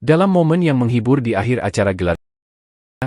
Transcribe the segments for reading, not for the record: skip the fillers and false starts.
Dalam momen yang menghibur di akhir acara gelar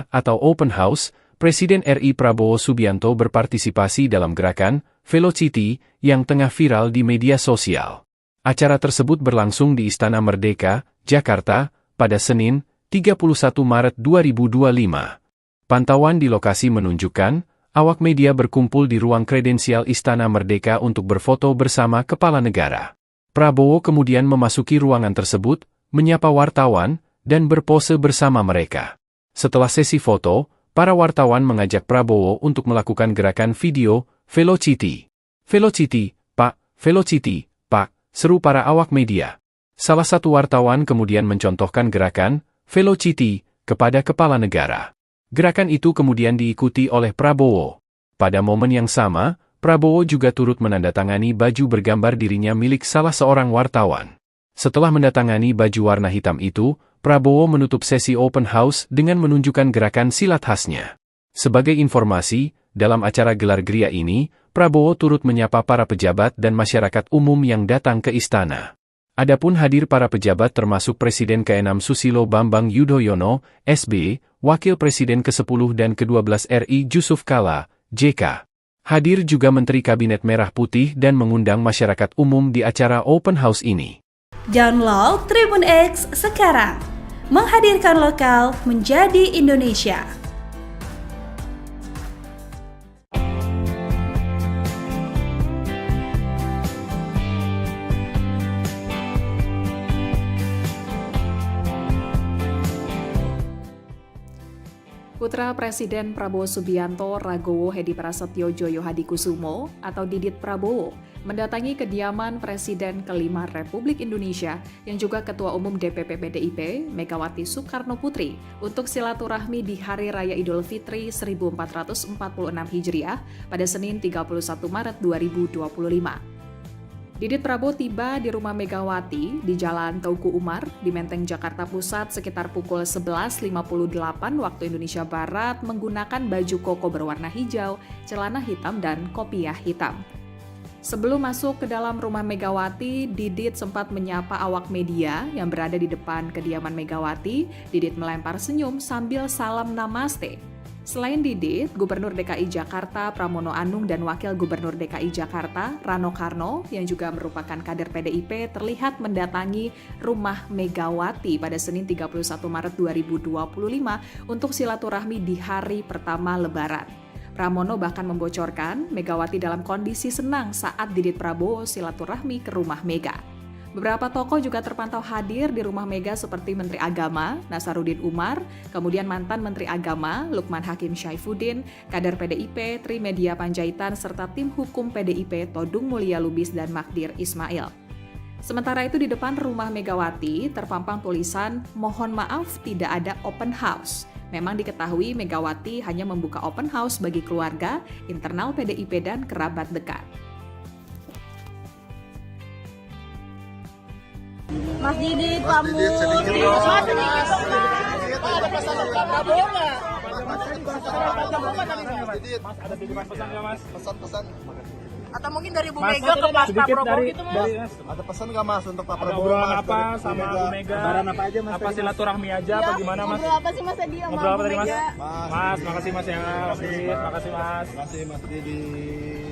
atau open house, Presiden RI Prabowo Subianto berpartisipasi dalam gerakan Velocity yang tengah viral di media sosial. Acara tersebut berlangsung di Istana Merdeka, Jakarta, pada Senin, 31 Maret 2025. Pantauan di lokasi menunjukkan, awak media berkumpul di ruang kredensial Istana Merdeka untuk berfoto bersama kepala negara. Prabowo kemudian memasuki ruangan tersebut, menyapa wartawan, dan berpose bersama mereka. Setelah sesi foto, para wartawan mengajak Prabowo untuk melakukan gerakan video Velocity. Velocity, Pak, Velocity, Pak, seru para awak media. Salah satu wartawan kemudian mencontohkan gerakan Velocity kepada kepala negara. Gerakan itu kemudian diikuti oleh Prabowo. Pada momen yang sama, Prabowo juga turut menandatangani baju bergambar dirinya milik salah seorang wartawan. Setelah menandatangani baju warna hitam itu, Prabowo menutup sesi open house dengan menunjukkan gerakan silat khasnya. Sebagai informasi, dalam acara gelar geria ini, Prabowo turut menyapa para pejabat dan masyarakat umum yang datang ke istana. Adapun hadir para pejabat termasuk Presiden ke-6 Susilo Bambang Yudhoyono, SB, Wakil Presiden ke-10 dan ke-12 RI Jusuf Kalla, JK. Hadir juga Menteri Kabinet Merah Putih dan mengundang masyarakat umum di acara open house ini. Download Tribun X sekarang, menghadirkan lokal menjadi Indonesia. Putra Presiden Prabowo Subianto Ragowo Hedi Prasetyo Joyo Hadikusumo atau Didit Prabowo mendatangi kediaman Presiden ke-5 Republik Indonesia yang juga Ketua Umum DPP PDIP Megawati Soekarno Putri untuk silaturahmi di Hari Raya Idul Fitri 1446 Hijriah pada Senin 31 Maret 2025. Didit Prabowo tiba di rumah Megawati di Jalan Teuku Umar di Menteng, Jakarta Pusat sekitar pukul 11.58 waktu Indonesia Barat menggunakan baju koko berwarna hijau, celana hitam, dan kopiah hitam. Sebelum masuk ke dalam rumah Megawati, Didit sempat menyapa awak media yang berada di depan kediaman Megawati. Didit melempar senyum sambil salam namaste. Selain Didit, Gubernur DKI Jakarta Pramono Anung dan Wakil Gubernur DKI Jakarta Rano Karno yang juga merupakan kader PDIP terlihat mendatangi rumah Megawati pada Senin 31 Maret 2025 untuk silaturahmi di hari pertama Lebaran. Pramono bahkan membocorkan Megawati dalam kondisi senang saat Didit Prabowo silaturahmi ke rumah Mega. Beberapa tokoh juga terpantau hadir di rumah Mega seperti Menteri Agama Nasaruddin Umar, kemudian mantan Menteri Agama Lukman Hakim Syaifuddin, kader PDIP Trimedia Panjaitan, serta tim hukum PDIP Todung Mulya Lubis dan Magdir Ismail. Sementara itu di depan rumah Megawati terpampang tulisan "Mohon maaf tidak ada open house". Memang diketahui Megawati hanya membuka open house bagi keluarga, internal PDIP dan kerabat dekat. Mas Didit, Pak Mus, sedikit dong. Mas, sedikit dong, Mas. Ada pesan untuk Prabowo nggak? Mas, ada titipan pesan nggak, Mas? Pesan-pesan. Atau mungkin dari Bu Mega ke Pak Prabowo gitu, Mas? Ada pesan nggak, Mas, untuk Pak Prabowo? Ada obrolan apa sama Bu Mega? Obrolan apa aja, Mas? Apa silaturahmi aja, apa gimana, Mas? Ngobrol apa sih, Mas, tadi sama Bu Mega? Mas, makasih, Mas, ya. Makasih, Mas. Makasih, Mas Didit.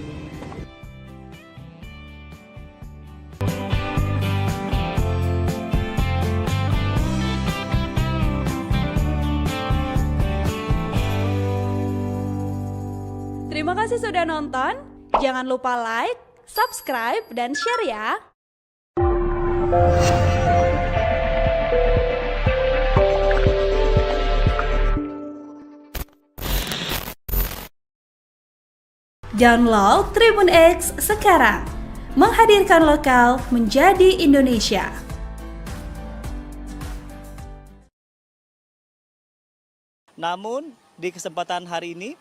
Terima kasih sudah nonton. Jangan lupa like, subscribe, dan share ya. Download Tribun X sekarang, menghadirkan lokal menjadi Indonesia. Namun, di kesempatan hari ini,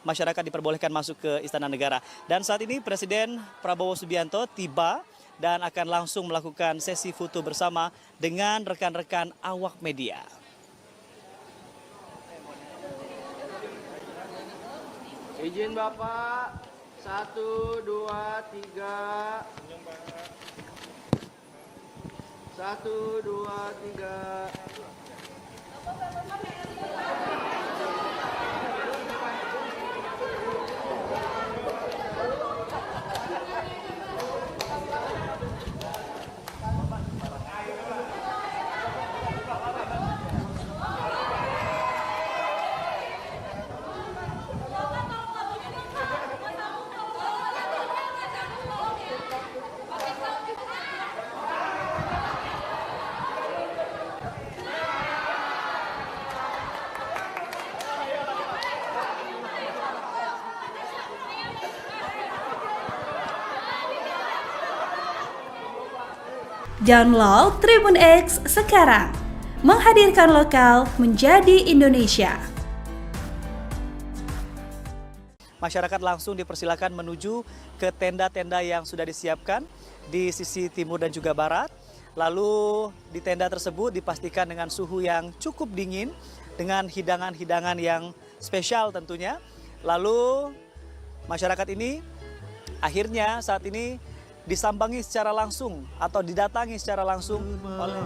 masyarakat diperbolehkan masuk ke Istana Negara. Dan saat ini Presiden Prabowo Subianto tiba dan akan langsung melakukan sesi foto bersama dengan rekan-rekan awak media. Izin Bapak, 1, 2, 3. 1, 2, 3. Download Tribun X sekarang, menghadirkan lokal menjadi Indonesia. Masyarakat langsung dipersilakan menuju ke tenda-tenda yang sudah disiapkan di sisi timur dan juga barat. Lalu di tenda tersebut dipastikan dengan suhu yang cukup dingin, dengan hidangan-hidangan yang spesial tentunya. Lalu masyarakat ini akhirnya saat ini disambangi secara langsung atau didatangi secara langsung oleh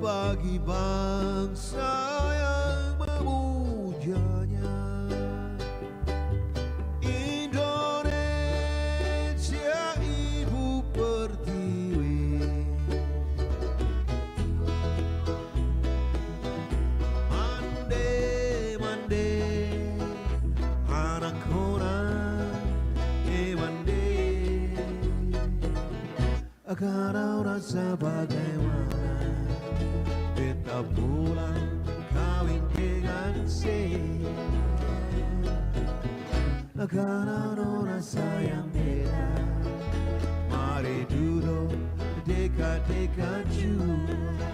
bagi bangsa yang memujanya. Indonesia ibu pertiwi, mande mande anak orang mande, agar rasa bagaimana beta pulang kawin dengan saya, karena rasa yang beda. Mari duduk dekat-dekat juga,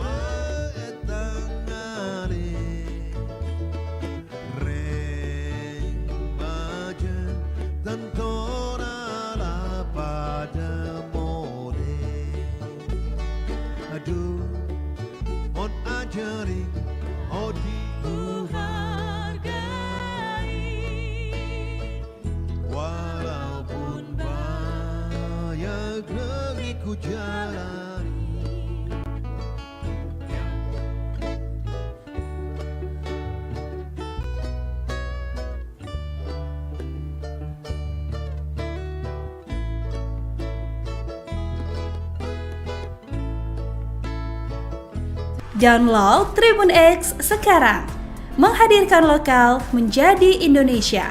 mengetangani reng baja dan tonala pada mode. Aduh, mon ajari, oh dihargai, walaupun banyak negeri ku jalani. Download Tribun X sekarang, menghadirkan lokal menjadi Indonesia.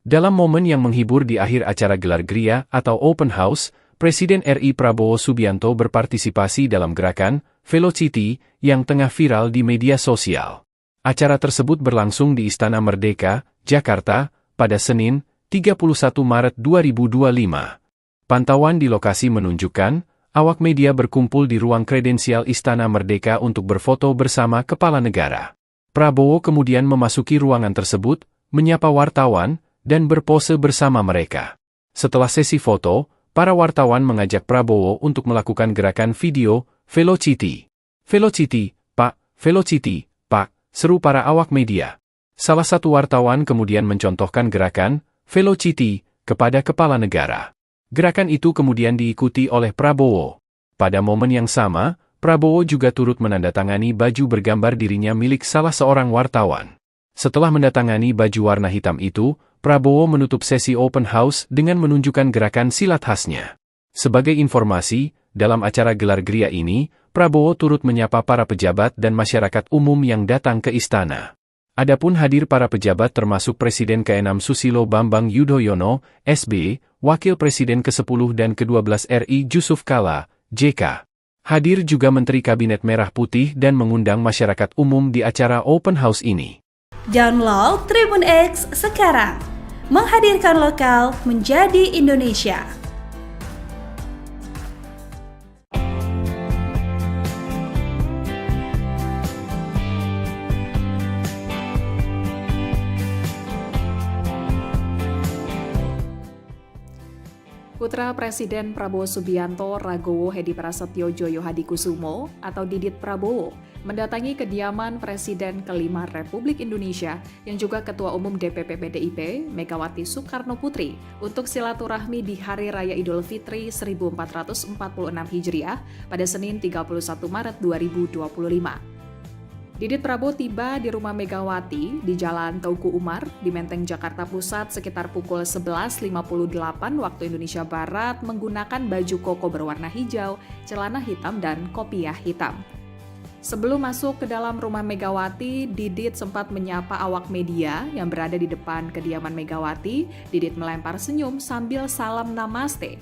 Dalam momen yang menghibur di akhir acara gelar Gria atau Open House, Presiden RI Prabowo Subianto berpartisipasi dalam gerakan Velocity yang tengah viral di media sosial. Acara tersebut berlangsung di Istana Merdeka, Jakarta, pada Senin, 31 Maret 2025. Pantauan di lokasi menunjukkan, awak media berkumpul di ruang kredensial Istana Merdeka untuk berfoto bersama kepala negara. Prabowo kemudian memasuki ruangan tersebut, menyapa wartawan, dan berpose bersama mereka. Setelah sesi foto, para wartawan mengajak Prabowo untuk melakukan gerakan video, Velocity. Velocity, Pak, Velocity, Pak, seru para awak media. Salah satu wartawan kemudian mencontohkan gerakan, Velocity, kepada kepala negara. Gerakan itu kemudian diikuti oleh Prabowo. Pada momen yang sama, Prabowo juga turut menandatangani baju bergambar dirinya milik salah seorang wartawan. Setelah menandatangani baju warna hitam itu, Prabowo menutup sesi open house dengan menunjukkan gerakan silat khasnya. Sebagai informasi, dalam acara gelar Gria ini, Prabowo turut menyapa para pejabat dan masyarakat umum yang datang ke istana. Adapun hadir para pejabat termasuk Presiden ke-6 Susilo Bambang Yudhoyono, SB, Wakil Presiden ke-10 dan ke-12 RI Jusuf Kalla, JK. Hadir juga Menteri Kabinet Merah Putih dan mengundang masyarakat umum di acara open house ini. Download Tribun X sekarang, menghadirkan lokal menjadi Indonesia. Putra Presiden Prabowo Subianto Ragowo Hedi Prasetyo Joyo Hadikusumo atau Didit Prabowo mendatangi kediaman Presiden kelima Republik Indonesia yang juga Ketua Umum DPP PDIP Megawati Soekarno Putri untuk silaturahmi di Hari Raya Idul Fitri 1446 Hijriah pada Senin 31 Maret 2025. Didit Prabowo tiba di rumah Megawati di Jalan Teuku Umar di Menteng, Jakarta Pusat sekitar pukul 11.58 waktu Indonesia Barat menggunakan baju koko berwarna hijau, celana hitam, dan kopiah hitam. Sebelum masuk ke dalam rumah Megawati, Didit sempat menyapa awak media yang berada di depan kediaman Megawati. Didit melempar senyum sambil salam namaste.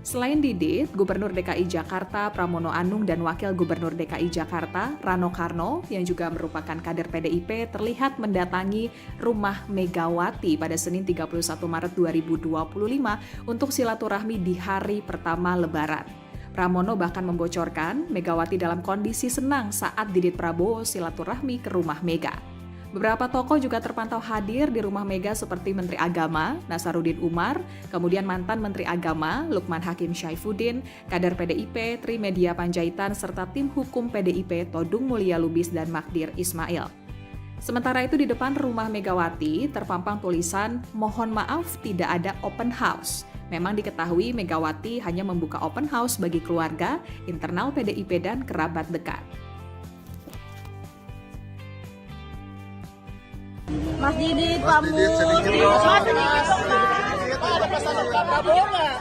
Selain Didit, Gubernur DKI Jakarta Pramono Anung dan Wakil Gubernur DKI Jakarta Rano Karno yang juga merupakan kader PDIP terlihat mendatangi rumah Megawati pada Senin 31 Maret 2025 untuk silaturahmi di hari pertama Lebaran. Pramono bahkan membocorkan Megawati dalam kondisi senang saat Didit Prabowo silaturahmi ke rumah Mega. Beberapa tokoh juga terpantau hadir di rumah Mega seperti Menteri Agama Nasaruddin Umar, kemudian mantan Menteri Agama Lukman Hakim Syaifuddin, kader PDIP Trimedia Panjaitan, serta tim hukum PDIP Todung Mulya Lubis dan Magdir Ismail. Sementara itu di depan rumah Megawati terpampang tulisan "Mohon maaf tidak ada open house". Memang diketahui Megawati hanya membuka open house bagi keluarga, internal PDIP dan kerabat dekat. Mas Didit pamit. Ada pesan untuk Prabowo nggak?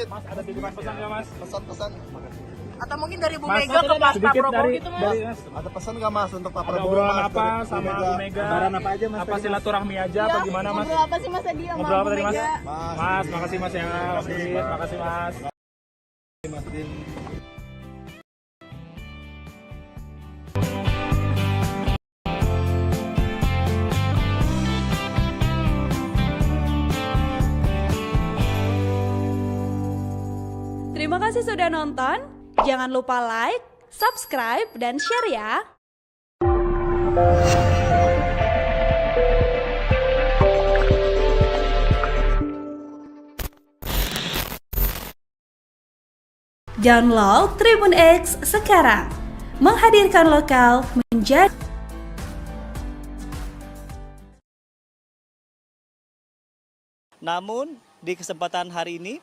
Mas, ada titipan pesan nggak, Mas? Pesan-pesan. Atau mungkin dari Bu Mega ke Pak Prabowo gitu, Mas. Ada pesan nggak, Mas, untuk Pak Prabowo? Ada obrolan apa sama Bu Mega? Lebaran apa aja, Mas? Apa silaturahmi aja apa gimana, Mas? Ngobrol apa sih Mas tadi sama Ngobrol apa Bu tadi, Mas? Mega? Mas, makasih Mas ya. Mas Didit, makasih Mas. Terima kasih sudah nonton. Jangan lupa like, subscribe, dan share ya. Download Tribun X sekarang. Menghadirkan lokal menjadi Namun, di kesempatan hari ini,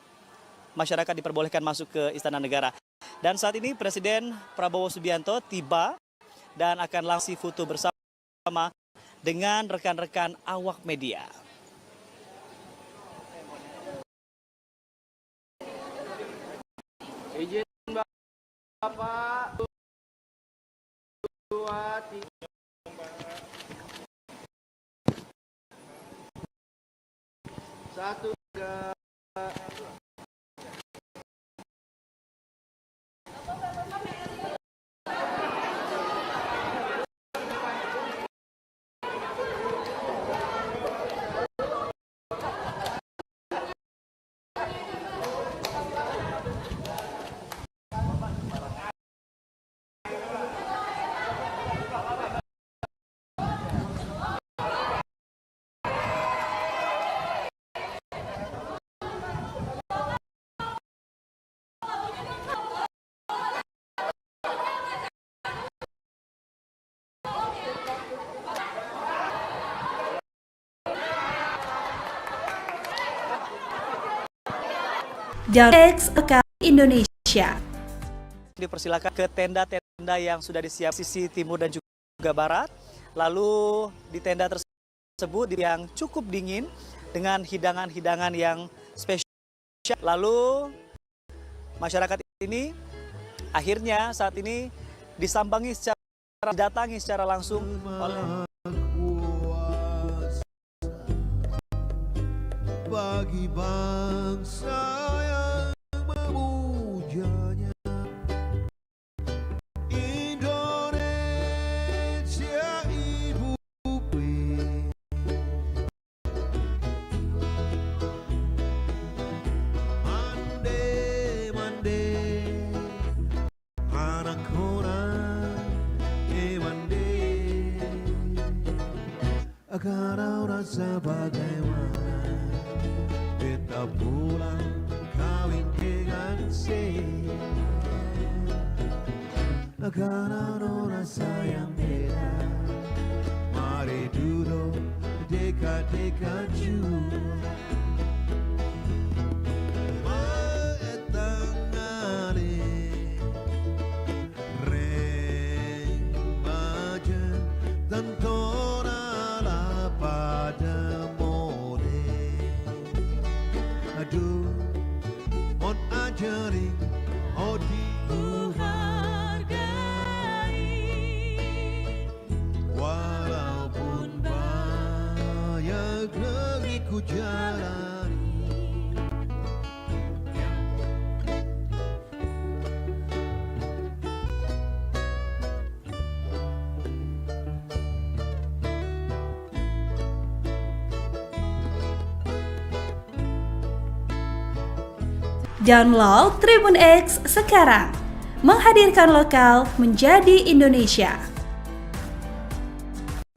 masyarakat diperbolehkan masuk ke Istana Negara. Dan saat ini Presiden Prabowo Subianto tiba dan akan langsung foto bersama dengan rekan-rekan awak media. Izin Bapak. 2, 3. 1, 2. X Lokal Indonesia. Dipersilakan ke tenda-tenda yang sudah disiapkan sisi timur dan juga barat. Lalu di tenda tersebut yang cukup dingin dengan hidangan-hidangan yang spesial. Lalu masyarakat ini akhirnya saat ini didatangi secara langsung oleh bagi bangsa yang memujanya. Indonesia ibu mande mande anak orang mande agar rasa bagaimana kau pulang kawin dengan karena rasa yang beda. Mari duduk dekat-dekat juga. Walaupun banyak negeri ku jalani. Download Tribun X sekarang, menghadirkan lokal menjadi Indonesia.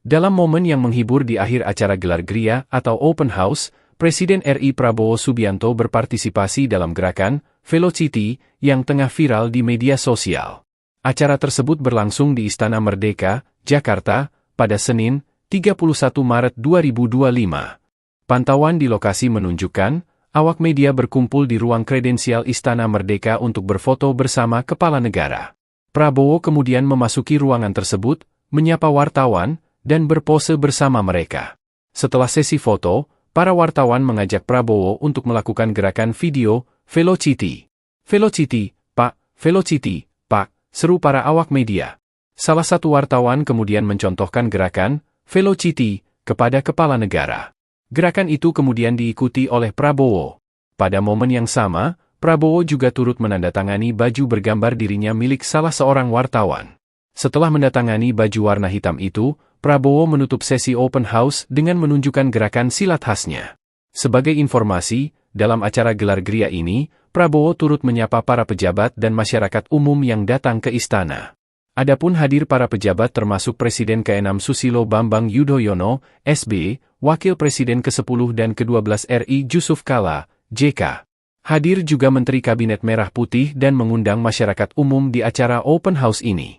Dalam momen yang menghibur di akhir acara gelar Gria atau Open House, Presiden RI Prabowo Subianto berpartisipasi dalam gerakan Velocity yang tengah viral di media sosial. Acara tersebut berlangsung di Istana Merdeka, Jakarta, pada Senin, 31 Maret 2025. Pantauan di lokasi menunjukkan, awak media berkumpul di ruang kredensial Istana Merdeka untuk berfoto bersama kepala negara. Prabowo kemudian memasuki ruangan tersebut, menyapa wartawan, dan berpose bersama mereka. Setelah sesi foto, para wartawan mengajak Prabowo untuk melakukan gerakan video, Velocity. Velocity, Pak, Velocity, Pak, seru para awak media. Salah satu wartawan kemudian mencontohkan gerakan, Velocity, kepada kepala negara. Gerakan itu kemudian diikuti oleh Prabowo. Pada momen yang sama, Prabowo juga turut menandatangani baju bergambar dirinya milik salah seorang wartawan. Setelah menandatangani baju warna hitam itu, Prabowo menutup sesi open house dengan menunjukkan gerakan silat khasnya. Sebagai informasi, dalam acara gelar Gria ini, Prabowo turut menyapa para pejabat dan masyarakat umum yang datang ke istana. Adapun hadir para pejabat termasuk Presiden ke-6 Susilo Bambang Yudhoyono, SB, Wakil Presiden ke-10 dan ke-12 RI Jusuf Kalla, JK. Hadir juga Menteri Kabinet Merah Putih dan mengundang masyarakat umum di acara open house ini.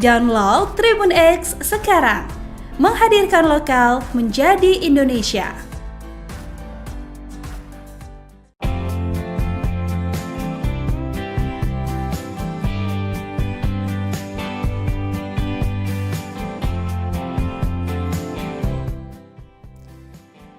Download Tribun X sekarang, menghadirkan lokal menjadi Indonesia.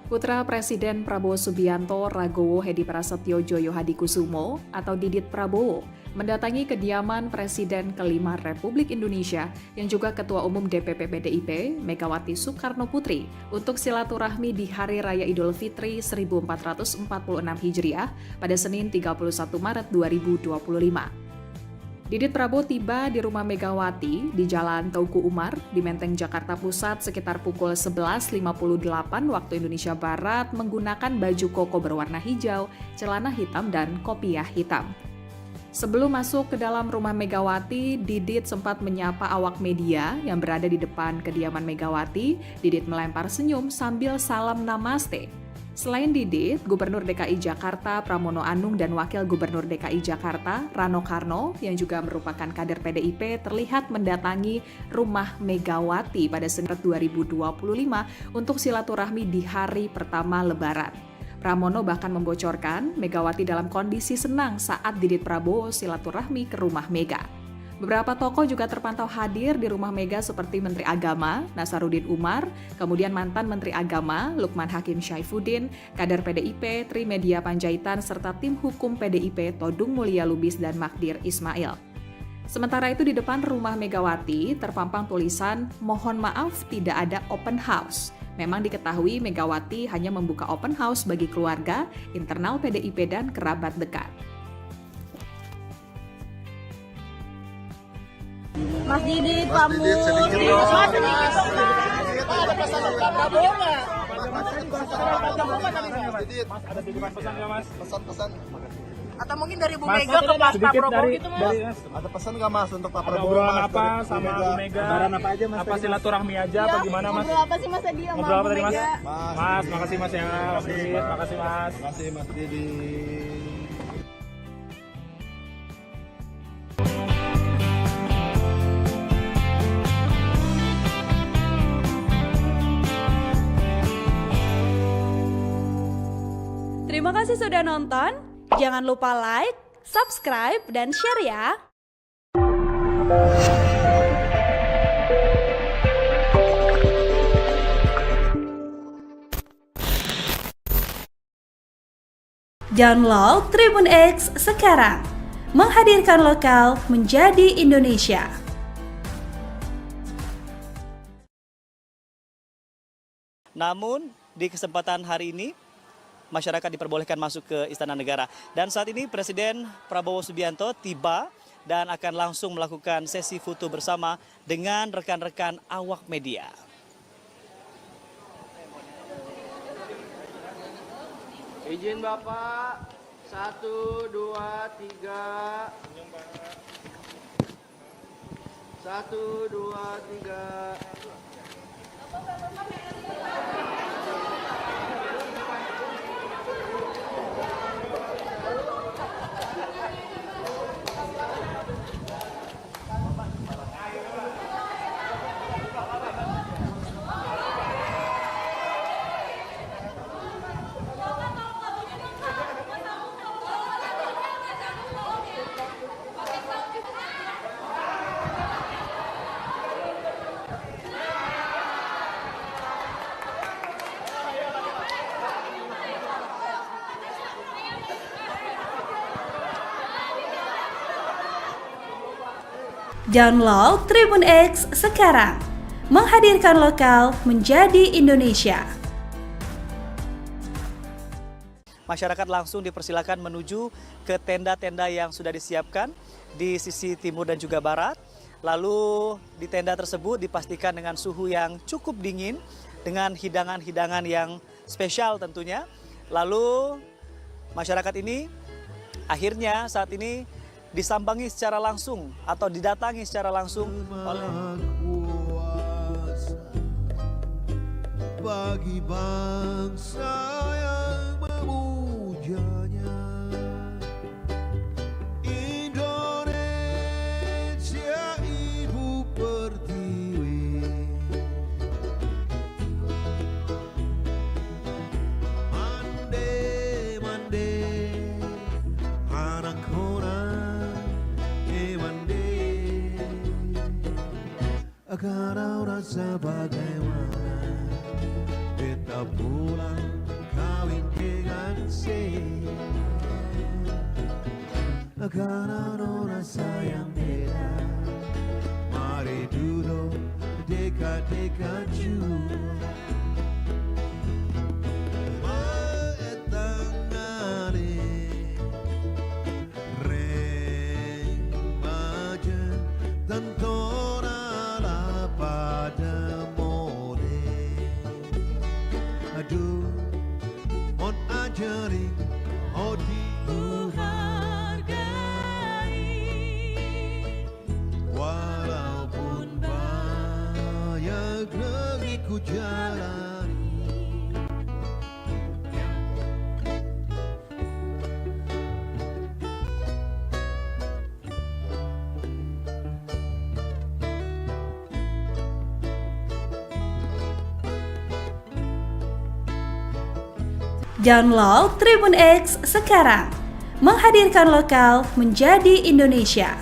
Putra Presiden Prabowo Subianto Ragowo Hedi Prasetyo Joyo Hadikusumo atau Didit Prabowo mendatangi kediaman Presiden ke-5 Republik Indonesia yang juga Ketua Umum DPP PDIP Megawati Soekarno Putri untuk silaturahmi di Hari Raya Idul Fitri 1446 Hijriah pada Senin 31 Maret 2025. Didit Prabowo tiba di rumah Megawati di Jalan Teuku Umar di Menteng, Jakarta Pusat sekitar pukul 11.58 waktu Indonesia Barat menggunakan baju koko berwarna hijau, celana hitam, dan kopiah hitam. Sebelum masuk ke dalam rumah Megawati, Didit sempat menyapa awak media yang berada di depan kediaman Megawati. Didit melempar senyum sambil salam namaste. Selain Didit, Gubernur DKI Jakarta Pramono Anung dan Wakil Gubernur DKI Jakarta Rano Karno yang juga merupakan kader PDIP terlihat mendatangi rumah Megawati pada Senin 2025 untuk silaturahmi di hari pertama Lebaran. Pramono bahkan membocorkan Megawati dalam kondisi senang saat Didit Prabowo silaturahmi ke rumah Mega. Beberapa tokoh juga terpantau hadir di rumah Mega seperti Menteri Agama Nasaruddin Umar, kemudian mantan Menteri Agama Lukman Hakim Syaifuddin, kader PDIP Trimedia Panjaitan, serta tim hukum PDIP Todung Mulya Lubis dan Magdir Ismail. Sementara itu di depan rumah Megawati terpampang tulisan "Mohon maaf tidak ada open house". Memang diketahui Megawati hanya membuka open house bagi keluarga, internal PDIP dan kerabat dekat. Mas Didit, Pak Mus. Mas Didit, ada pesan dari Pak Prabowo nggak? Mas, ada titipan pesan nggak, Mas? Pesan-pesan. Atau mungkin dari Bu Mas, Mega ke Pak sedikit Prabowo dari, gitu Mas. dari Mas. Ada pesan nggak Mas untuk Pak Ada Prabowo? obrolan Mas, apa dari sama Bu Mega? Lebaran apa aja Mas? Apa silaturahmi aja apa gimana Mas? Ngobrol apa sih Mas tadi sama Ngobrol apa Bu tadi Mas? Mega? Mas, makasih Mas ya. Makasih Mas. Terima kasih Mas Didi. Terima kasih sudah nonton. Jangan lupa like, subscribe, dan share ya. Download Tribun X sekarang. Menghadirkan lokal menjadi Indonesia. Namun, di kesempatan hari ini, masyarakat diperbolehkan masuk ke Istana Negara. Dan saat ini Presiden Prabowo Subianto tiba dan akan langsung melakukan sesi foto bersama dengan rekan-rekan awak media. Izin Bapak, 1, 2, 3. 1, 2, 3. Download Tribun X sekarang. Menghadirkan lokal menjadi Indonesia. Masyarakat langsung dipersilakan menuju ke tenda-tenda yang sudah disiapkan di sisi timur dan juga barat. Lalu di tenda tersebut dipastikan dengan suhu yang cukup dingin, dengan hidangan-hidangan yang spesial tentunya. Lalu masyarakat ini akhirnya saat ini disambangi secara langsung atau didatangi secara langsung oleh Kuasa bagi bangsa yang memujanya. Indonesia Ibu Pertiwi, mande mande anak orang mande, karena rasa bagaimana kita pulang kawin dengan karena rasa yang beda. Mari duduk dekat-dekat juga. Maetangani reng baja tentona la pada mode. Aduh, on ajaring odi walaupun banyak negeri ku jalani. Download Tribun X sekarang. Menghadirkan lokal menjadi Indonesia.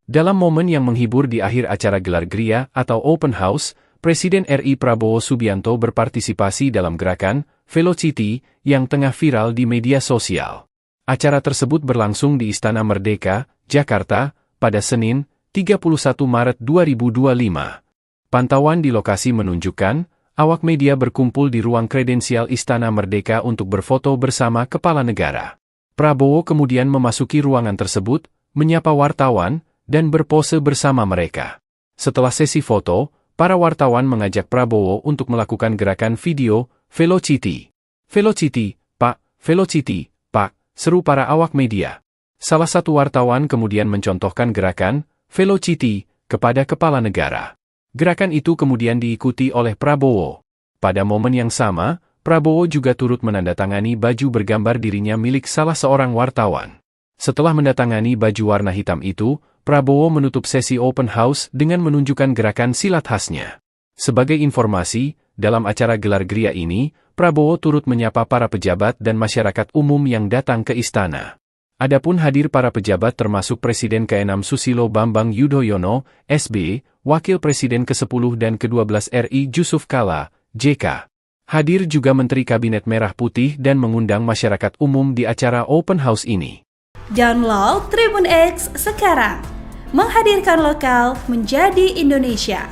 Dalam momen yang menghibur di akhir acara gelar Gria atau Open House, Presiden RI Prabowo Subianto berpartisipasi dalam gerakan Velocity yang tengah viral di media sosial. Acara tersebut berlangsung di Istana Merdeka, Jakarta, pada Senin, 31 Maret 2025. Pantauan di lokasi menunjukkan, awak media berkumpul di ruang kredensial Istana Merdeka untuk berfoto bersama kepala negara. Prabowo kemudian memasuki ruangan tersebut, menyapa wartawan, dan berpose bersama mereka. Setelah sesi foto, para wartawan mengajak Prabowo untuk melakukan gerakan video Velocity. Velocity, Pak, Velocity, Pak, seru para awak media. Salah satu wartawan kemudian mencontohkan gerakan Velocity kepada kepala negara. Gerakan itu kemudian diikuti oleh Prabowo. Pada momen yang sama, Prabowo juga turut menandatangani baju bergambar dirinya milik salah seorang wartawan. Setelah menandatangani baju warna hitam itu, Prabowo menutup sesi open house dengan menunjukkan gerakan silat khasnya. Sebagai informasi, dalam acara gelar geria ini, Prabowo turut menyapa para pejabat dan masyarakat umum yang datang ke istana. Adapun hadir para pejabat termasuk Presiden ke-6 Susilo Bambang Yudhoyono, SB, Wakil Presiden ke-10 dan ke-12 RI Jusuf Kalla, JK. Hadir juga Menteri Kabinet Merah Putih dan mengundang masyarakat umum di acara open house ini. Download Tribun X sekarang. Menghadirkan lokal menjadi Indonesia.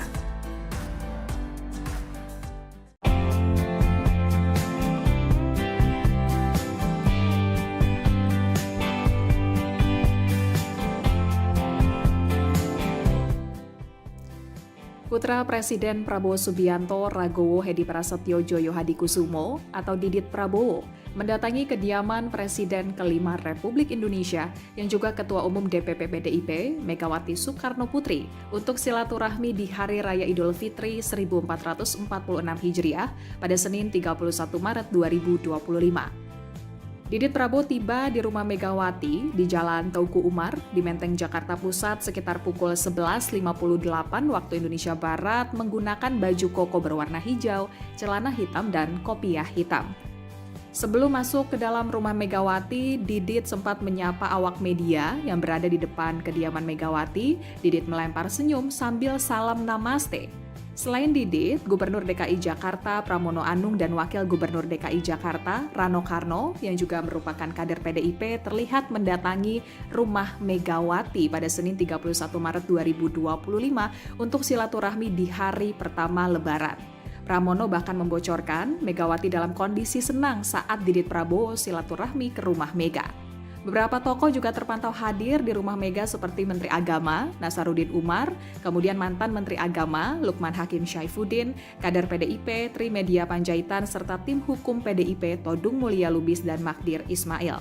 Putra Presiden Prabowo Subianto Ragowo Hedi Prasetyo Joyo Hadikusumo atau Didit Prabowo mendatangi kediaman Presiden ke-5 Republik Indonesia yang juga Ketua Umum DPP PDIP Megawati Soekarno Putri untuk silaturahmi di Hari Raya Idul Fitri 1446 Hijriah pada Senin 31 Maret 2025. Didit Prabowo tiba di rumah Megawati di Jalan Teuku Umar di Menteng, Jakarta Pusat sekitar pukul 11.58 waktu Indonesia Barat menggunakan baju koko berwarna hijau, celana hitam, dan kopiah hitam. Sebelum masuk ke dalam rumah Megawati, Didit sempat menyapa awak media yang berada di depan kediaman Megawati. Didit melempar senyum sambil salam namaste. Selain Didit, Gubernur DKI Jakarta Pramono Anung dan Wakil Gubernur DKI Jakarta Rano Karno yang juga merupakan kader PDIP terlihat mendatangi rumah Megawati pada Senin 31 Maret 2025 untuk silaturahmi di hari pertama Lebaran. Pramono bahkan membocorkan Megawati dalam kondisi senang saat Didit Prabowo silaturahmi ke rumah Mega. Beberapa tokoh juga terpantau hadir di rumah Mega seperti Menteri Agama Nasaruddin Umar, kemudian mantan Menteri Agama Lukman Hakim Syaifuddin, kader PDIP Trimedia Panjaitan, serta tim hukum PDIP Todung Mulya Lubis dan Magdir Ismail.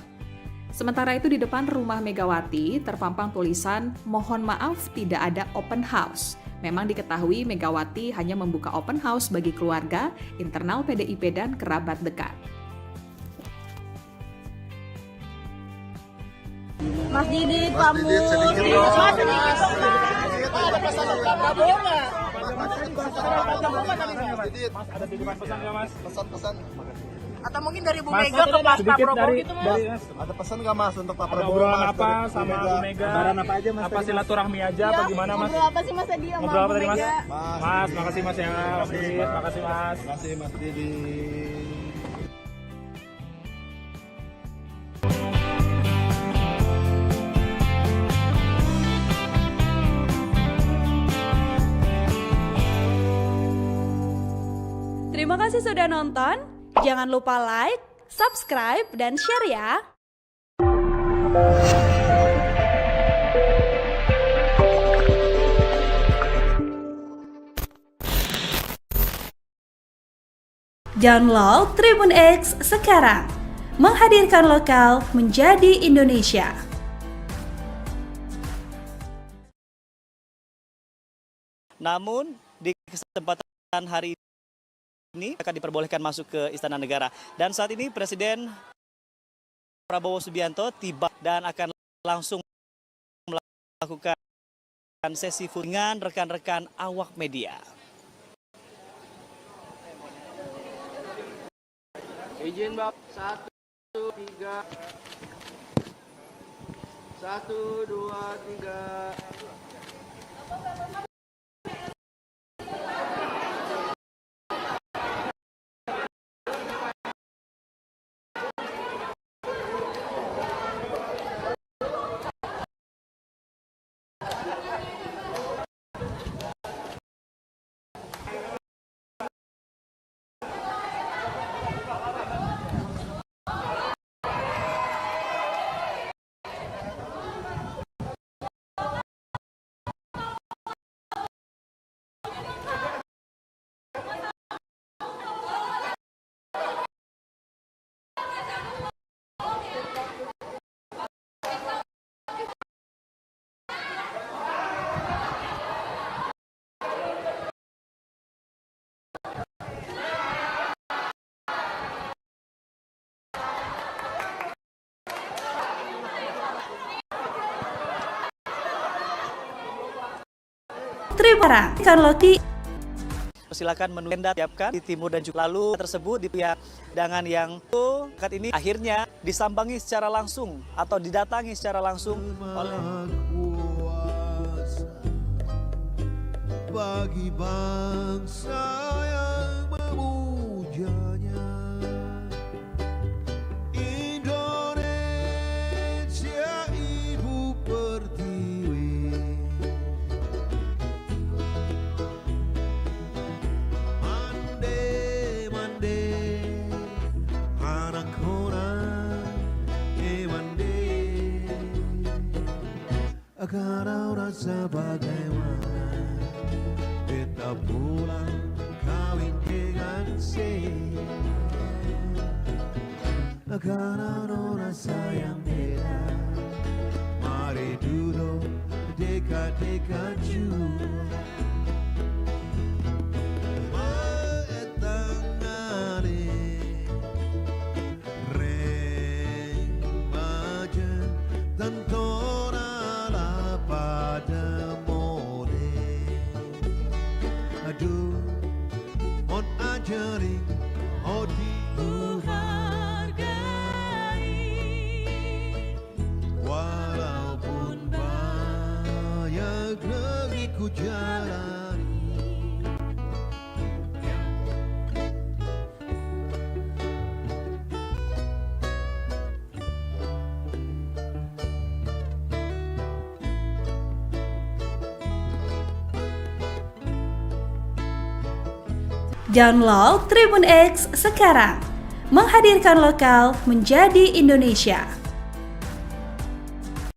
Sementara itu di depan rumah Megawati terpampang tulisan "Mohon maaf tidak ada open house". Memang diketahui Megawati hanya membuka open house bagi keluarga, internal PDIP dan kerabat dekat. Mas Didit, Pak Mus. Mas sedikit dong, Mas. Ada pesan untuk Prabowo nggak? Mas, ada titipan pesan nggak, Mas? Pesan-pesan. Atau mungkin dari Bu Mas, Mega ke Pak Prabowo gitu, Mas? Ada pesan nggak Mas untuk Pak Ada Prabowo? obrolan Mas, apa dari sama Bu Mega? Lebaran apa aja Mas? Apa silaturahmi aja apa gimana, Mas? Ngobrol apa sih Mas tadi sama Ngobrol apa Bu tadi, Mas? Mega? Mas, makasih Mas ya. Mas Didit, makasih Mas. Terima kasih Mas Didit. Terima kasih sudah nonton. Jangan lupa like, subscribe, dan share ya. Download Tribun X sekarang. Menghadirkan lokal menjadi Indonesia. Namun di kesempatan hari ini akan diperbolehkan masuk ke Istana Negara. Dan saat ini Presiden Prabowo Subianto tiba dan akan langsung melakukan sesi dengan rekan-rekan awak media. Izin Bapak, 1, 2, 3. Terima kasih. Silakan menu tenda siapkan di timur dan juga lalu tersebut di pihak dengan yang dekat ini akhirnya disambangi secara langsung atau didatangi secara langsung oleh kuasa bagi bangsa yang memujanya. Indonesia ibu pertiwi, mande mande anak orang mande, agar rasa bagaimana kita pulang kawin dengan karena rasa yang beda. Mari duduk dekat-dekat juga, mengetangani remaja tentora pada mode. Aduh, on ajari, odi walaupun banyak negeri ku jalani. Download Tribun X sekarang. Menghadirkan lokal menjadi Indonesia.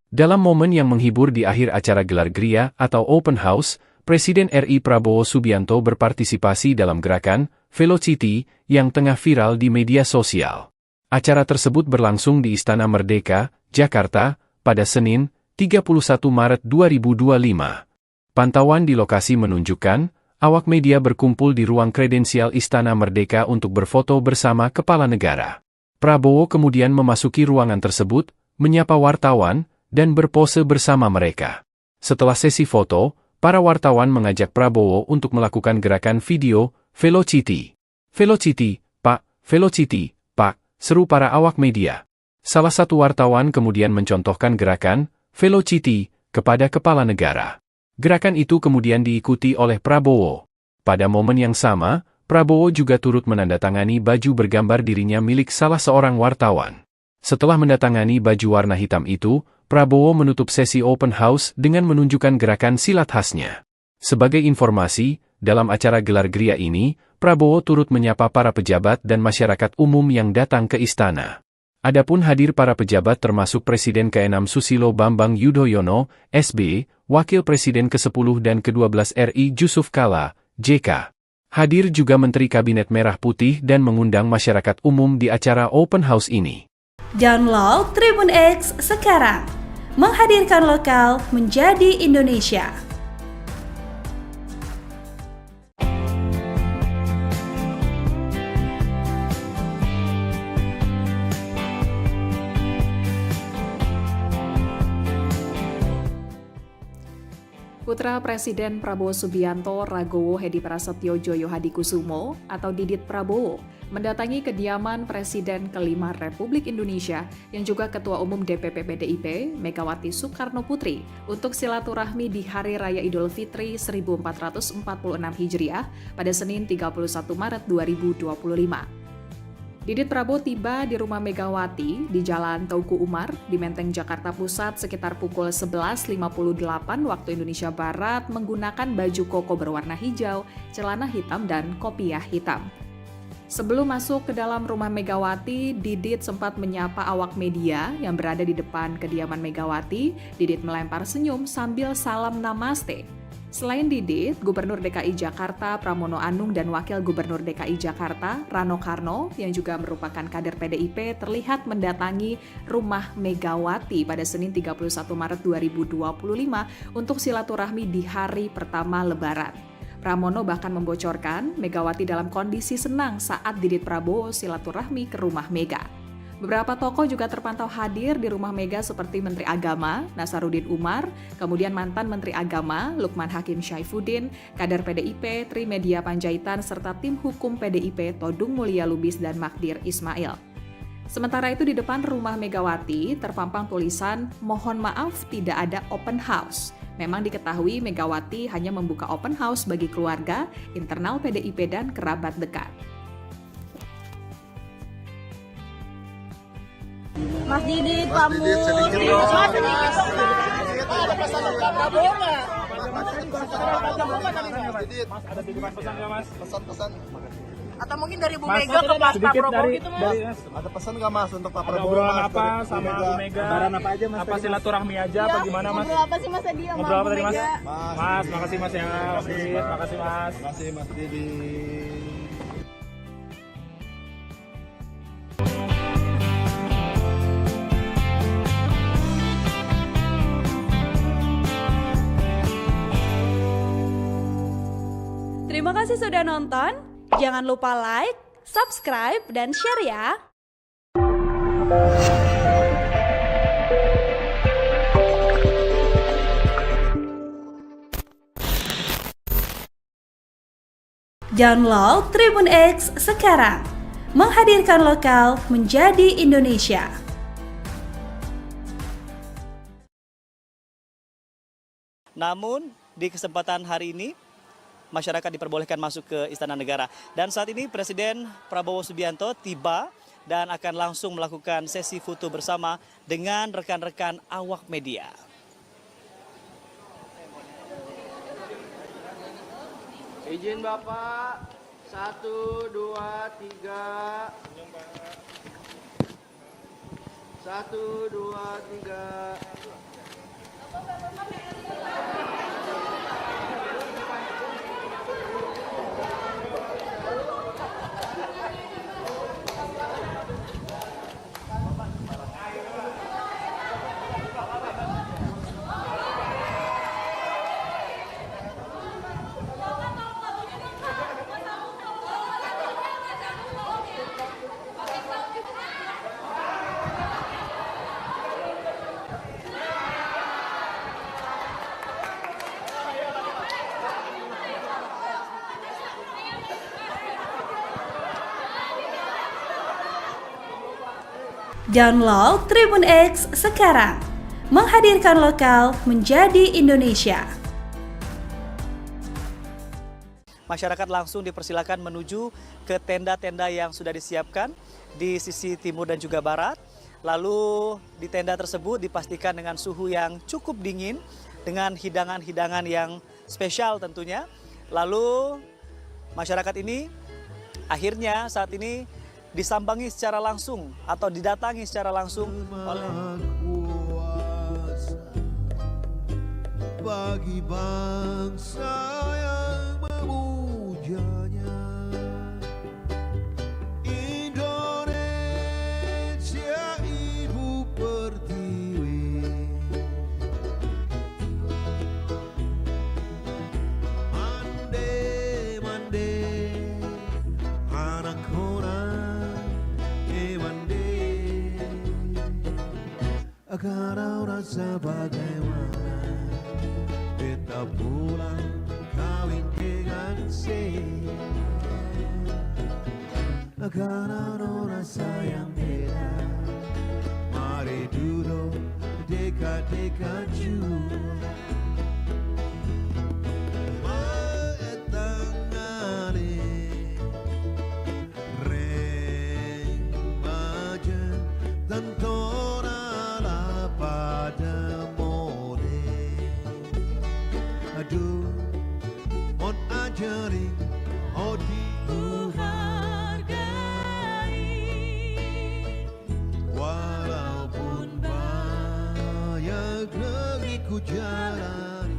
Dalam momen yang menghibur di akhir acara gelar Gria atau Open House, Presiden RI Prabowo Subianto berpartisipasi dalam gerakan Velocity yang tengah viral di media sosial. Acara tersebut berlangsung di Istana Merdeka, Jakarta, pada Senin, 31 Maret 2025. Pantauan di lokasi menunjukkan, awak media berkumpul di ruang kredensial Istana Merdeka untuk berfoto bersama kepala negara. Prabowo kemudian memasuki ruangan tersebut, menyapa wartawan, dan berpose bersama mereka. Setelah sesi foto, para wartawan mengajak Prabowo untuk melakukan gerakan video Velocity. Velocity, Pak, Velocity, Pak, seru para awak media. Salah satu wartawan kemudian mencontohkan gerakan Velocity kepada kepala negara. Gerakan itu kemudian diikuti oleh Prabowo. Pada momen yang sama, Prabowo juga turut menandatangani baju bergambar dirinya milik salah seorang wartawan. Setelah mendatangani baju warna hitam itu, Prabowo menutup sesi open house dengan menunjukkan gerakan silat khasnya. Sebagai informasi, dalam acara gelar Gria ini, Prabowo turut menyapa para pejabat dan masyarakat umum yang datang ke istana. Adapun hadir para pejabat termasuk Presiden ke-6 Susilo Bambang Yudhoyono, SB, Wakil Presiden ke-10 dan ke-12 RI Jusuf Kalla, JK. Hadir juga Menteri Kabinet Merah Putih dan mengundang masyarakat umum di acara open house ini. Download Tribun X sekarang. Menghadirkan lokal menjadi Indonesia. Putra Presiden Prabowo Subianto Ragowo Hedi Prasetyo Joyo Hadikusumo atau Didit Prabowo mendatangi kediaman Presiden ke-5 Republik Indonesia yang juga Ketua Umum DPP PDIP Megawati Soekarno Putri untuk silaturahmi di Hari Raya Idul Fitri 1446 Hijriah pada Senin 31 Maret 2025. Didit Prabowo tiba di rumah Megawati di Jalan Teuku Umar di Menteng, Jakarta Pusat sekitar pukul 11.58 waktu Indonesia Barat menggunakan baju koko berwarna hijau, celana hitam, dan kopiah hitam. Sebelum masuk ke dalam rumah Megawati, Didit sempat menyapa awak media yang berada di depan kediaman Megawati. Didit melempar senyum sambil salam namaste. Selain Didit, Gubernur DKI Jakarta Pramono Anung dan Wakil Gubernur DKI Jakarta Rano Karno yang juga merupakan kader PDIP terlihat mendatangi rumah Megawati pada Senin 31 Maret 2025 untuk silaturahmi di hari pertama Lebaran. Pramono bahkan membocorkan Megawati dalam kondisi senang saat Didit Prabowo silaturahmi ke rumah Mega. Beberapa tokoh juga terpantau hadir di rumah Mega seperti Menteri Agama, Nasaruddin Umar, kemudian mantan Menteri Agama, Lukman Hakim Syaifuddin, kader PDIP, Trimedia Panjaitan, serta tim hukum PDIP, Todung Mulya Lubis dan Magdir Ismail. Sementara itu di depan rumah Megawati terpampang tulisan, "Mohon maaf tidak ada open house." Memang diketahui Megawati hanya membuka open house bagi keluarga, internal PDIP dan kerabat dekat. Mas Didit, pamit. sedikit dong. Mas sedikit dong, Mas. Ada pesan untuk Pak Prabowo nggak? Mas, ada titipan pesan nggak Mas? pesan-pesan. Atau mungkin dari Bu Mas, Mega ke Pak sedikit Prabowo dari, gitu, Mas. dari Mas. Ada pesan nggak Mas untuk Pak Ada Prabowo? obrolan Mas, apa dari sama Bu Mega? Lebaran apa aja Mas? Apa silaturahmi aja apa gimana Mas? Ngobrol apa sih Mas tadi sama Ngobrol apa Bu tadi Mas? Mega? Mas, makasih Mas ya. Makasih Mas. Terima kasih Mas Didit. Terima kasih sudah nonton. Jangan lupa like, subscribe, dan share ya. Download Tribun X sekarang. Menghadirkan lokal menjadi Indonesia. Namun di kesempatan hari ini masyarakat diperbolehkan masuk ke Istana Negara. Dan saat ini Presiden Prabowo Subianto tiba dan akan langsung melakukan sesi foto bersama dengan rekan-rekan awak media. Izin Bapak, 1, 2, 3. 1, 2, 3. Download Tribun X sekarang. Menghadirkan lokal menjadi Indonesia. Masyarakat langsung dipersilakan menuju ke tenda-tenda yang sudah disiapkan di sisi timur dan juga barat. Lalu di tenda tersebut dipastikan dengan suhu yang cukup dingin, dengan hidangan-hidangan yang spesial tentunya. Lalu masyarakat ini akhirnya saat ini disambangi secara langsung atau didatangi secara langsung oleh kuasa bagi bangsa yang memujanya. Indonesia Ibu Pertiwi, mande mande anak orang mande, karena rasa bagaimana kita pulang kawin dengan karena rasa yang beda. Mari duduk dekat-dekat juga, tangani reng baja tentona la pada mode. Aduh, on ajari odi walaupun banyak negeri ku jalani.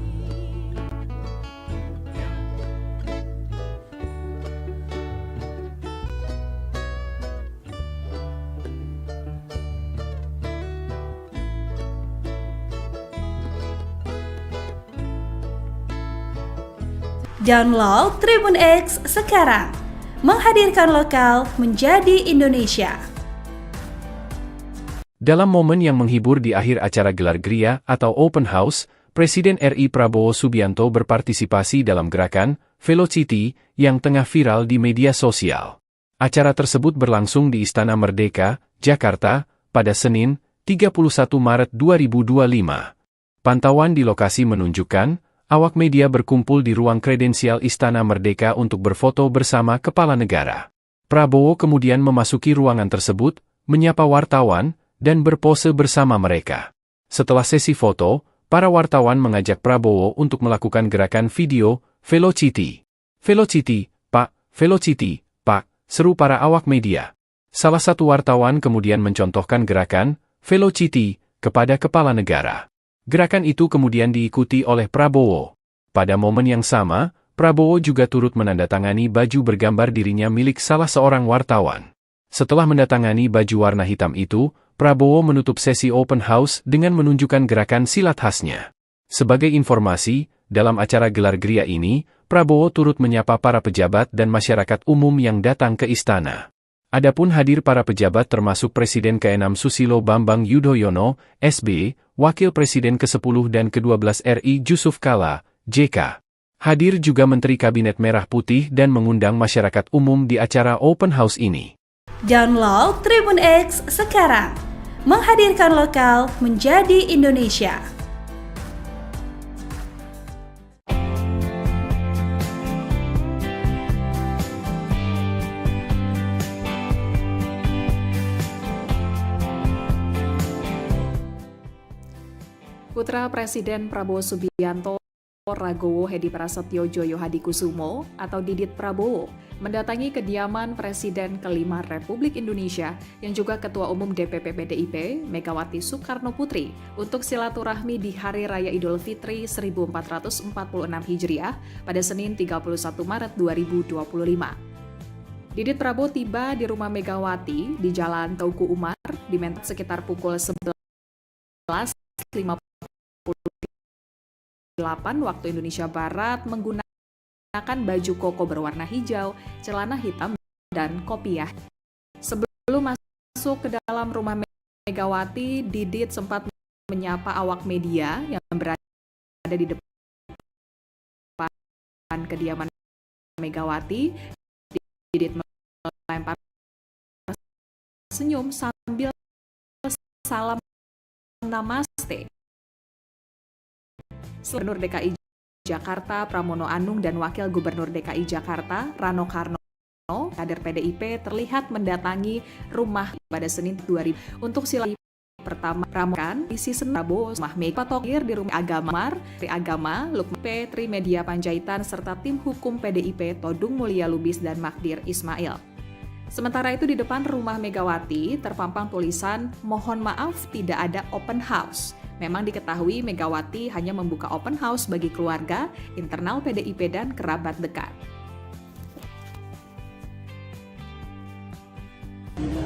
Download Tribun X sekarang. Menghadirkan lokal menjadi Indonesia. Dalam momen yang menghibur di akhir acara gelar Gria atau Open House, Presiden RI Prabowo Subianto berpartisipasi dalam gerakan Velocity yang tengah viral di media sosial. Acara tersebut berlangsung di Istana Merdeka, Jakarta, pada Senin, 31 Maret 2025. Pantauan di lokasi menunjukkan, awak media berkumpul di ruang kredensial Istana Merdeka untuk berfoto bersama kepala negara. Prabowo kemudian memasuki ruangan tersebut, menyapa wartawan, dan berpose bersama mereka. Setelah sesi foto, para wartawan mengajak Prabowo untuk melakukan gerakan video Velocity. Velocity, Pak, Velocity, Pak, seru para awak media. Salah satu wartawan kemudian mencontohkan gerakan Velocity kepada kepala negara. Gerakan itu kemudian diikuti oleh Prabowo. Pada momen yang sama, Prabowo juga turut menandatangani baju bergambar dirinya milik salah seorang wartawan. Setelah mendatangani baju warna hitam itu, Prabowo menutup sesi open house dengan menunjukkan gerakan silat khasnya. Sebagai informasi, dalam acara gelar Gria ini, Prabowo turut menyapa para pejabat dan masyarakat umum yang datang ke istana. Adapun hadir para pejabat termasuk Presiden ke-6 Susilo Bambang Yudhoyono, SB, Wakil Presiden ke-10 dan ke-12 RI Jusuf Kalla, JK. Hadir juga Menteri Kabinet Merah Putih dan mengundang masyarakat umum di acara open house ini. Download Tribun X sekarang. Menghadirkan lokal menjadi Indonesia. Putra Presiden Prabowo Subianto, Ragowo Hedi Prasetyo Djoyo Hadikusumo atau Didit Prabowo mendatangi kediaman Presiden ke-5 Republik Indonesia yang juga Ketua Umum DPP PDIP Megawati Soekarno Putri untuk silaturahmi di Hari Raya Idul Fitri 1446 Hijriah pada Senin 31 Maret 2025. Didit Prabowo tiba di rumah Megawati di Jalan Teuku Umar di Menteng sekitar pukul 11.58 waktu Indonesia Barat menggunakan baju koko berwarna hijau, celana hitam, dan kopiah. Sebelum masuk ke dalam rumah Megawati, Didit sempat menyapa awak media yang berada di depan kediaman Megawati. Didit melempar senyum sambil salam namaste. Gubernur DKI Jakarta Pramono Anung dan Wakil Gubernur DKI Jakarta Rano Karno, kader PDIP, terlihat mendatangi rumah pada Senin 2000 untuk silaturahmi pertama Pramokan di season Prabowo Mahmeg Patokir di rumah agama Lukman P. Trimedia Panjaitan serta tim hukum PDIP Todung Mulia Lubis dan Magdir Ismail. Sementara itu di depan rumah Megawati terpampang tulisan "Mohon maaf tidak ada open house". Memang diketahui Megawati hanya membuka open house bagi keluarga, internal PDIP dan kerabat dekat.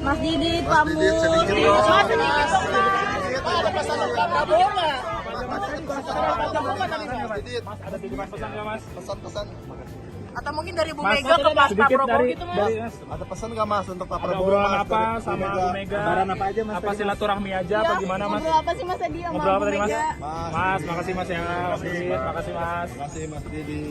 Mas Didit, pamit. Mas sedikit dong, Mas. Ada pesan untuk Pak Prabowo nggak? Mas, ada titipan pesan nggak, Mas? Pesan-pesan. Atau mungkin dari Bu Mega ke Pak Prabowo gitu, Mas? Ada pesan nggak Mas untuk Pak Ada Prabowo? obrolan apa sama Bu Mega? Lebaran apa aja Mas? Apa silaturahmi aja apa gimana, Mas? Ngobrol apa sih Mas tadi sama Ngobrol apa Bu tadi, Mas? Mega? Mas, makasih Mas ya. Makasih Mas. Terima kasih Mas Didi.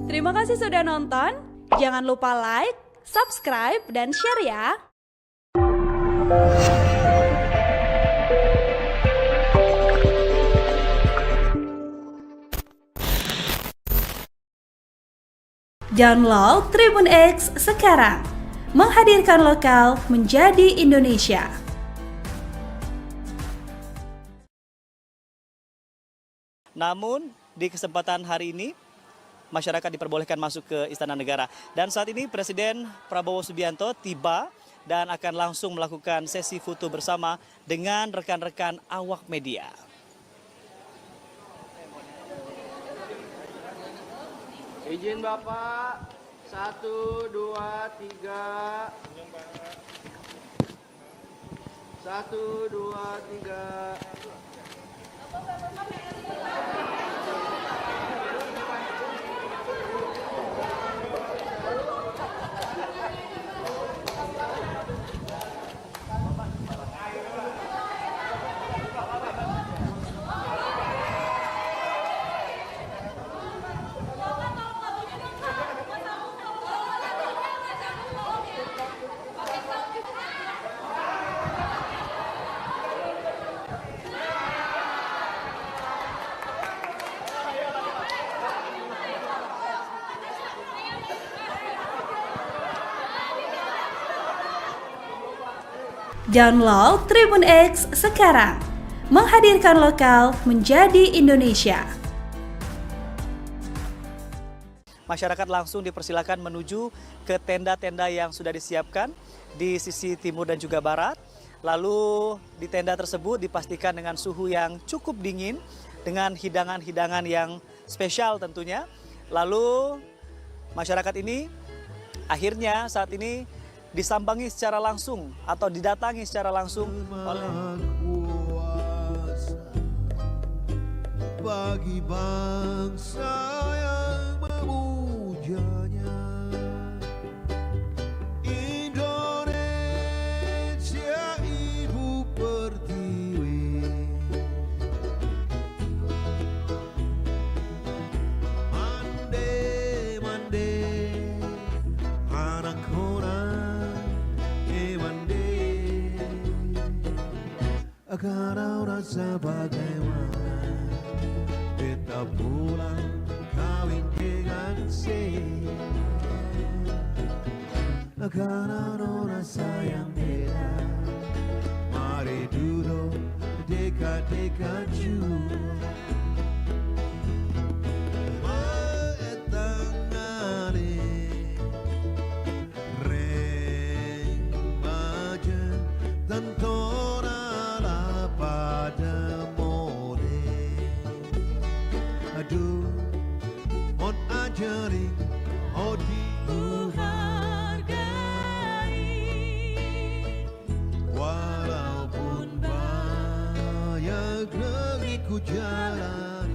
Terima kasih sudah nonton. Jangan lupa like, subscribe, dan share ya. Download Tribun X sekarang. Menghadirkan lokal menjadi Indonesia. Namun, di kesempatan hari ini, masyarakat diperbolehkan masuk ke Istana Negara. Dan saat ini Presiden Prabowo Subianto tiba dan akan langsung melakukan sesi foto bersama dengan rekan-rekan awak media. Izin Bapak. 1, 2, 3. 1, 2, 3. Download Tribun X sekarang, menghadirkan lokal menjadi Indonesia. Masyarakat langsung dipersilakan menuju ke tenda-tenda yang sudah disiapkan di sisi timur dan juga barat. Lalu di tenda tersebut dipastikan dengan suhu yang cukup dingin, dengan hidangan-hidangan yang spesial tentunya. Lalu masyarakat ini akhirnya saat ini disambangi secara langsung atau didatangi secara langsung oleh kuasa bagi bangsa yang memujanya. Indonesia ibu pertiwi, mande mande anak orang mande, karena rasa bagaimana kita pulang kawin dengan karena rasa yang beda. Mari duduk dekat-dekat juga, tangani reng bajen tentona la pada mode. Aduh mon ajari odi walaupun banyak negeri ku jalani.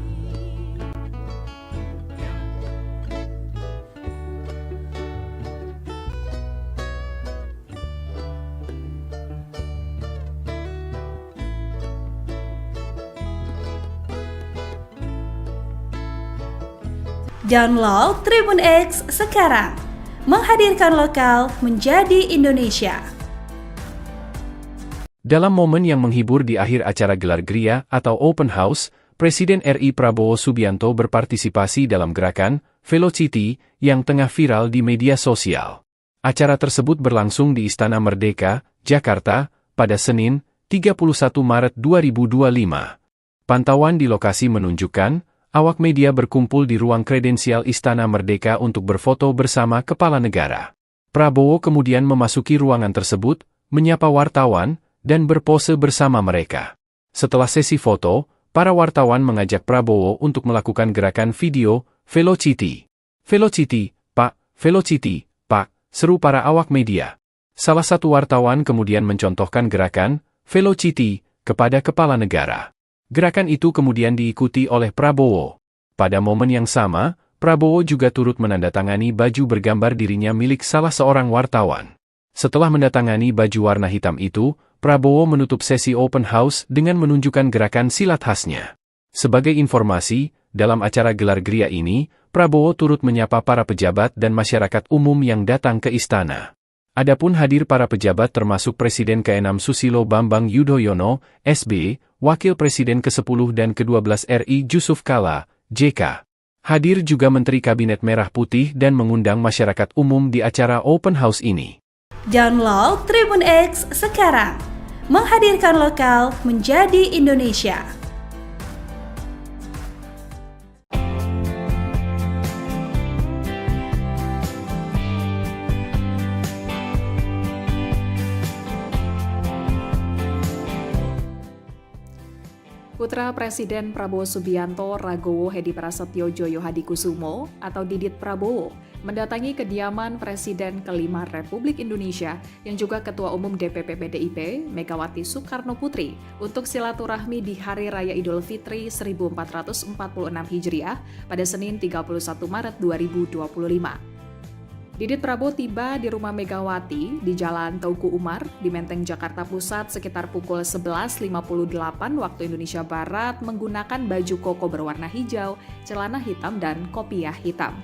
Download Tribun X sekarang, menghadirkan lokal menjadi Indonesia. Dalam momen yang menghibur di akhir acara gelar Gria atau Open House, Presiden RI Prabowo Subianto berpartisipasi dalam gerakan Velocity yang tengah viral di media sosial. Acara tersebut berlangsung di Istana Merdeka, Jakarta, pada Senin, 31 Maret 2025. Pantauan di lokasi menunjukkan, awak media berkumpul di ruang kredensial Istana Merdeka untuk berfoto bersama kepala negara. Prabowo kemudian memasuki ruangan tersebut, menyapa wartawan, dan berpose bersama mereka. Setelah sesi foto, para wartawan mengajak Prabowo untuk melakukan gerakan video Velocity. Velocity, Pak, Velocity, Pak, seru para awak media. Salah satu wartawan kemudian mencontohkan gerakan Velocity kepada kepala negara. Gerakan itu kemudian diikuti oleh Prabowo. Pada momen yang sama, Prabowo juga turut menandatangani baju bergambar dirinya milik salah seorang wartawan. Setelah mendatangani baju warna hitam itu, Prabowo menutup sesi open house dengan menunjukkan gerakan silat khasnya. Sebagai informasi, dalam acara gelar Gria ini, Prabowo turut menyapa para pejabat dan masyarakat umum yang datang ke istana. Adapun hadir para pejabat termasuk Presiden ke-6 Susilo Bambang Yudhoyono, SB, Wakil Presiden ke-10 dan ke-12 RI Jusuf Kalla, JK. Hadir juga Menteri Kabinet Merah Putih dan mengundang masyarakat umum di acara open house ini. Download Tribun X sekarang, menghadirkan lokal menjadi Indonesia. Putra Presiden Prabowo Subianto Ragowo Hedi Prasetyo Joyo Hadikusumo atau Didit Prabowo mendatangi kediaman Presiden kelima Republik Indonesia yang juga Ketua Umum DPP PDIP Megawati Soekarno Putri untuk silaturahmi di Hari Raya Idul Fitri 1446 Hijriah pada Senin 31 Maret 2025. Didit Prabowo tiba di rumah Megawati di Jalan Teuku Umar di Menteng, Jakarta Pusat sekitar pukul 11.58 waktu Indonesia Barat menggunakan baju koko berwarna hijau, celana hitam, dan kopiah hitam.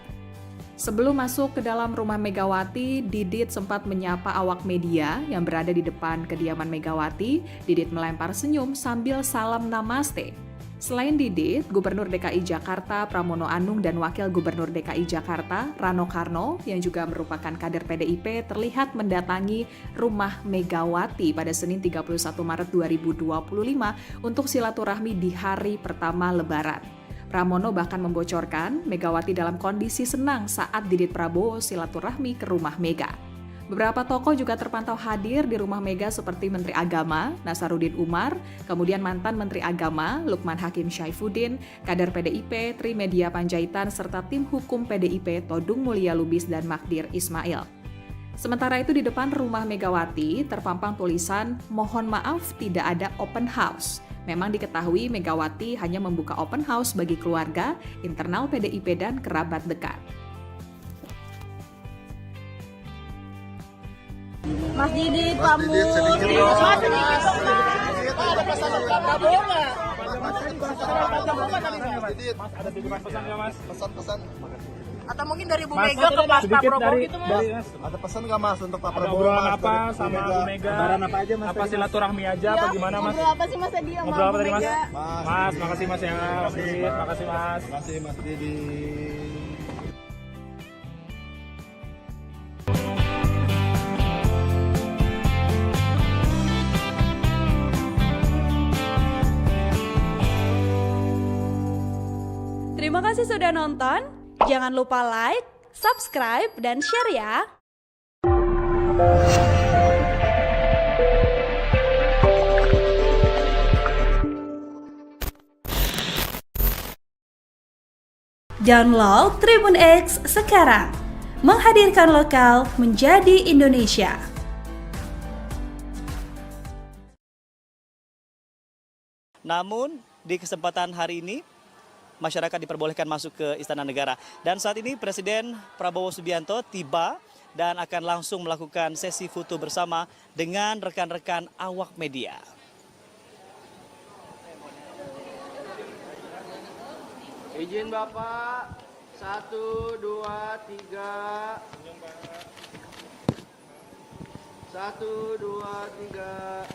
Sebelum masuk ke dalam rumah Megawati, Didit sempat menyapa awak media yang berada di depan kediaman Megawati. Didit melempar senyum sambil salam namaste. Selain Didit, Gubernur DKI Jakarta Pramono Anung dan Wakil Gubernur DKI Jakarta Rano Karno yang juga merupakan kader PDIP terlihat mendatangi rumah Megawati pada Senin 31 Maret 2025 untuk silaturahmi di hari pertama Lebaran. Pramono bahkan membocorkan Megawati dalam kondisi senang saat Didit Prabowo silaturahmi ke rumah Mega. Beberapa tokoh juga terpantau hadir di rumah Mega seperti Menteri Agama Nasaruddin Umar, kemudian mantan Menteri Agama Lukman Hakim Syaifuddin, kader PDIP Trimedia Panjaitan, serta tim hukum PDIP Todung Mulya Lubis dan Magdir Ismail. Sementara itu di depan rumah Megawati terpampang tulisan "Mohon maaf tidak ada open house". Memang diketahui Megawati hanya membuka open house bagi keluarga, internal PDIP dan kerabat dekat. Mas Didit, Pak Mus. Mas sedikit dong, Mas. Ada pesan untuk Pak Prabowo nggak? Mas, ada titipan pesan nggak, Mas? Pesan-pesan. Atau mungkin dari Bu Mega ke Pak Prabowo gitu, Mas? Ada pesan nggak Mas untuk Pak Ada Prabowo? obrolan Mas, apa dari sama Bu Mega? Lebaran apa aja Mas? Apa silaturahmi aja apa gimana, Mas? Ngobrol apa sih Mas tadi sama Ngobrol apa Bu tadi, Mas? Mega? Mas, makasih Mas ya. Makasih Mas. Terima kasih Mas Didi. Terima kasih sudah nonton. Jangan lupa like, subscribe, dan share ya. Download Tribun X sekarang. Menghadirkan lokal menjadi Indonesia. Namun, di kesempatan hari ini, masyarakat diperbolehkan masuk ke Istana Negara. Dan saat ini Presiden Prabowo Subianto tiba dan akan langsung melakukan sesi foto bersama dengan rekan-rekan awak media. Izin Bapak, 1, 2, 3. 1, 2, 3.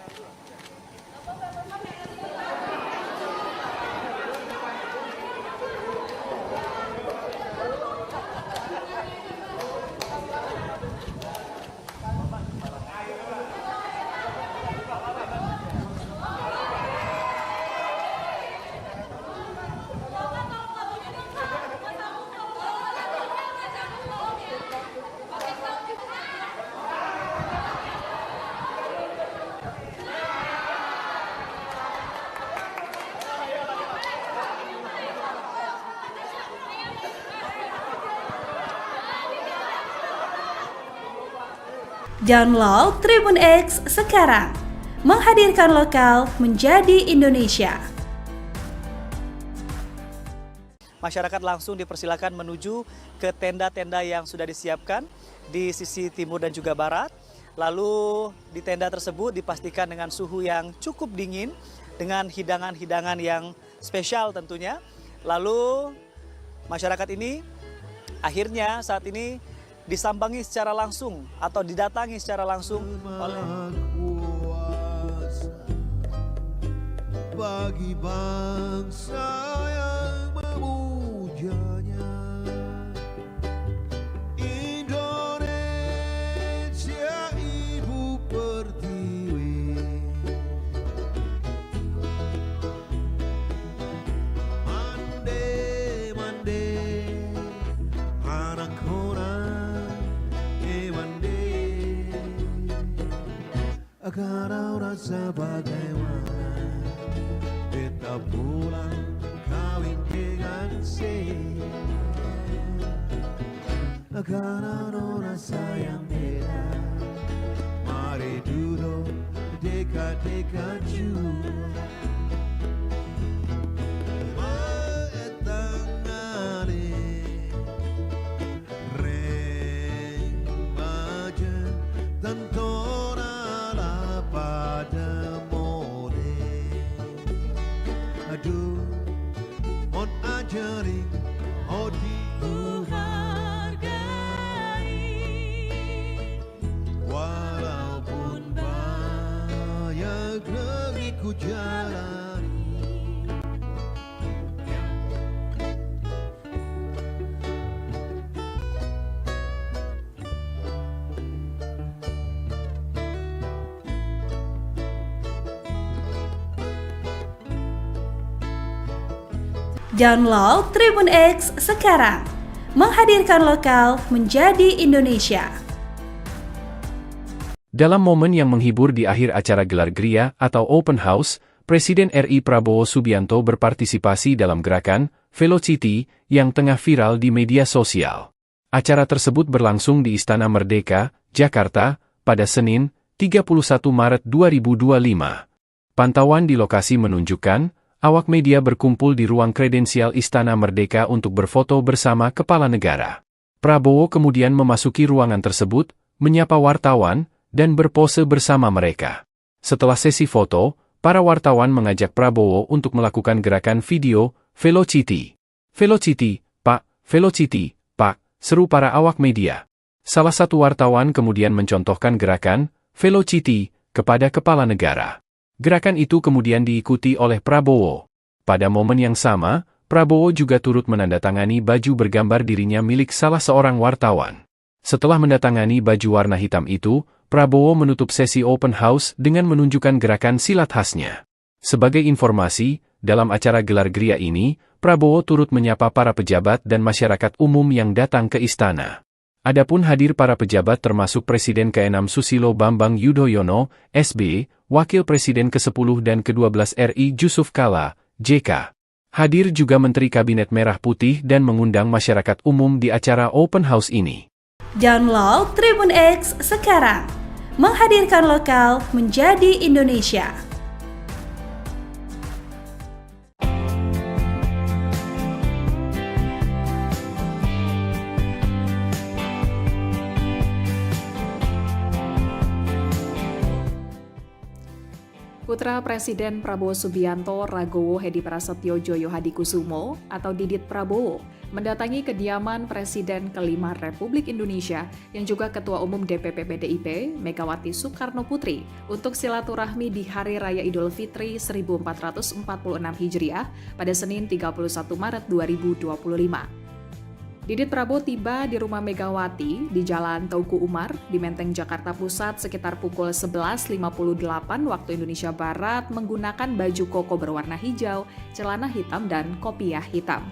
Download Tribun X sekarang. Menghadirkan lokal menjadi Indonesia. Masyarakat langsung dipersilakan menuju ke tenda-tenda yang sudah disiapkan di sisi timur dan juga barat. Lalu di tenda tersebut dipastikan dengan suhu yang cukup dingin, dengan hidangan-hidangan yang spesial tentunya. Lalu masyarakat ini akhirnya saat ini disambangi secara langsung atau didatangi secara langsung oleh bagi bangsa yang memujanya. Indonesia ibu pertiwi, mande mande anak orang mande, agar rasa bagaimana tak pulang kawin dengan karena nona sayang beda. Mari duduk dekat-dekat juga. Aduh, on ajari, oh dihargai. Walaupun banyak negeri ku jalani. Download Tribun X sekarang, menghadirkan lokal menjadi Indonesia. Dalam momen yang menghibur di akhir acara gelar Gria atau Open House, Presiden RI Prabowo Subianto berpartisipasi dalam gerakan Velocity yang tengah viral di media sosial. Acara tersebut berlangsung di Istana Merdeka, Jakarta, pada Senin, 31 Maret 2025. Pantauan di lokasi menunjukkan, awak media berkumpul di ruang kredensial Istana Merdeka untuk berfoto bersama kepala negara. Prabowo kemudian memasuki ruangan tersebut, menyapa wartawan, dan berpose bersama mereka. Setelah sesi foto, para wartawan mengajak Prabowo untuk melakukan gerakan video Velocity. Velocity, Pak, Velocity, Pak, seru para awak media. Salah satu wartawan kemudian mencontohkan gerakan Velocity kepada kepala negara. Gerakan itu kemudian diikuti oleh Prabowo. Pada momen yang sama, Prabowo juga turut menandatangani baju bergambar dirinya milik salah seorang wartawan. Setelah menandatangani baju warna hitam itu, Prabowo menutup sesi open house dengan menunjukkan gerakan silat khasnya. Sebagai informasi, dalam acara gelar Gria ini, Prabowo turut menyapa para pejabat dan masyarakat umum yang datang ke istana. Adapun hadir para pejabat termasuk Presiden ke-6 Susilo Bambang Yudhoyono, SB, Wakil Presiden ke-10 dan ke-12 RI Jusuf Kalla, JK. Hadir juga Menteri Kabinet Merah Putih dan mengundang masyarakat umum di acara open house ini. Download Tribun X sekarang, menghadirkan lokal menjadi Indonesia. Putra Presiden Prabowo Subianto Ragowo Hedi Prasetyo Joyo Hadikusumo atau Didit Prabowo mendatangi kediaman Presiden ke-5 Republik Indonesia yang juga Ketua Umum DPP PDIP Megawati Soekarno Putri untuk silaturahmi di Hari Raya Idul Fitri 1446 Hijriah pada Senin 31 Maret 2025. Didit Prabowo tiba di rumah Megawati di Jalan Teuku Umar di Menteng, Jakarta Pusat sekitar pukul 11.58 waktu Indonesia Barat menggunakan baju koko berwarna hijau, celana hitam, dan kopiah hitam.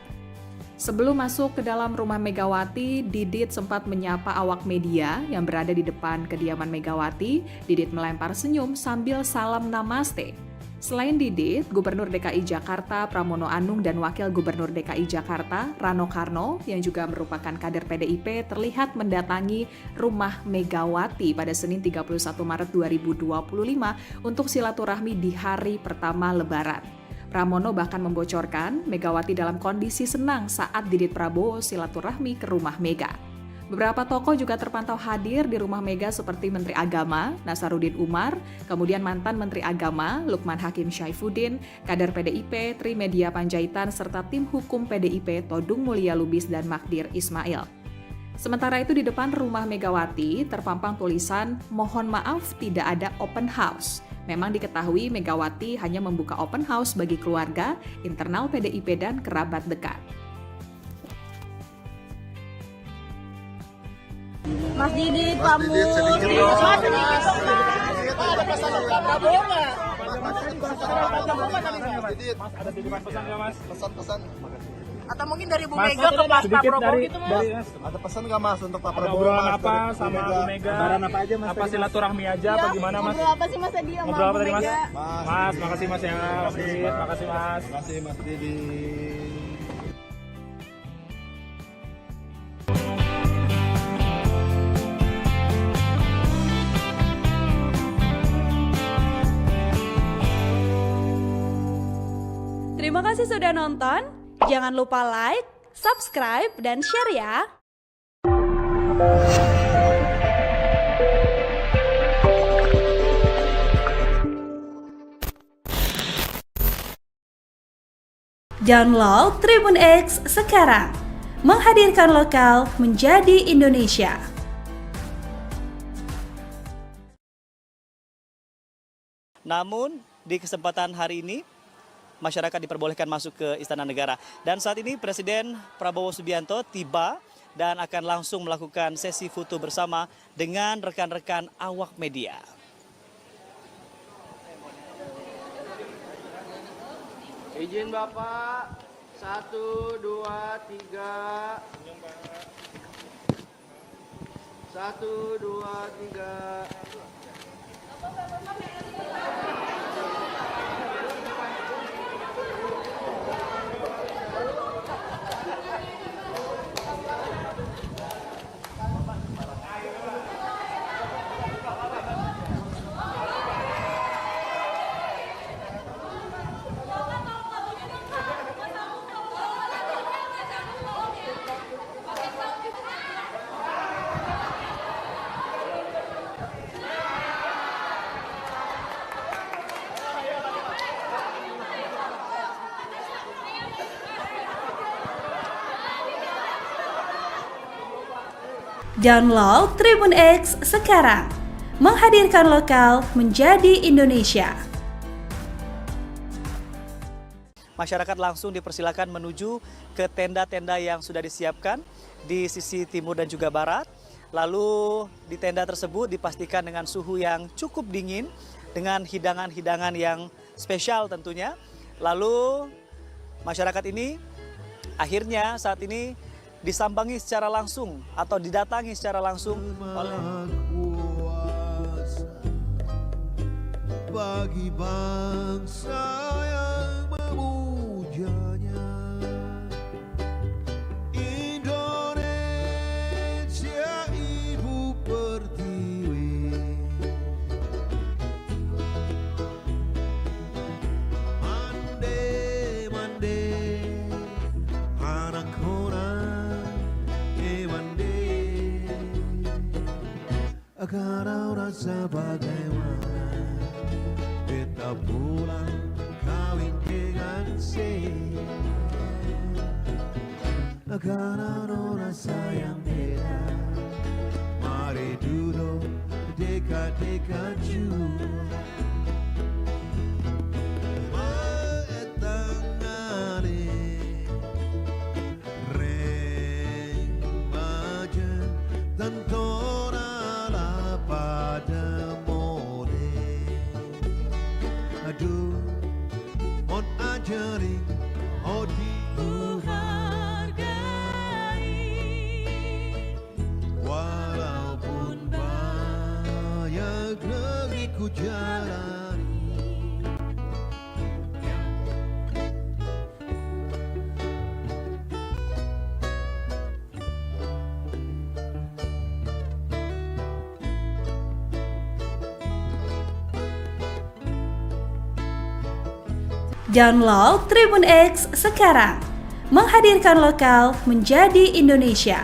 Sebelum masuk ke dalam rumah Megawati, Didit sempat menyapa awak media yang berada di depan kediaman Megawati. Didit melempar senyum sambil salam namaste. Selain Didit, Gubernur DKI Jakarta Pramono Anung dan Wakil Gubernur DKI Jakarta Rano Karno yang juga merupakan kader PDIP terlihat mendatangi rumah Megawati pada Senin 31 Maret 2025 untuk silaturahmi di hari pertama Lebaran. Pramono bahkan membocorkan Megawati dalam kondisi senang saat Didit Prabowo silaturahmi ke rumah Mega. Beberapa tokoh juga terpantau hadir di rumah Mega seperti Menteri Agama Nasaruddin Umar, kemudian mantan Menteri Agama Lukman Hakim Syaifuddin, kader PDIP Trimedia Panjaitan, serta tim hukum PDIP Todung Mulya Lubis dan Magdir Ismail. Sementara itu di depan rumah Megawati terpampang tulisan "Mohon maaf tidak ada open house". Memang diketahui Megawati hanya membuka open house bagi keluarga, internal PDIP dan kerabat dekat. Mas Didit, Pak Mus. Mas Didit, ada pesan Prabowo nggak? Mas, ada titipan pesan nggak, Mas? Pesan-pesan. Atau mungkin dari Bu Mas, Mega ke Pak sedikit Prabowo gitu Mas. Mas. Ada pesan nggak Mas untuk Pak Ada Prabowo? obrolan Mas, apa dari sama Bu Mega? Lebaran apa aja Mas? Apa silaturahmi aja apa gimana Mas? Ngobrol apa sih Mas tadi sama Ngobrol apa Bu tadi Mas? Mega? Mas, makasih Mas ya. Makasih Mas. Terima kasih Mas Didi. Terima kasih sudah nonton. Jangan lupa like, subscribe, dan share ya. Download Tribun X sekarang. Menghadirkan lokal menjadi Indonesia. Namun, di kesempatan hari ini, masyarakat diperbolehkan masuk ke Istana Negara. Dan saat ini Presiden Prabowo Subianto tiba dan akan langsung melakukan sesi foto bersama dengan rekan-rekan awak media. Izin Bapak. 1, 2, 3. 1, 2, 3. Download Tribun X sekarang. Menghadirkan lokal menjadi Indonesia. Masyarakat langsung dipersilakan menuju ke tenda-tenda yang sudah disiapkan di sisi timur dan juga barat. Lalu di tenda tersebut dipastikan dengan suhu yang cukup dingin, dengan hidangan-hidangan yang spesial tentunya. Lalu masyarakat ini akhirnya saat ini disambangi secara langsung atau didatangi secara langsung oleh kuasa bagi bangsa yang memujanya. Indonesia Ibu Pertiwi, mande mande anak orang mande, karena rasa bagaimana kita pulang kawin dengan karena rasa yang beda. Mari duduk dekat-dekat juga. Walaupun banyak negeri ku jalani, Download Tribun X sekarang. Menghadirkan lokal menjadi Indonesia.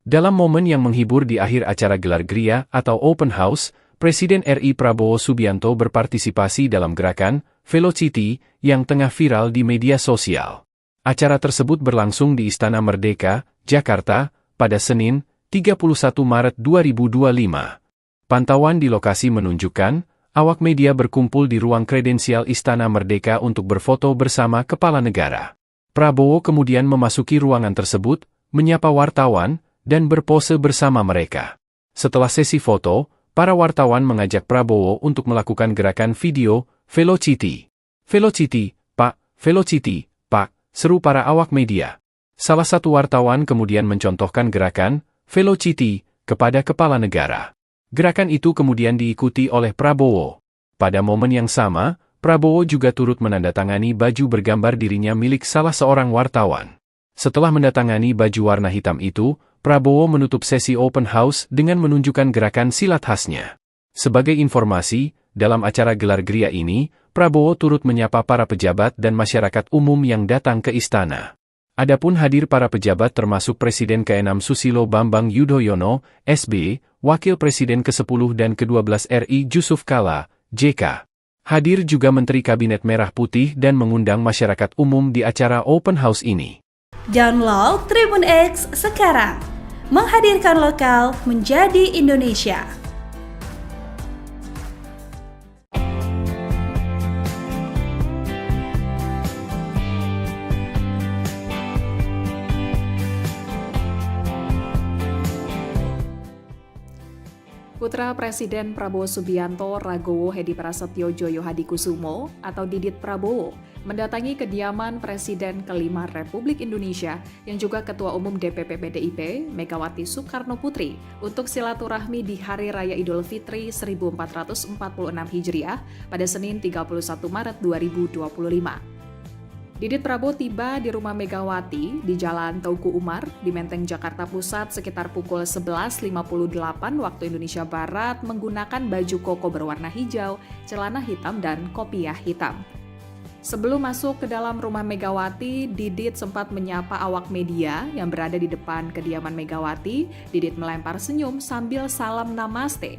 Dalam momen yang menghibur di akhir acara gelar Gria atau Open House, Presiden RI Prabowo Subianto berpartisipasi dalam gerakan Velocity yang tengah viral di media sosial. Acara tersebut berlangsung di Istana Merdeka, Jakarta, pada Senin, 31 Maret 2025. Pantauan di lokasi menunjukkan, awak media berkumpul di ruang kredensial Istana Merdeka untuk berfoto bersama kepala negara. Prabowo kemudian memasuki ruangan tersebut, menyapa wartawan, dan berpose bersama mereka. Setelah sesi foto, para wartawan mengajak Prabowo untuk melakukan gerakan video Velocity. Velocity, Pak, Velocity, Pak, seru para awak media. Salah satu wartawan kemudian mencontohkan gerakan Velocity kepada kepala negara. Gerakan itu kemudian diikuti oleh Prabowo. Pada momen yang sama, Prabowo juga turut menandatangani baju bergambar dirinya milik salah seorang wartawan. Setelah menandatangani baju warna hitam itu, Prabowo menutup sesi open house dengan menunjukkan gerakan silat khasnya. Sebagai informasi, dalam acara gelar geria ini, Prabowo turut menyapa para pejabat dan masyarakat umum yang datang ke istana. Adapun hadir para pejabat termasuk Presiden ke-6 Susilo Bambang Yudhoyono, SB, Wakil Presiden ke-10 dan ke-12 RI Jusuf Kalla, JK. Hadir juga Menteri Kabinet Merah Putih dan mengundang masyarakat umum di acara open house ini. Download Tribun X sekarang. Menghadirkan lokal menjadi Indonesia. Putra Presiden Prabowo Subianto Ragowo Hedi Prasetyo Joyo Hadikusumo atau Didit Prabowo mendatangi kediaman Presiden ke-5 Republik Indonesia yang juga Ketua Umum DPP PDIP Megawati Soekarno Putri untuk silaturahmi di Hari Raya Idul Fitri 1446 Hijriah pada Senin 31 Maret 2025. Didit Prabowo tiba di rumah Megawati di Jalan Teuku Umar di Menteng, Jakarta Pusat sekitar pukul 11.58 waktu Indonesia Barat menggunakan baju koko berwarna hijau, celana hitam, dan kopiah hitam. Sebelum masuk ke dalam rumah Megawati, Didit sempat menyapa awak media yang berada di depan kediaman Megawati. Didit melempar senyum sambil salam namaste.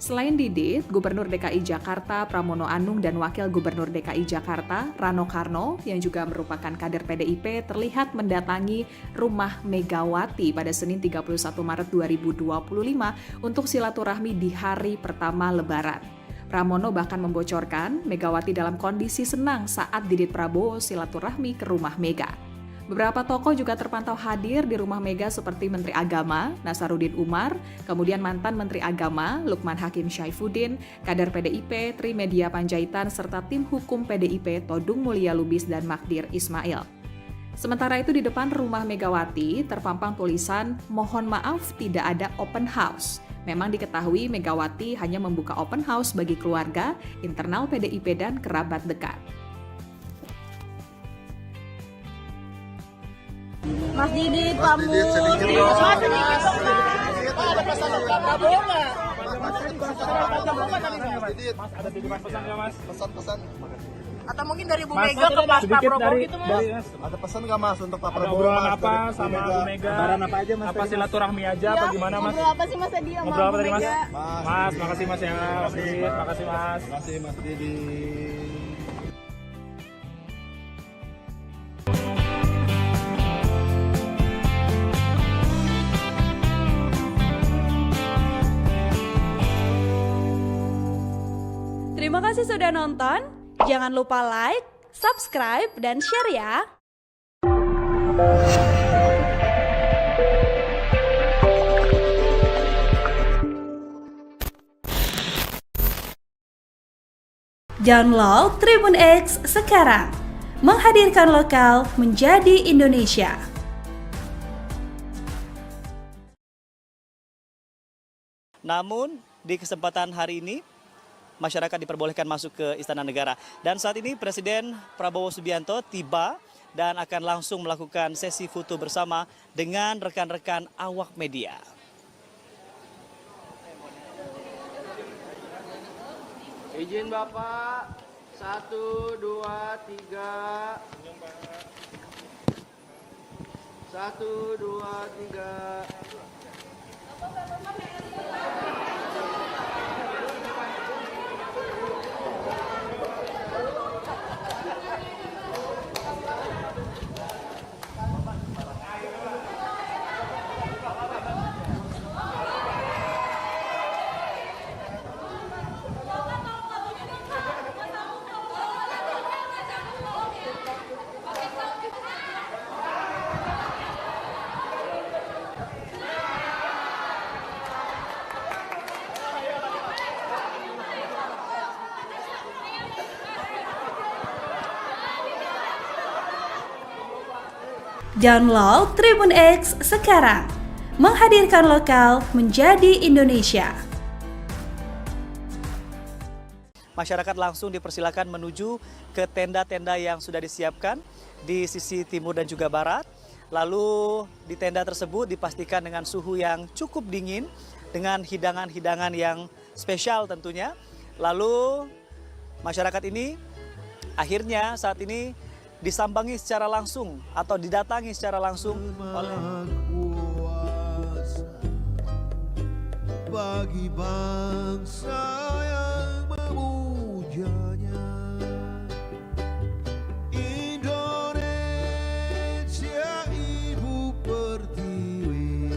Selain Didit, Gubernur DKI Jakarta Pramono Anung dan Wakil Gubernur DKI Jakarta Rano Karno yang juga merupakan kader PDIP terlihat mendatangi rumah Megawati pada Senin 31 Maret 2025 untuk silaturahmi di hari pertama Lebaran. Pramono bahkan membocorkan Megawati dalam kondisi senang saat Didit Prabowo silaturahmi ke rumah Mega. Beberapa tokoh juga terpantau hadir di rumah Mega seperti Menteri Agama Nasaruddin Umar, kemudian mantan Menteri Agama Lukman Hakim Syaifuddin, kader PDIP Trimedia Panjaitan, serta tim hukum PDIP Todung Mulya Lubis dan Magdir Ismail. Sementara itu di depan rumah Megawati terpampang tulisan "Mohon maaf tidak ada open house". Memang diketahui Megawati hanya membuka open house bagi keluarga, internal PDIP dan kerabat dekat. Mas Didit, pamit. Mas sedikit dong, Mas. Ada pesan untuk Prabowo nggak? Mas, ada titipan pesan nggak, Mas? Pesan-pesan. Atau mungkin dari Bu Mega ke Pak Prabowo gitu, Mas? Ada pesan nggak, Mas, untuk Pak Ada Prabowo? obrolan Mas, apa dari sama Bu Mega? Lebaran apa aja, Mas? Apa silaturahmi aja apa gimana, Mas? Ngobrol apa sih Mas tadi sama Ngobrol apa Bu tadi, Mas? Mega? Mas, makasih Mas ya. Makasih Mas. Terima kasih, Mas Didit. Terima kasih sudah nonton. Jangan lupa like, subscribe, dan share ya. Download Tribun X sekarang. Menghadirkan lokal menjadi Indonesia. Namun, di kesempatan hari ini, masyarakat diperbolehkan masuk ke Istana Negara. Dan saat ini Presiden Prabowo Subianto tiba dan akan langsung melakukan sesi foto bersama dengan rekan-rekan awak media. Izin Bapak. 1, 2, 3. 1, 2, 3. Download Tribun X sekarang. Menghadirkan lokal menjadi Indonesia. Masyarakat langsung dipersilakan menuju ke tenda-tenda yang sudah disiapkan di sisi timur dan juga barat. Lalu di tenda tersebut dipastikan dengan suhu yang cukup dingin, dengan hidangan-hidangan yang spesial tentunya. Lalu masyarakat ini akhirnya saat ini disambangi secara langsung atau didatangi secara langsung oleh kuasa bagi bangsa yang memujanya. Indonesia ibu pertiwi,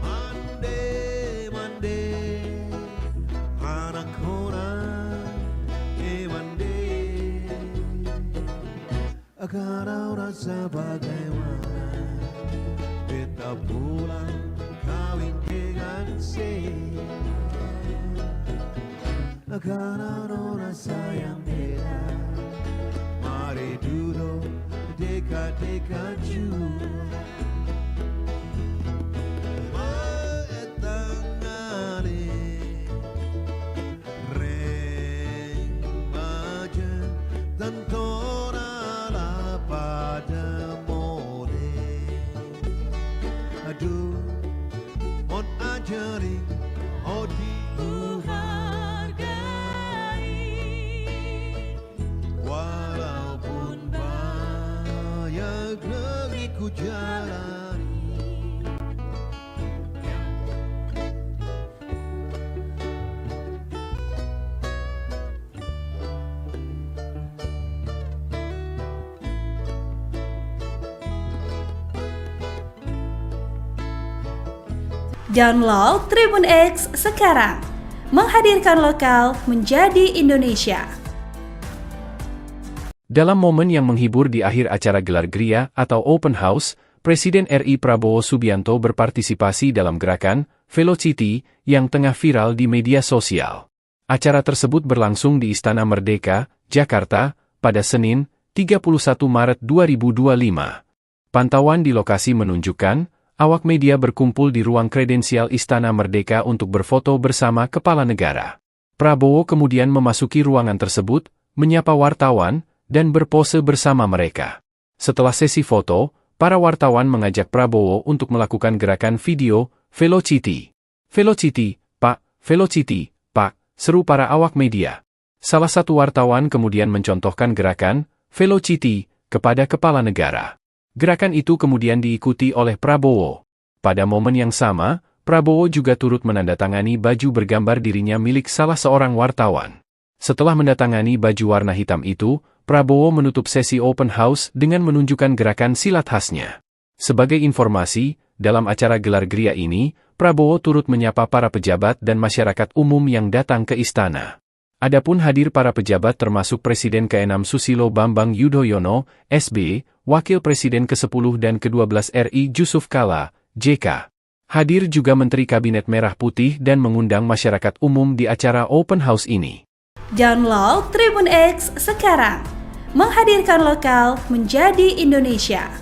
mande mande anak orang mande, kau rasa bagaimana beta pulang kawin dengan karena rasa yang beda. Mari duduk dekat-dekat juga. Walaupun banyak negeri ku jalani, Download Tribun X sekarang. Menghadirkan lokal menjadi Indonesia. Dalam momen yang menghibur di akhir acara gelar Gria atau Open House, Presiden RI Prabowo Subianto berpartisipasi dalam gerakan Velocity yang tengah viral di media sosial. Acara tersebut berlangsung di Istana Merdeka, Jakarta, pada Senin, 31 Maret 2025. Pantauan di lokasi menunjukkan, awak media berkumpul di ruang kredensial Istana Merdeka untuk berfoto bersama kepala negara. Prabowo kemudian memasuki ruangan tersebut, menyapa wartawan, dan berpose bersama mereka. Setelah sesi foto, para wartawan mengajak Prabowo untuk melakukan gerakan video Velocity. Velocity, Pak, Velocity, Pak, seru para awak media. Salah satu wartawan kemudian mencontohkan gerakan Velocity kepada kepala negara. Gerakan itu kemudian diikuti oleh Prabowo. Pada momen yang sama, Prabowo juga turut menandatangani baju bergambar dirinya milik salah seorang wartawan. Setelah menandatangani baju warna hitam itu, Prabowo menutup sesi open house dengan menunjukkan gerakan silat khasnya. Sebagai informasi, dalam acara gelar Gria ini, Prabowo turut menyapa para pejabat dan masyarakat umum yang datang ke istana. Adapun hadir para pejabat termasuk Presiden ke-6 Susilo Bambang Yudhoyono, SB, Wakil Presiden ke-10 dan ke-12 RI Jusuf Kalla, JK. Hadir juga Menteri Kabinet Merah Putih dan mengundang masyarakat umum di acara open house ini. Download Tribun X sekarang. Menghadirkan lokal menjadi Indonesia.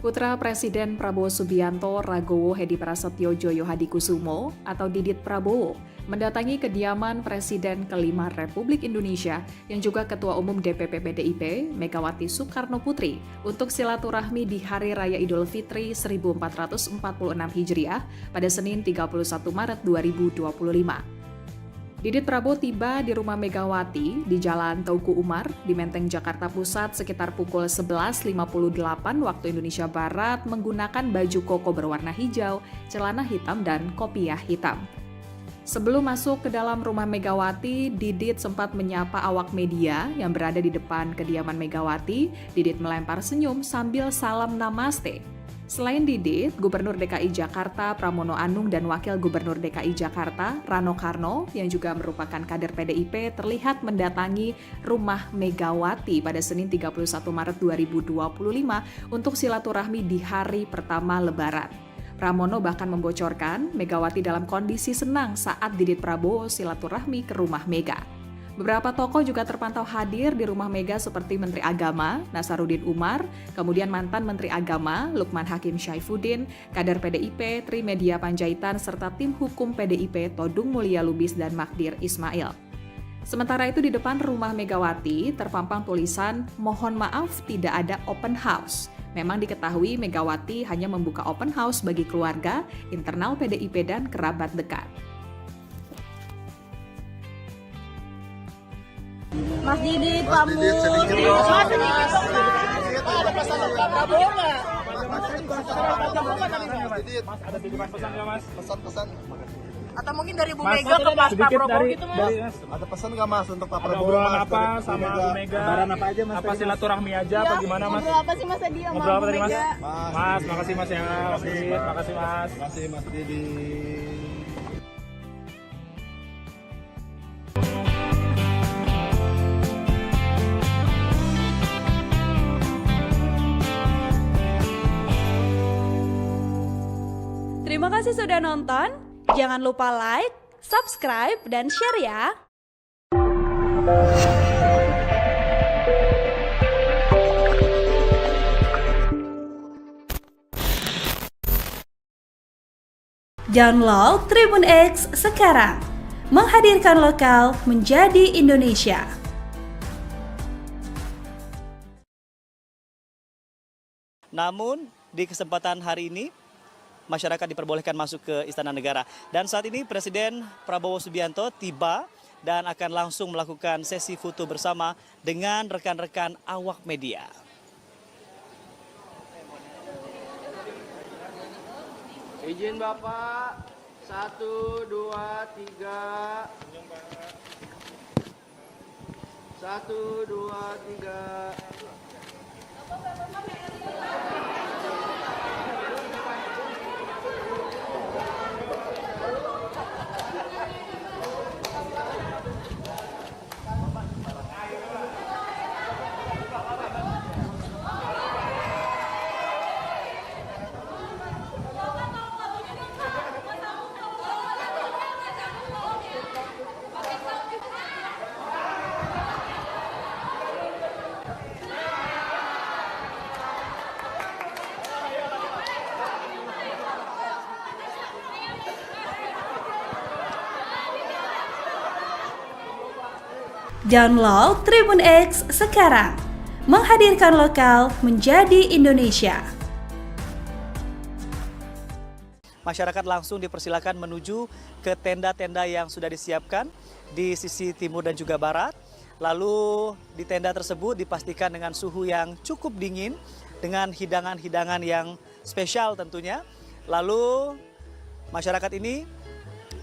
Putra Presiden Prabowo Subianto Ragowo Hedi Prasetyo Djoyo Hadikusumo atau Didit Prabowo mendatangi kediaman Presiden ke-5 Republik Indonesia yang juga Ketua Umum DPP PDIP Megawati Soekarno Putri untuk silaturahmi di Hari Raya Idul Fitri 1446 Hijriah pada Senin 31 Maret 2025. Didit Prabowo tiba di rumah Megawati di Jalan Teuku Umar di Menteng, Jakarta Pusat sekitar pukul 11.58 waktu Indonesia Barat menggunakan baju koko berwarna hijau, celana hitam, dan kopiah hitam. Sebelum masuk ke dalam rumah Megawati, Didit sempat menyapa awak media yang berada di depan kediaman Megawati. Didit melempar senyum sambil salam namaste. Selain Didit, Gubernur DKI Jakarta Pramono Anung dan Wakil Gubernur DKI Jakarta Rano Karno yang juga merupakan kader PDIP terlihat mendatangi rumah Megawati pada Senin 31 Maret 2025 untuk silaturahmi di hari pertama Lebaran. Pramono bahkan membocorkan Megawati dalam kondisi senang saat Didit Prabowo silaturahmi ke rumah Mega. Beberapa tokoh juga terpantau hadir di rumah Mega seperti Menteri Agama Nasaruddin Umar, kemudian mantan Menteri Agama Lukman Hakim Syaifuddin, kader PDIP Trimedia Panjaitan, serta tim hukum PDIP Todung Mulya Lubis dan Magdir Ismail. Sementara itu di depan rumah Megawati terpampang tulisan "Mohon maaf tidak ada open house". Memang diketahui Megawati hanya membuka open house bagi keluarga, internal PDIP dan kerabat dekat. Mas Didit, pamut. Mas Didit, ada pesan untuk Pak Prabowo nggak? Mas, ada titipan pesan nggak, Mas? Pesan-pesan. Atau mungkin dari Bu Mega ke Pak Prabowo gitu, Mas? Ada pesan nggak Mas untuk Pak Prabowo? Obrolan apa sama Bu Mega? Lebaran apa aja Mas? Apa silaturahmi aja? Apa gimana, Mas? Ngobrol apa sih Mas tadi sama Ngobrol apa Bu tadi, Mas? Mega? Mas, makasih Mas ya. Makasih Mas. Makasih Mas Didit. Terima kasih sudah nonton. Jangan lupa like, subscribe, dan share ya. Download Tribun X sekarang. Menghadirkan lokal menjadi Indonesia. Namun, di kesempatan hari ini, masyarakat diperbolehkan masuk ke Istana Negara. Dan saat ini Presiden Prabowo Subianto tiba dan akan langsung melakukan sesi foto bersama dengan rekan-rekan awak media. Izin Bapak. 1, 2, 3. 1, 2, 3. Download Tribun X sekarang. Menghadirkan lokal menjadi Indonesia. Masyarakat langsung dipersilakan menuju ke tenda-tenda yang sudah disiapkan di sisi timur dan juga barat. Lalu di tenda tersebut dipastikan dengan suhu yang cukup dingin, dengan hidangan-hidangan yang spesial tentunya. Lalu masyarakat ini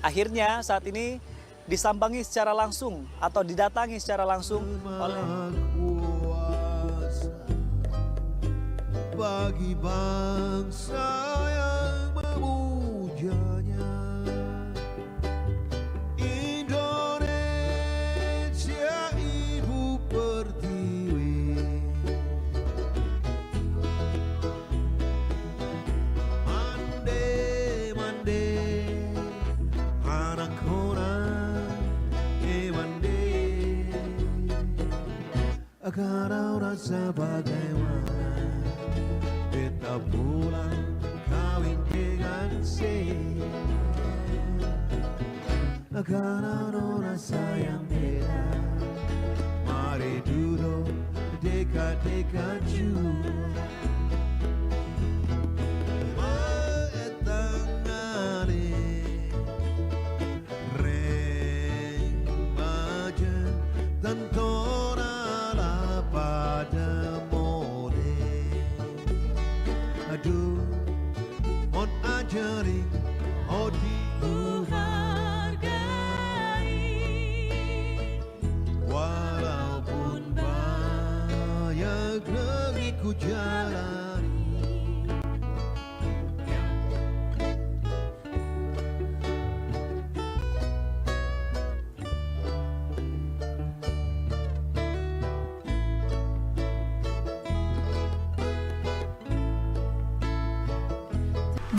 akhirnya saat ini disambangi secara langsung atau didatangi secara langsung oleh bagi bangsa yang memujanya. Indonesia ibu pertiwi, mande mande anak orang mande, karena rasa bagaimana beta pulang kawin dengan karena rasa yang beda. Mari duduk dekat-dekat jua, metangani reng majen tentona la pada mode. Aduh, mon ajaring odi walaupun banyak negeri ku jalan.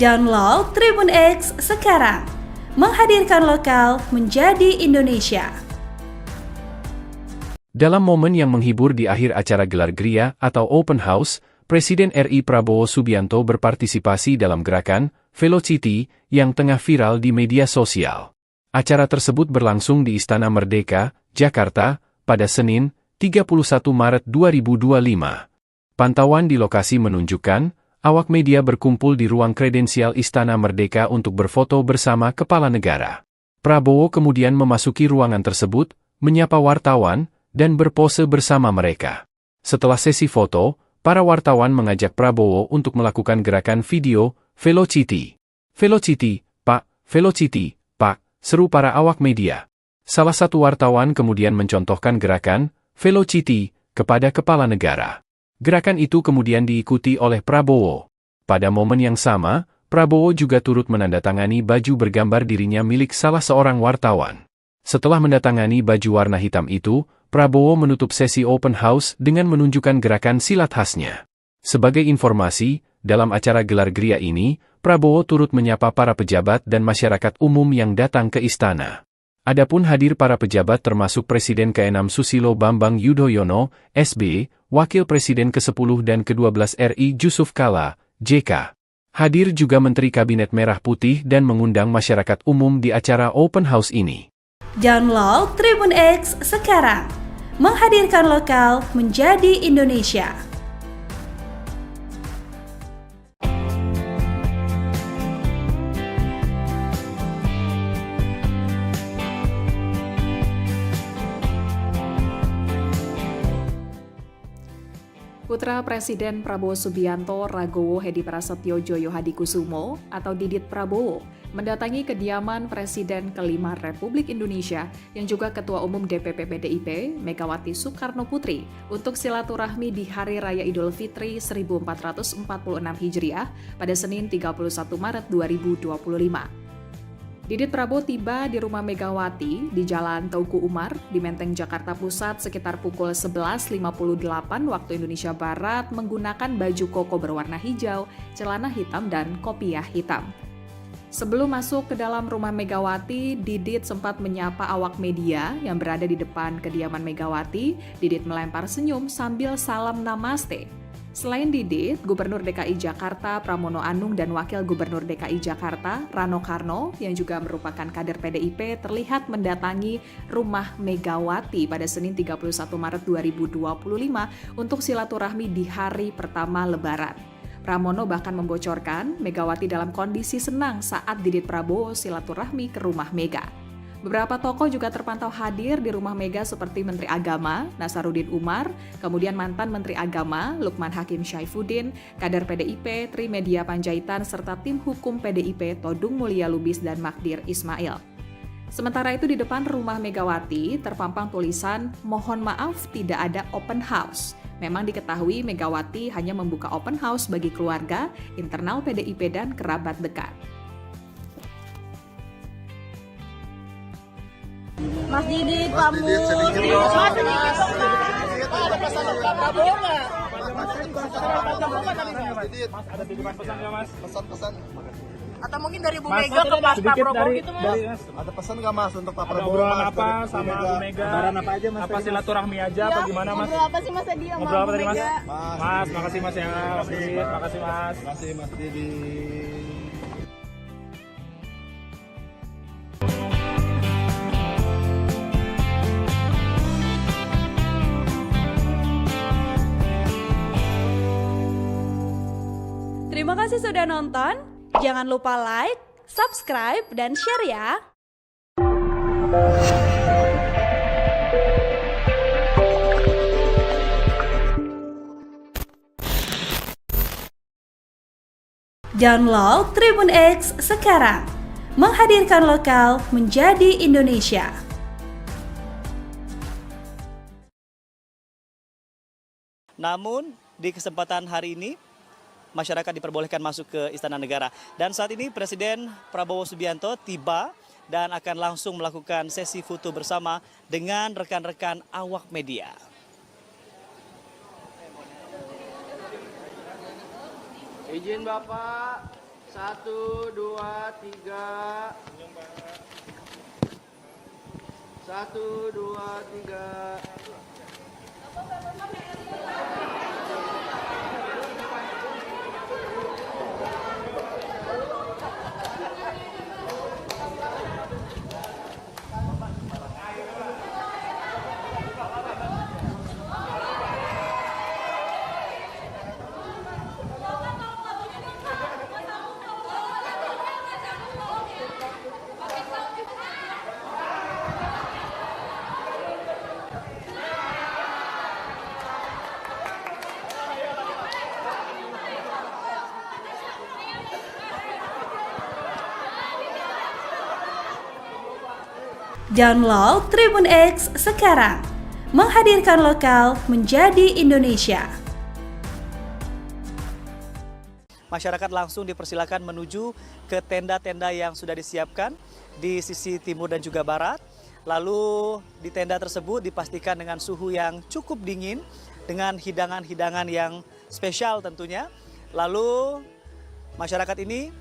Download Tribun X sekarang. Menghadirkan lokal menjadi Indonesia. Dalam momen yang menghibur di akhir acara gelar Gria atau Open House, Presiden RI Prabowo Subianto berpartisipasi dalam gerakan Velocity yang tengah viral di media sosial. Acara tersebut berlangsung di Istana Merdeka, Jakarta, pada Senin, 31 Maret 2025. Pantauan di lokasi menunjukkan, awak media berkumpul di ruang kredensial Istana Merdeka untuk berfoto bersama kepala negara. Prabowo kemudian memasuki ruangan tersebut, menyapa wartawan, dan berpose bersama mereka. Setelah sesi foto, para wartawan mengajak Prabowo untuk melakukan gerakan video Velocity. Velocity, Pak, Velocity, Pak, seru para awak media. Salah satu wartawan kemudian mencontohkan gerakan Velocity kepada kepala negara. Gerakan itu kemudian diikuti oleh Prabowo. Pada momen yang sama, Prabowo juga turut menandatangani baju bergambar dirinya milik salah seorang wartawan. Setelah mendatangani baju warna hitam itu, Prabowo menutup sesi open house dengan menunjukkan gerakan silat khasnya. Sebagai informasi, dalam acara gelar Gria ini, Prabowo turut menyapa para pejabat dan masyarakat umum yang datang ke istana. Adapun hadir para pejabat termasuk Presiden ke-6 Susilo Bambang Yudhoyono, SB, Wakil Presiden ke-10 dan ke-12 RI Jusuf Kalla, JK. Hadir juga Menteri Kabinet Merah Putih dan mengundang masyarakat umum di acara open house ini. Download Tribun X sekarang. Menghadirkan lokal menjadi Indonesia. Putra Presiden Prabowo Subianto Ragowo Hedi Prasetyo Joyo Hadikusumo atau Didit Prabowo mendatangi kediaman Presiden ke-5 Republik Indonesia yang juga Ketua Umum DPP PDIP Megawati Soekarno Putri untuk silaturahmi di Hari Raya Idul Fitri 1446 Hijriah pada Senin 31 Maret 2025. Didit Prabowo tiba di rumah Megawati di Jalan Teuku Umar di Menteng, Jakarta Pusat sekitar pukul 11.58 waktu Indonesia Barat menggunakan baju koko berwarna hijau, celana hitam, dan kopiah hitam. Sebelum masuk ke dalam rumah Megawati, Didit sempat menyapa awak media yang berada di depan kediaman Megawati. Didit melempar senyum sambil salam namaste. Selain Didit, Gubernur DKI Jakarta Pramono Anung dan Wakil Gubernur DKI Jakarta Rano Karno yang juga merupakan kader PDIP terlihat mendatangi rumah Megawati pada Senin 31 Maret 2025 untuk silaturahmi di hari pertama Lebaran. Pramono bahkan membocorkan Megawati dalam kondisi senang saat Didit Prabowo silaturahmi ke rumah Mega. Beberapa tokoh juga terpantau hadir di rumah Mega seperti Menteri Agama Nasaruddin Umar, kemudian mantan Menteri Agama Lukman Hakim Syaifuddin, kader PDIP Trimedia Panjaitan, serta tim hukum PDIP Todung Mulya Lubis dan Magdir Ismail. Sementara itu di depan rumah Megawati terpampang tulisan "Mohon maaf tidak ada open house". Memang diketahui Megawati hanya membuka open house bagi keluarga, internal PDIP dan kerabat dekat. Mas Didit, kamu. Mas Didit, ada pesan untuk Pak Prabowo nggak? Mas, ada titipan pesan nggak, Mas? Pesan-pesan. Atau mungkin dari Bu Mas, Mega ke Pak Prabowo gitu, Mas? Ada pesan nggak Mas untuk Pak Ada Prabowo? obrolan Mas, apa dari sama Bu Mega? Lebaran apa aja Mas? Apa silaturahmi aja apa gimana, Mas? Ngobrol apa sih Mas tadi sama Ngobrol apa Bu tadi, Mas? Mega? Mas, makasih Mas ya. Makasih Mas. Terima kasih Mas Didit. Terima kasih sudah nonton. Jangan lupa like, subscribe, dan share ya. Download Tribun X sekarang. Menghadirkan lokal menjadi Indonesia. Namun, di kesempatan hari ini, masyarakat diperbolehkan masuk ke Istana Negara. Dan saat ini Presiden Prabowo Subianto tiba dan akan langsung melakukan sesi foto bersama dengan rekan-rekan awak media. Izin Bapak, 1, 2, 3. 1, 2, 3. Download Tribun X sekarang, menghadirkan lokal menjadi Indonesia. Masyarakat langsung dipersilakan menuju ke tenda-tenda yang sudah disiapkan di sisi timur dan juga barat. Lalu di tenda tersebut dipastikan dengan suhu yang cukup dingin, dengan hidangan-hidangan yang spesial tentunya. Lalu masyarakat ini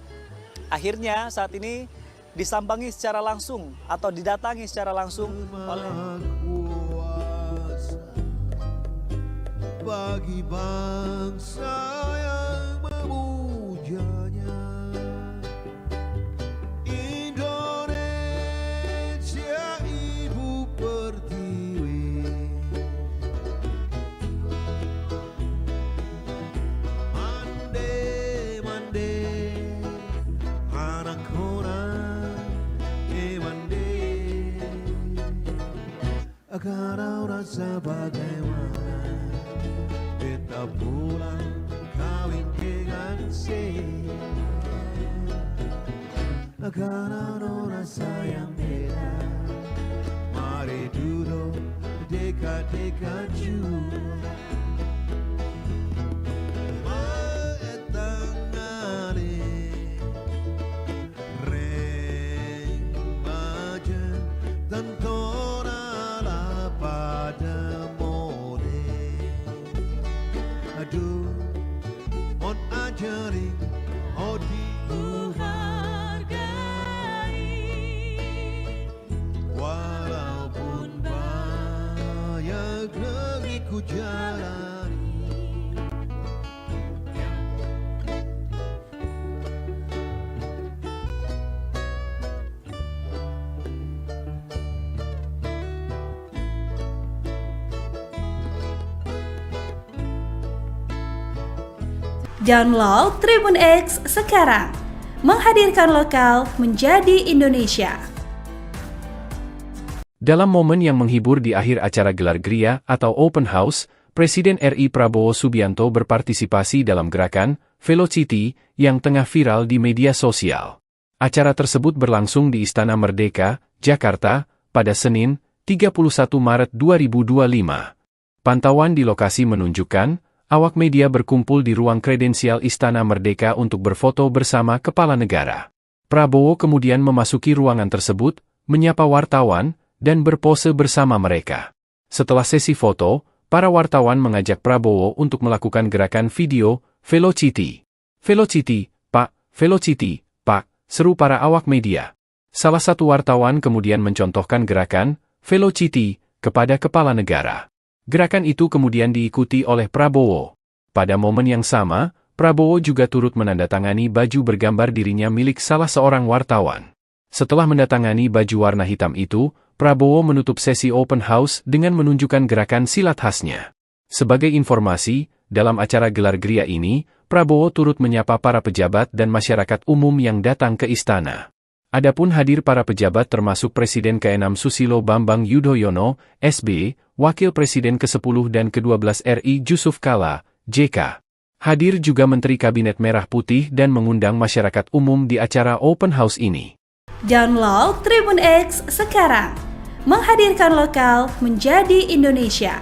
akhirnya saat ini disambangi secara langsung atau didatangi secara langsung oleh bagi bangsa yang memujanya. Indonesia ibu pertiwi, mande mande anak orang mande, agar rasa bagaimana kita pulang kawin dengan karena rasa yang beda. Mari duduk dekat-dekat juga, mengetangani remaja tentara lah pada mode. Aduh, on ajari, oh dihargai, walaupun banyak negeri ku jalani. Download Tribun X sekarang, menghadirkan lokal menjadi Indonesia. Dalam momen yang menghibur di akhir acara gelar Gria atau Open House, Presiden RI Prabowo Subianto berpartisipasi dalam gerakan Velocity yang tengah viral di media sosial. Acara tersebut berlangsung di Istana Merdeka, Jakarta, pada Senin, 31 Maret 2025. Pantauan di lokasi menunjukkan, awak media berkumpul di ruang kredensial Istana Merdeka untuk berfoto bersama kepala negara. Prabowo kemudian memasuki ruangan tersebut, menyapa wartawan, dan berpose bersama mereka. Setelah sesi foto, para wartawan mengajak Prabowo untuk melakukan gerakan video Velocity. Velocity, Pak, Velocity, Pak, seru para awak media. Salah satu wartawan kemudian mencontohkan gerakan Velocity kepada kepala negara. Gerakan itu kemudian diikuti oleh Prabowo. Pada momen yang sama, Prabowo juga turut menandatangani baju bergambar dirinya milik salah seorang wartawan. Setelah mendatangani baju warna hitam itu, Prabowo menutup sesi open house dengan menunjukkan gerakan silat khasnya. Sebagai informasi, dalam acara gelar Gria ini, Prabowo turut menyapa para pejabat dan masyarakat umum yang datang ke istana. Adapun hadir para pejabat termasuk Presiden ke-6 Susilo Bambang Yudhoyono, SB, Wakil Presiden ke-10 dan ke-12 RI Jusuf Kalla, JK. Hadir juga Menteri Kabinet Merah Putih dan mengundang masyarakat umum di acara open house ini. Download Tribun X sekarang, menghadirkan lokal menjadi Indonesia.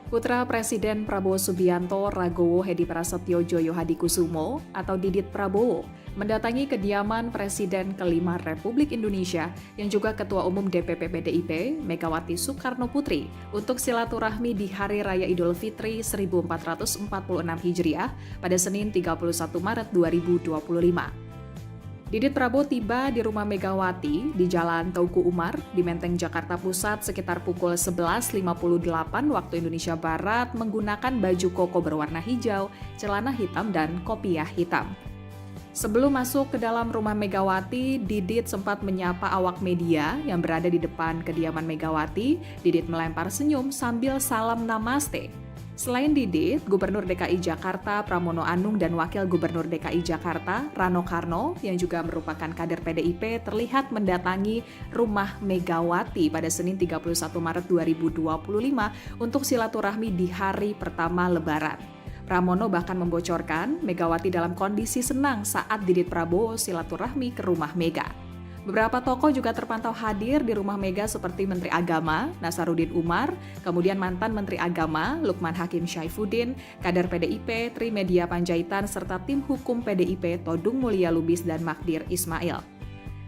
Putra Presiden Prabowo Subianto Ragowo Hedi Prasetyo Joyo Hadikusumo atau Didit Prabowo mendatangi kediaman Presiden kelima Republik Indonesia yang juga Ketua Umum DPP PDIP, Megawati Soekarno Putri, untuk silaturahmi di Hari Raya Idul Fitri 1446 Hijriah pada Senin 31 Maret 2025. Didit Prabowo tiba di rumah Megawati di Jalan Teuku Umar di Menteng, Jakarta Pusat sekitar pukul 11.58 waktu Indonesia Barat menggunakan baju koko berwarna hijau, celana hitam, dan kopiah hitam. Sebelum masuk ke dalam rumah Megawati, Didit sempat menyapa awak media yang berada di depan kediaman Megawati. Didit melempar senyum sambil salam namaste. Selain Didit, Gubernur DKI Jakarta Pramono Anung dan Wakil Gubernur DKI Jakarta Rano Karno yang juga merupakan kader PDIP terlihat mendatangi rumah Megawati pada Senin 31 Maret 2025 untuk silaturahmi di hari pertama Lebaran. Pramono bahkan membocorkan Megawati dalam kondisi senang saat Didit Prabowo silaturahmi ke rumah Mega. Beberapa tokoh juga terpantau hadir di rumah Mega seperti Menteri Agama Nasaruddin Umar, kemudian mantan Menteri Agama Lukman Hakim Syaifuddin, kader PDIP Trimedia Panjaitan, serta tim hukum PDIP Todung Mulya Lubis dan Magdir Ismail.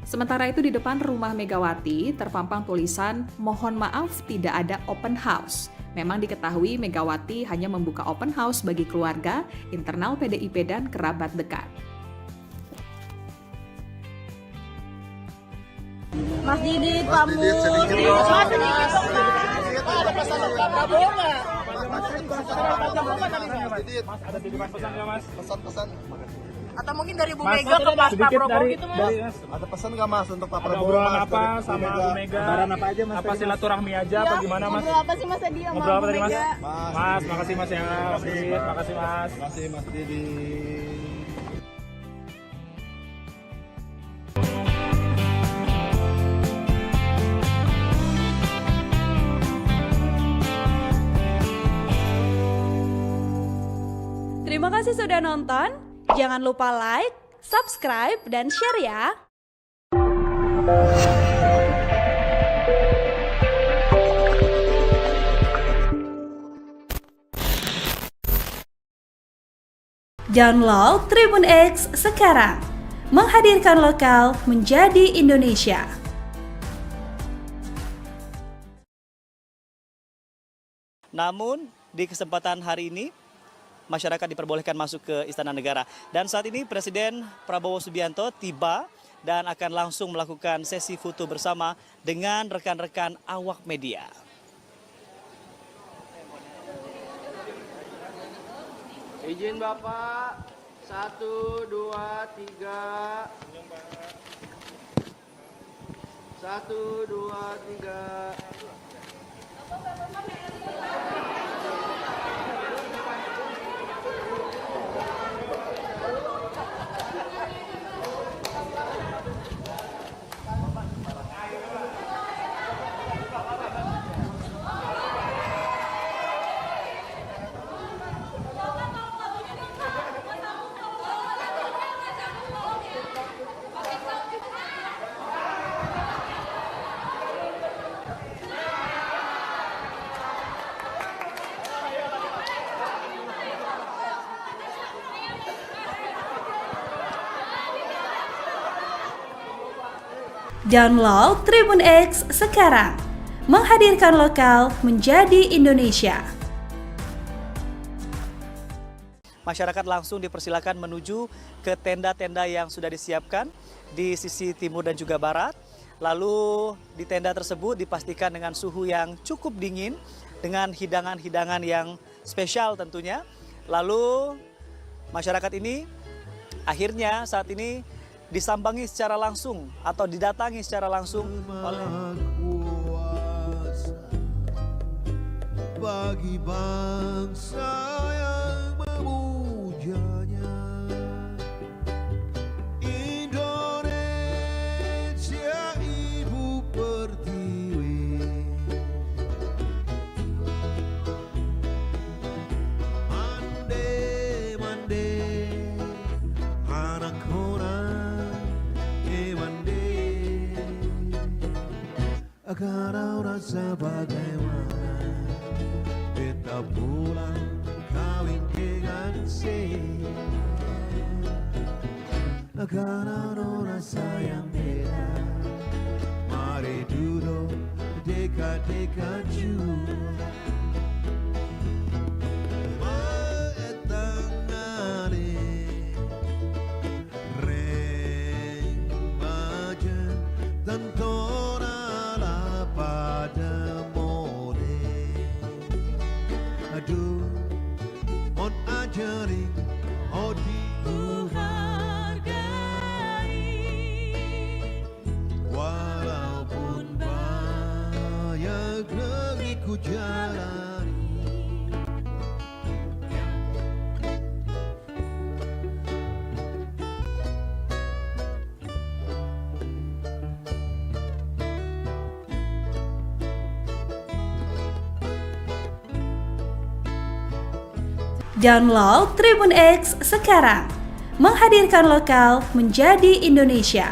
Sementara itu di depan rumah Megawati terpampang tulisan "Mohon maaf tidak ada open house". Memang diketahui Megawati hanya membuka open house bagi keluarga, internal PDIP dan kerabat dekat. Mas Didit, kamu sedikit dong, Mas. Ada pesan untuk Pak Prabowo nggak? Mas, ada titipan pesan nggak, Mas? Pesan-pesan. Atau mungkin dari Bu Mega ke Pak Prabowo gitu, Mas? Ada pesan nggak Mas untuk Pak Ada Prabowo? obrolan Mas, apa dari sama Bu Mega? Lebaran apa aja Mas? Apa silaturahmi aja apa gimana, Mas? Ngobrol apa sih Mas tadi sama Ngobrol apa Bu tadi, Mas? Mega? Mas, makasih Mas ya. Makasih Mas. Terima kasih Mas Didit. Terima kasih sudah nonton. Jangan lupa like, subscribe, dan share ya. Download Tribun X sekarang. Menghadirkan lokal menjadi Indonesia. Namun, di kesempatan hari ini, masyarakat diperbolehkan masuk ke Istana Negara. Dan saat ini Presiden Prabowo Subianto tiba dan akan langsung melakukan sesi foto bersama dengan rekan-rekan awak media. Izin Bapak. 1, 2, 3. 1, 2, 3. Download Tribun X sekarang. Menghadirkan lokal menjadi Indonesia. Masyarakat langsung dipersilakan menuju ke tenda-tenda yang sudah disiapkan di sisi timur dan juga barat. Lalu di tenda tersebut dipastikan dengan suhu yang cukup dingin, dengan hidangan-hidangan yang spesial tentunya. Lalu masyarakat ini akhirnya saat ini disambangi secara langsung atau didatangi secara langsung oleh kuasa bagi bangsa yang memujanya. Indonesia Ibu Pertiwi, mande mande anak orang mande, akan rasa bagaimana kita pulang kawin dengan karena rasa yang beda. Mari duduk dekat-dekat juga. Walaupun banyak negeri ku jalani. Download Tribun X sekarang, menghadirkan lokal menjadi Indonesia.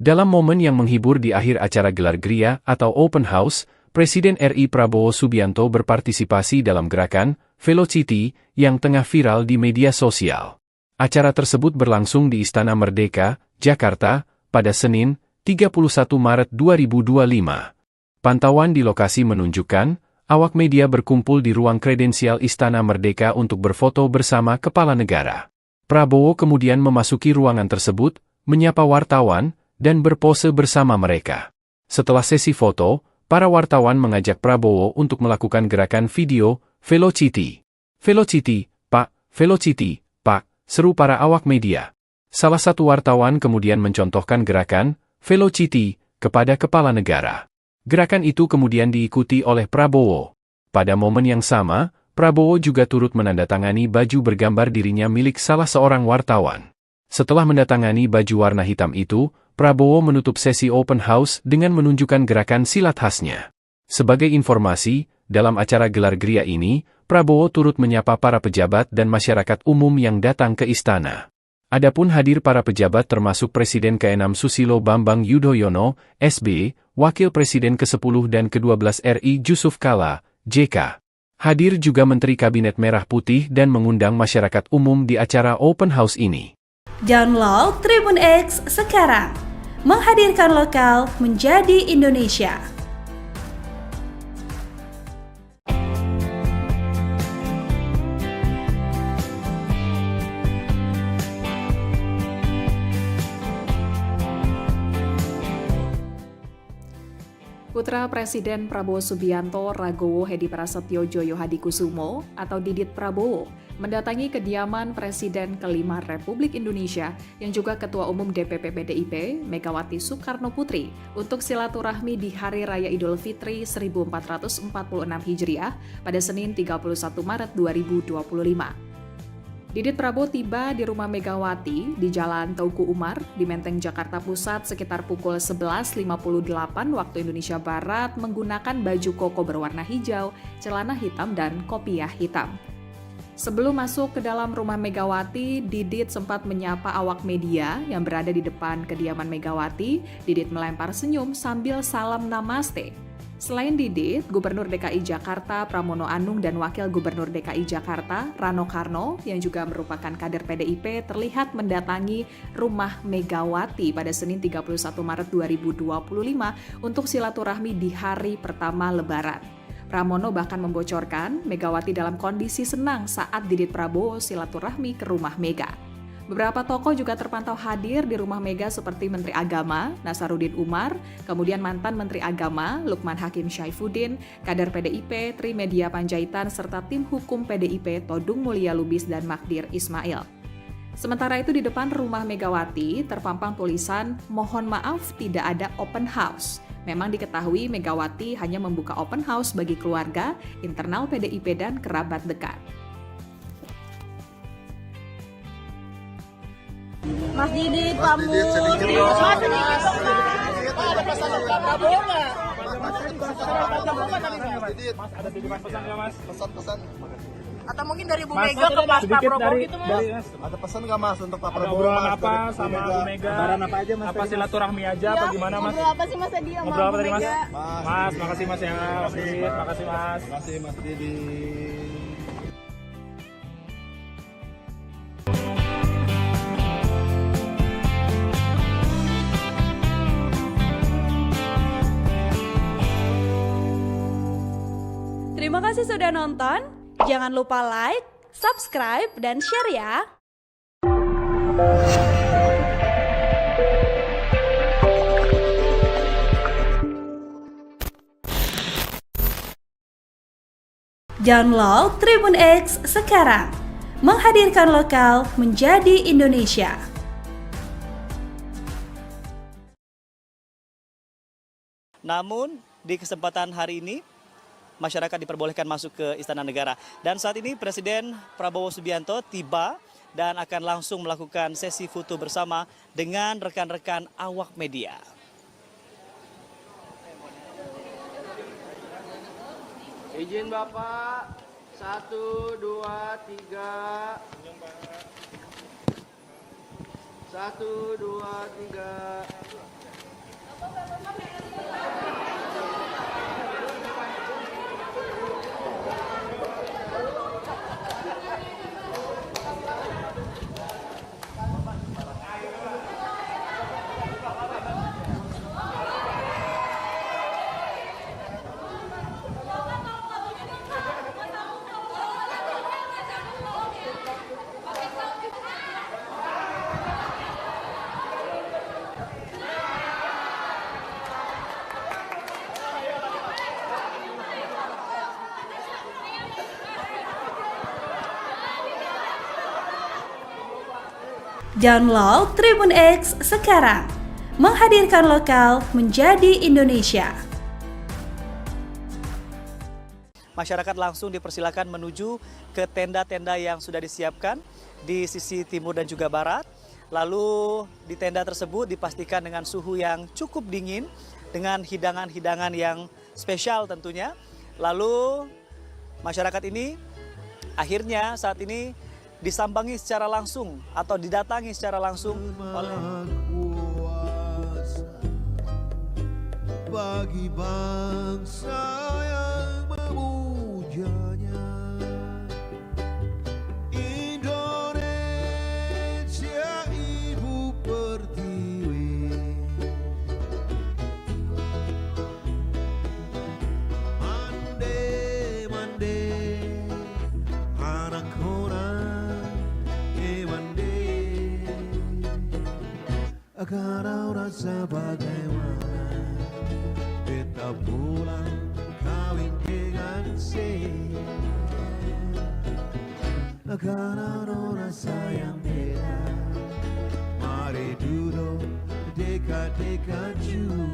Dalam momen yang menghibur di akhir acara gelar Gria atau Open House, Presiden RI Prabowo Subianto berpartisipasi dalam gerakan Velocity yang tengah viral di media sosial. Acara tersebut berlangsung di Istana Merdeka, Jakarta, pada Senin, 31 Maret 2025. Pantauan di lokasi menunjukkan, awak media berkumpul di ruang kredensial Istana Merdeka untuk berfoto bersama kepala negara. Prabowo kemudian memasuki ruangan tersebut, menyapa wartawan, dan berpose bersama mereka. Setelah sesi foto, para wartawan mengajak Prabowo untuk melakukan gerakan video, Velocity. Velocity, Pak, Velocity, Pak, seru para awak media. Salah satu wartawan kemudian mencontohkan gerakan, Velocity, kepada kepala negara. Gerakan itu kemudian diikuti oleh Prabowo. Pada momen yang sama, Prabowo juga turut menandatangani baju bergambar dirinya milik salah seorang wartawan. Setelah menandatangani baju warna hitam itu, Prabowo menutup sesi open house dengan menunjukkan gerakan silat khasnya. Sebagai informasi, dalam acara gelar Gria ini, Prabowo turut menyapa para pejabat dan masyarakat umum yang datang ke istana. Adapun hadir para pejabat termasuk Presiden ke-6 Susilo Bambang Yudhoyono, SB, Wakil Presiden ke-10 dan ke-12 RI Jusuf Kalla, JK. Hadir juga Menteri Kabinet Merah Putih dan mengundang masyarakat umum di acara open house ini. Download Tribun X sekarang, menghadirkan lokal menjadi Indonesia. Putra Presiden Prabowo Subianto Ragowo Hedi Prasetyo Joyo Hadikusumo atau Didit Prabowo mendatangi kediaman Presiden ke-5 Republik Indonesia yang juga Ketua Umum DPP PDIP Megawati Soekarno Putri untuk silaturahmi di Hari Raya Idul Fitri 1446 Hijriah pada Senin 31 Maret 2025. Didit Prabowo tiba di rumah Megawati di Jalan Teuku Umar di Menteng, Jakarta Pusat sekitar pukul 11.58 waktu Indonesia Barat menggunakan baju koko berwarna hijau, celana hitam, dan kopiah hitam. Sebelum masuk ke dalam rumah Megawati, Didit sempat menyapa awak media yang berada di depan kediaman Megawati. Didit melempar senyum sambil salam namaste. Selain Didit, Gubernur DKI Jakarta Pramono Anung dan Wakil Gubernur DKI Jakarta Rano Karno yang juga merupakan kader PDIP terlihat mendatangi rumah Megawati pada Senin 31 Maret 2025 untuk silaturahmi di hari pertama Lebaran. Pramono bahkan membocorkan Megawati dalam kondisi senang saat Didit Prabowo silaturahmi ke rumah Mega. Beberapa tokoh juga terpantau hadir di rumah Mega seperti Menteri Agama Nasaruddin Umar, kemudian mantan Menteri Agama Lukman Hakim Syaifuddin, kader PDIP Trimedia Panjaitan, serta tim hukum PDIP Todung Mulya Lubis dan Magdir Ismail. Sementara itu di depan rumah Megawati terpampang tulisan "Mohon maaf tidak ada open house". Memang diketahui Megawati hanya membuka open house bagi keluarga, internal PDIP dan kerabat dekat. Mas Didit, Pak Mus. Mas sedikit dong, ada pesan untuk Prabowo nggak? Mas, ada titipan pesan nggak, Mas? Pesan-pesan. Atau mungkin dari Bu Mega ke Pak Prabowo gitu, Mas? Ada pesan nggak, Mas, untuk Pak Ada Prabowo? obrolan apa sama Bu Mega? Apa aja, Mas? Apa silaturahmi aja? Apa gimana, Mas? Ngobrol apa sih Mas tadi sama Ngobrol apa Bu tadi, Mas? Mega? Mas, makasih Mas ya. Makasih Mas. Makasih, Mas Didi. Terima kasih sudah nonton. Jangan lupa like, subscribe, dan share ya. Download Tribun X sekarang. Menghadirkan lokal menjadi Indonesia. Namun, di kesempatan hari ini, masyarakat diperbolehkan masuk ke Istana Negara. Dan saat ini Presiden Prabowo Subianto tiba dan akan langsung melakukan sesi foto bersama dengan rekan-rekan awak media. Izin Bapak, 1, 2, 3. 1, 2, 3. Download Tribun X sekarang. Menghadirkan lokal menjadi Indonesia. Masyarakat langsung dipersilakan menuju ke tenda-tenda yang sudah disiapkan di sisi timur dan juga barat. Lalu di tenda tersebut dipastikan dengan suhu yang cukup dingin, dengan hidangan-hidangan yang spesial tentunya. Lalu masyarakat ini akhirnya saat ini disambangi secara langsung atau didatangi secara langsung oleh kuasa bagi bangsa yang memujanya. Indonesia Ibu Pertiwi, mande mande anak orang mande, karena rasa bagaimana beta pulang kawin dengan saya, karena rasa yang beda. Mari duduk dekat-dekat juga.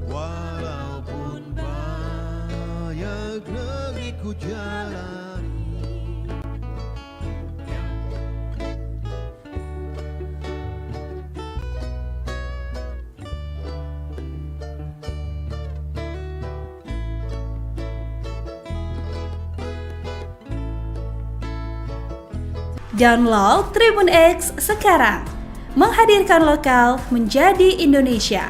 Walaupun banyak negeri ku jalani, Download Tribun X sekarang. Menghadirkan lokal menjadi Indonesia.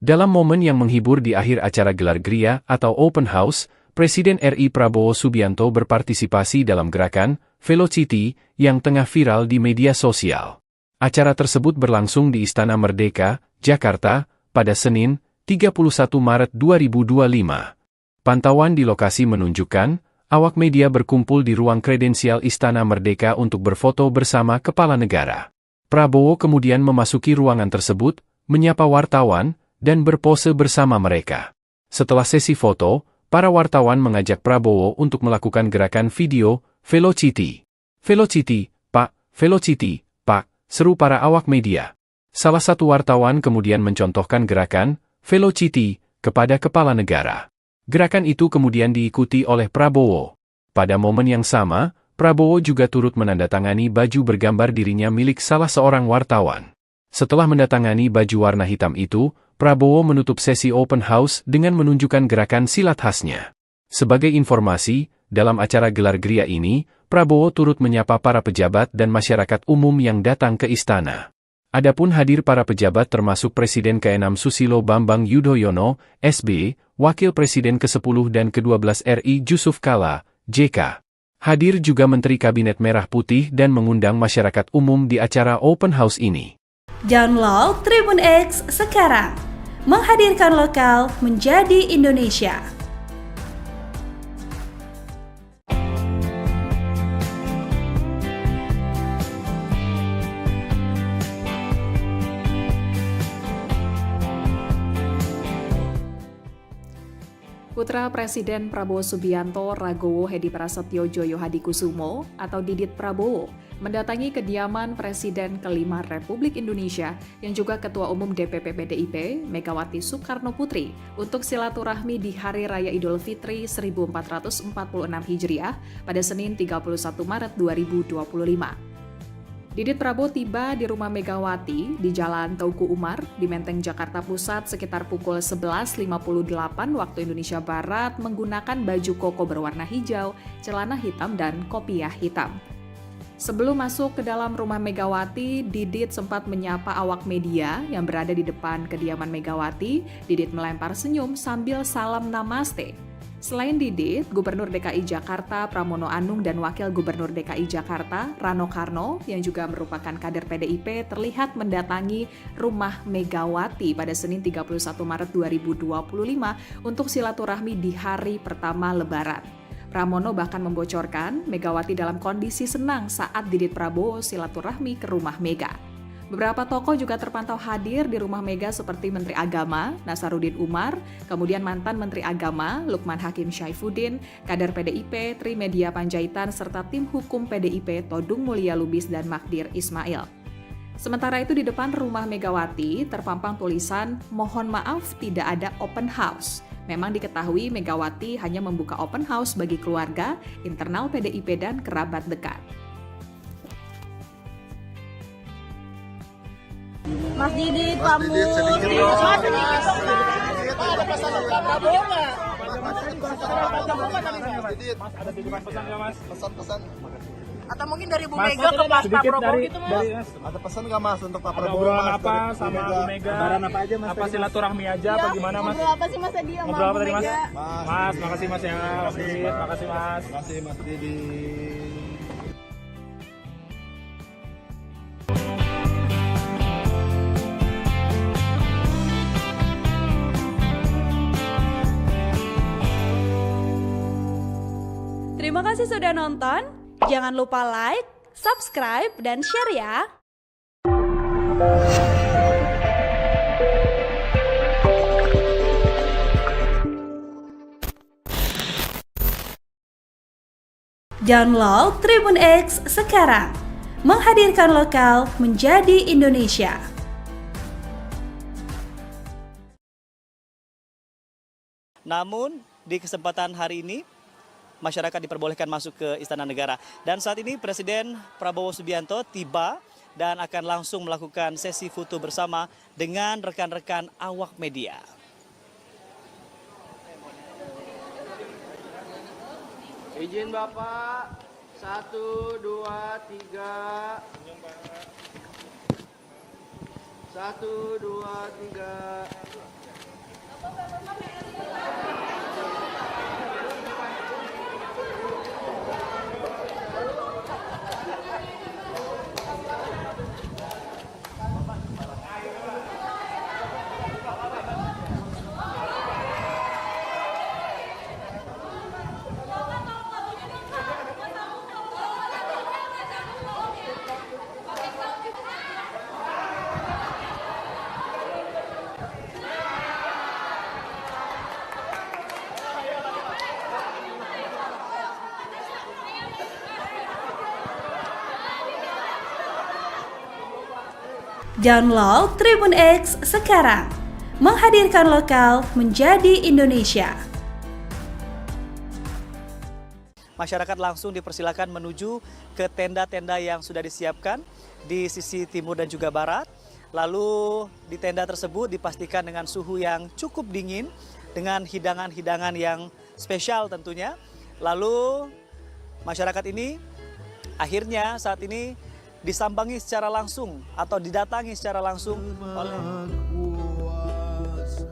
Dalam momen yang menghibur di akhir acara gelar Gria atau Open House, Presiden RI Prabowo Subianto berpartisipasi dalam gerakan Velocity yang tengah viral di media sosial. Acara tersebut berlangsung di Istana Merdeka, Jakarta, pada Senin, 31 Maret 2025. Pantauan di lokasi menunjukkan, awak media berkumpul di ruang kredensial Istana Merdeka untuk berfoto bersama kepala negara. Prabowo kemudian memasuki ruangan tersebut, menyapa wartawan, dan berpose bersama mereka. Setelah sesi foto, para wartawan mengajak Prabowo untuk melakukan gerakan video Velocity. Velocity, Pak, Velocity, Pak, seru para awak media. Salah satu wartawan kemudian mencontohkan gerakan Velocity kepada kepala negara. Gerakan itu kemudian diikuti oleh Prabowo. Pada momen yang sama, Prabowo juga turut menandatangani baju bergambar dirinya milik salah seorang wartawan. Setelah mendatangani baju warna hitam itu, Prabowo menutup sesi open house dengan menunjukkan gerakan silat khasnya. Sebagai informasi, dalam acara gelar geria ini, Prabowo turut menyapa para pejabat dan masyarakat umum yang datang ke istana. Adapun hadir para pejabat termasuk Presiden ke-6 Susilo Bambang Yudhoyono, SB, Wakil Presiden ke-10 dan ke-12 RI Jusuf Kalla, JK. Hadir juga Menteri Kabinet Merah Putih dan mengundang masyarakat umum di acara open house ini. Download Tribun X sekarang. Menghadirkan lokal menjadi Indonesia. Putra Presiden Prabowo Subianto Ragowo Hedi Prasetyo Joyo Hadikusumo atau Didit Prabowo mendatangi kediaman Presiden kelima Republik Indonesia yang juga Ketua Umum DPP PDIP Megawati Soekarno Putri untuk silaturahmi di Hari Raya Idul Fitri 1446 Hijriah pada Senin 31 Maret 2025. Didit Prabowo tiba di rumah Megawati di Jalan Teuku Umar di Menteng, Jakarta Pusat sekitar pukul 11.58 waktu Indonesia Barat menggunakan baju koko berwarna hijau, celana hitam, dan kopiah hitam. Sebelum masuk ke dalam rumah Megawati, Didit sempat menyapa awak media yang berada di depan kediaman Megawati. Didit melempar senyum sambil salam namaste. Selain Didit, Gubernur DKI Jakarta Pramono Anung dan Wakil Gubernur DKI Jakarta Rano Karno yang juga merupakan kader PDIP terlihat mendatangi rumah Megawati pada Senin 31 Maret 2025 untuk silaturahmi di hari pertama Lebaran. Pramono bahkan membocorkan Megawati dalam kondisi senang saat Didit Prabowo silaturahmi ke rumah Mega. Beberapa tokoh juga terpantau hadir di rumah Mega seperti Menteri Agama Nasaruddin Umar, kemudian mantan Menteri Agama Lukman Hakim Syaifuddin, kader PDIP Trimedia Panjaitan, serta tim hukum PDIP Todung Mulya Lubis dan Magdir Ismail. Sementara itu di depan rumah Megawati terpampang tulisan "Mohon maaf tidak ada open house". Memang diketahui Megawati hanya membuka open house bagi keluarga, internal PDIP dan kerabat dekat. Mas Didit, pamit. Mas Didit dong, Mas. Ada pesan untuk Pak Prabowo nggak? Mas, ada titipan pesan nggak, Mas? Pesan-pesan. Atau mungkin dari Bu Mega ke Pak Prabowo gitu, Mas. Ada pesan nggak Mas untuk Pak Ada Prabowo? obrolan Mas, apa dari sama Bu Mega? Lebaran apa aja Mas? Apa silaturahmi aja apa gimana, Mas? Ngobrol apa sih Mas tadi sama Ngobrol apa Bu tadi, Mas? Mega? Mas, makasih Mas ya. Didit, makasih Mas. Makasih Mas Didit. Terima kasih sudah nonton. Jangan lupa like, subscribe, dan share ya. Download Tribun X sekarang. Menghadirkan lokal menjadi Indonesia. Namun, di kesempatan hari ini, masyarakat diperbolehkan masuk ke Istana Negara. Dan saat ini Presiden Prabowo Subianto tiba dan akan langsung melakukan sesi foto bersama dengan rekan-rekan awak media. Izin Bapak, 1, 2, 3. 1, 2, 3. Download Tribun X sekarang. Menghadirkan lokal menjadi Indonesia. Masyarakat langsung dipersilakan menuju ke tenda-tenda yang sudah disiapkan di sisi timur dan juga barat. Lalu di tenda tersebut dipastikan dengan suhu yang cukup dingin, dengan hidangan-hidangan yang spesial tentunya. Lalu masyarakat ini akhirnya saat ini disambangi secara langsung atau didatangi secara langsung oleh kuasa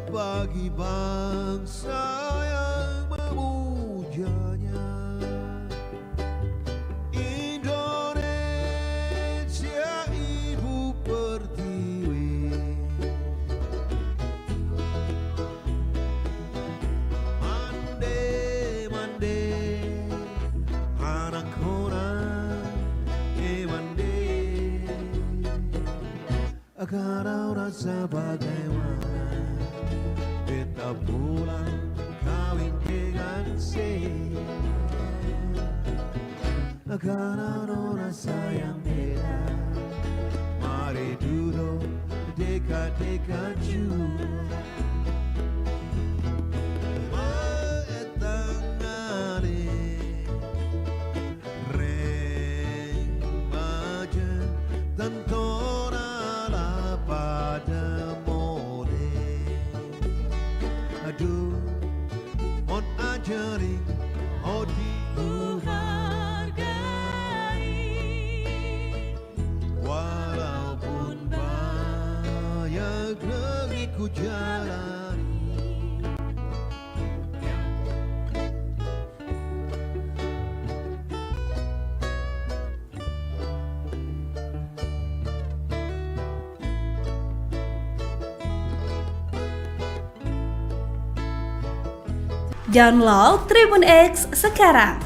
bagi bangsa yang memujanya. Indonesia Ibu Pertiwi, mande mande anak orang mande, karena rasa bagaimana beta pulang kawin dengan karena rasa yang beda. Mari duduk dekat-dekat juga. Walaupun banyak negeri ku jalani. Download Tribun X sekarang,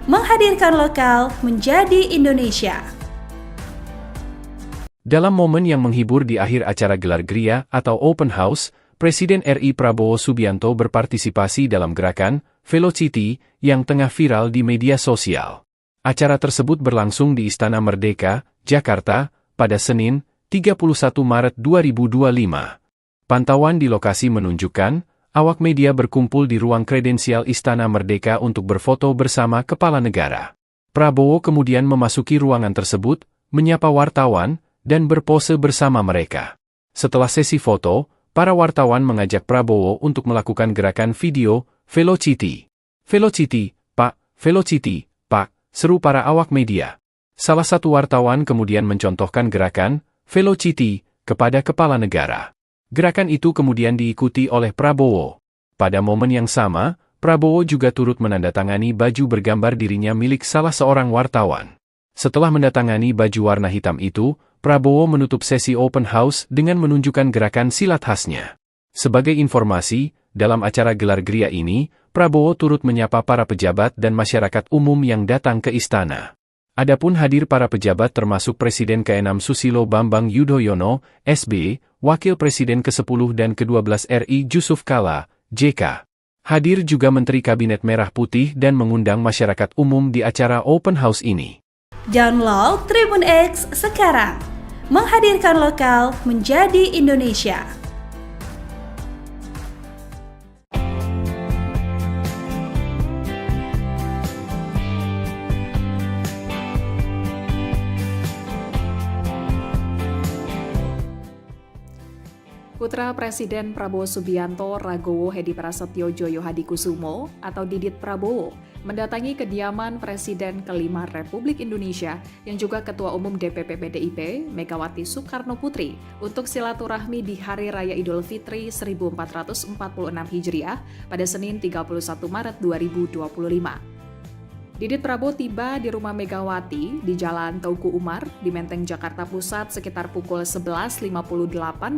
menghadirkan lokal menjadi Indonesia. Dalam momen yang menghibur di akhir acara gelar Gria atau Open House, Presiden RI Prabowo Subianto berpartisipasi dalam gerakan Velocity yang tengah viral di media sosial. Acara tersebut berlangsung di Istana Merdeka, Jakarta, pada Senin, 31 Maret 2025. Pantauan di lokasi menunjukkan, awak media berkumpul di ruang kredensial Istana Merdeka untuk berfoto bersama kepala negara. Prabowo kemudian memasuki ruangan tersebut, menyapa wartawan, dan berpose bersama mereka. Setelah sesi foto, para wartawan mengajak Prabowo untuk melakukan gerakan video Velocity. Velocity, Pak, Velocity, Pak, seru para awak media. Salah satu wartawan kemudian mencontohkan gerakan Velocity kepada kepala negara. Gerakan itu kemudian diikuti oleh Prabowo. Pada momen yang sama, Prabowo juga turut menandatangani baju bergambar dirinya milik salah seorang wartawan. Setelah mendatangani baju warna hitam itu, Prabowo menutup sesi open house dengan menunjukkan gerakan silat khasnya. Sebagai informasi, dalam acara gelar Gria ini, Prabowo turut menyapa para pejabat dan masyarakat umum yang datang ke istana. Adapun hadir para pejabat termasuk Presiden ke-6 Susilo Bambang Yudhoyono, SB, Wakil Presiden ke-10 dan ke-12 RI Jusuf Kalla, JK. Hadir juga Menteri Kabinet Merah Putih dan mengundang masyarakat umum di acara open house ini. Download Tribun X sekarang, menghadirkan lokal menjadi Indonesia. Putra Presiden Prabowo Subianto Ragowo Hedi Prasetyo Djoyo Hadikusumo atau Didit Prabowo mendatangi kediaman Presiden ke-5 Republik Indonesia yang juga Ketua Umum DPP PDIP Megawati Soekarno Putri untuk silaturahmi di Hari Raya Idul Fitri 1446 Hijriah pada Senin 31 Maret 2025. Didit Prabowo tiba di rumah Megawati di Jalan Teuku Umar di Menteng, Jakarta Pusat sekitar pukul 11.58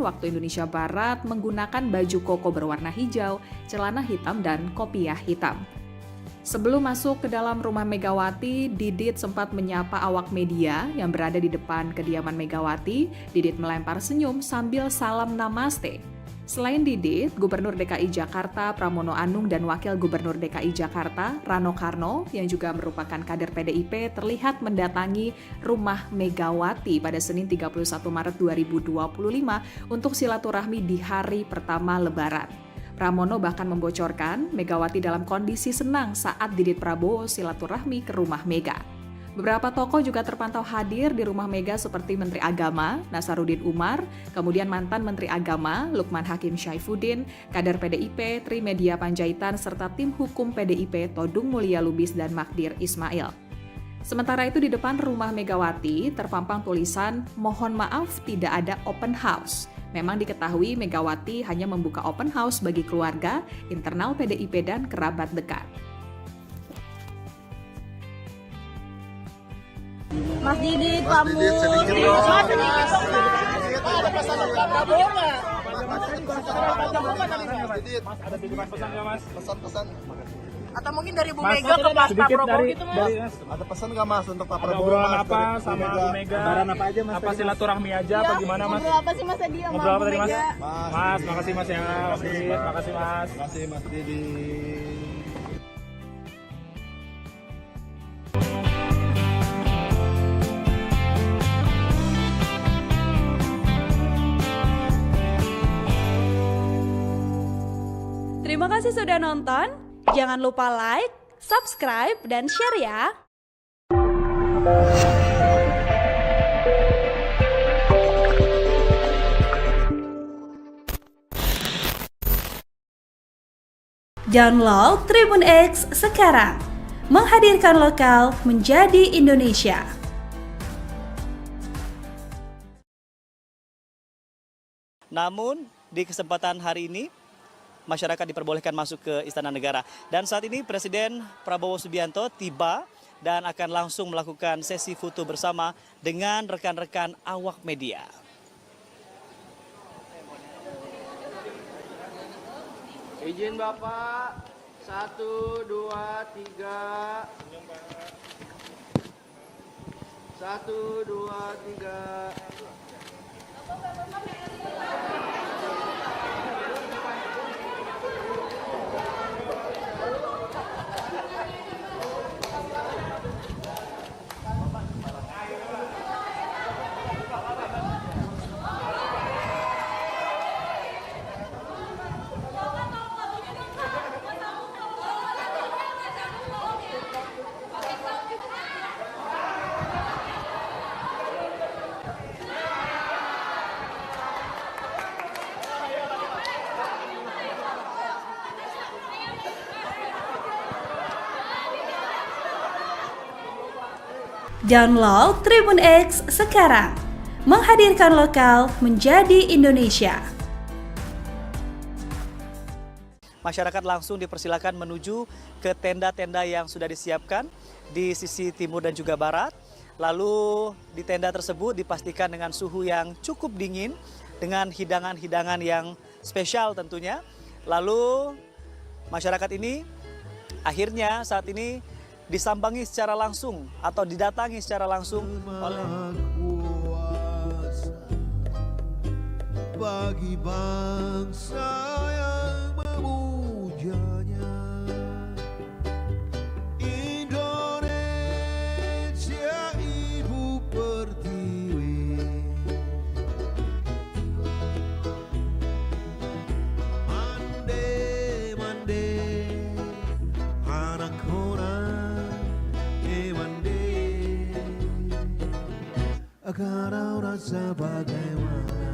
waktu Indonesia Barat menggunakan baju koko berwarna hijau, celana hitam, dan kopiah hitam. Sebelum masuk ke dalam rumah Megawati, Didit sempat menyapa awak media yang berada di depan kediaman Megawati. Didit melempar senyum sambil salam namaste. Selain Didit, Gubernur DKI Jakarta Pramono Anung dan Wakil Gubernur DKI Jakarta Rano Karno yang juga merupakan kader PDIP terlihat mendatangi rumah Megawati pada Senin 31 Maret 2025 untuk silaturahmi di hari pertama Lebaran. Pramono bahkan membocorkan Megawati dalam kondisi senang saat Didit Prabowo silaturahmi ke rumah Mega. Beberapa tokoh juga terpantau hadir di rumah Mega seperti Menteri Agama, Nasaruddin Umar, kemudian mantan Menteri Agama, Lukman Hakim Syaifuddin, kader PDIP, Trimedia Panjaitan, serta tim hukum PDIP, Todung Mulya Lubis dan Magdir Ismail. Sementara itu di depan rumah Megawati terpampang tulisan, "Mohon maaf tidak ada open house." Memang diketahui Megawati hanya membuka open house bagi keluarga, internal PDIP dan kerabat dekat. Mas Didit, pamit. Mas Didit, Ada pesan untuk Pak Prabowo nggak? Mas, ada titipan pesan nggak Mas? Pesan-pesan. Atau mungkin dari Bu Mas, Mega ke Pak sedikit Prabowo dari, gitu Mas. dari Mas. Ada pesan nggak Mas untuk Pak Ada Prabowo? obrolan Mas, apa dari sama Bu Mega? Lebaran apa aja Mas? Apa silaturahmi aja apa gimana Mas? Ngobrol apa sih Mas tadi sama Ngobrol apa Bu tadi Mas? Mega? Mas, makasih Mas ya. Makasih Mas. Terima kasih Mas Didit. Terima kasih sudah nonton. Jangan lupa like, subscribe, dan share ya. Download Tribun X sekarang. Menghadirkan lokal menjadi Indonesia. Namun di kesempatan hari ini masyarakat diperbolehkan masuk ke Istana Negara. Dan saat ini Presiden Prabowo Subianto tiba dan akan langsung melakukan sesi foto bersama dengan rekan-rekan awak media. Izin Bapak. 1, 2, 3. 1, 2, 3. Download Tribun X sekarang. Menghadirkan lokal menjadi Indonesia. Masyarakat langsung dipersilakan menuju ke tenda-tenda yang sudah disiapkan di sisi timur dan juga barat. Lalu di tenda tersebut dipastikan dengan suhu yang cukup dingin, dengan hidangan-hidangan yang spesial tentunya. Lalu masyarakat ini akhirnya saat ini disambangi secara langsung atau didatangi secara langsung oleh bagi bangsa yang memujanya. Indonesia Ibu Pertiwi, mande mande anak orang mande, karena rasa bagaimana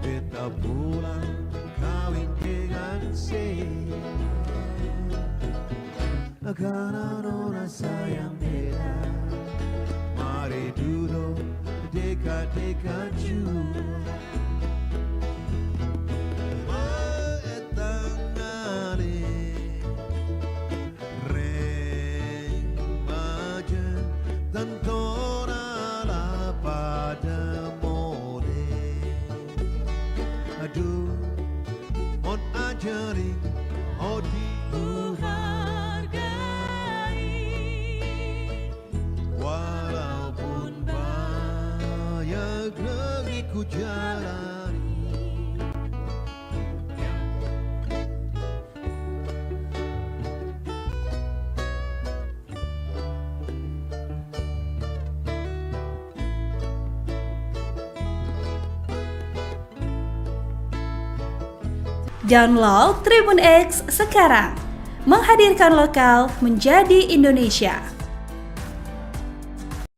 kita pulang kawin dengan karena rasa yang beda. Mari duduk dekat-dekat jua, metangani reng baja tentona la pada mode. Aduh, on ajaring odi walaupun banyak negeri ku jalani. Download Tribun X sekarang. Menghadirkan lokal menjadi Indonesia.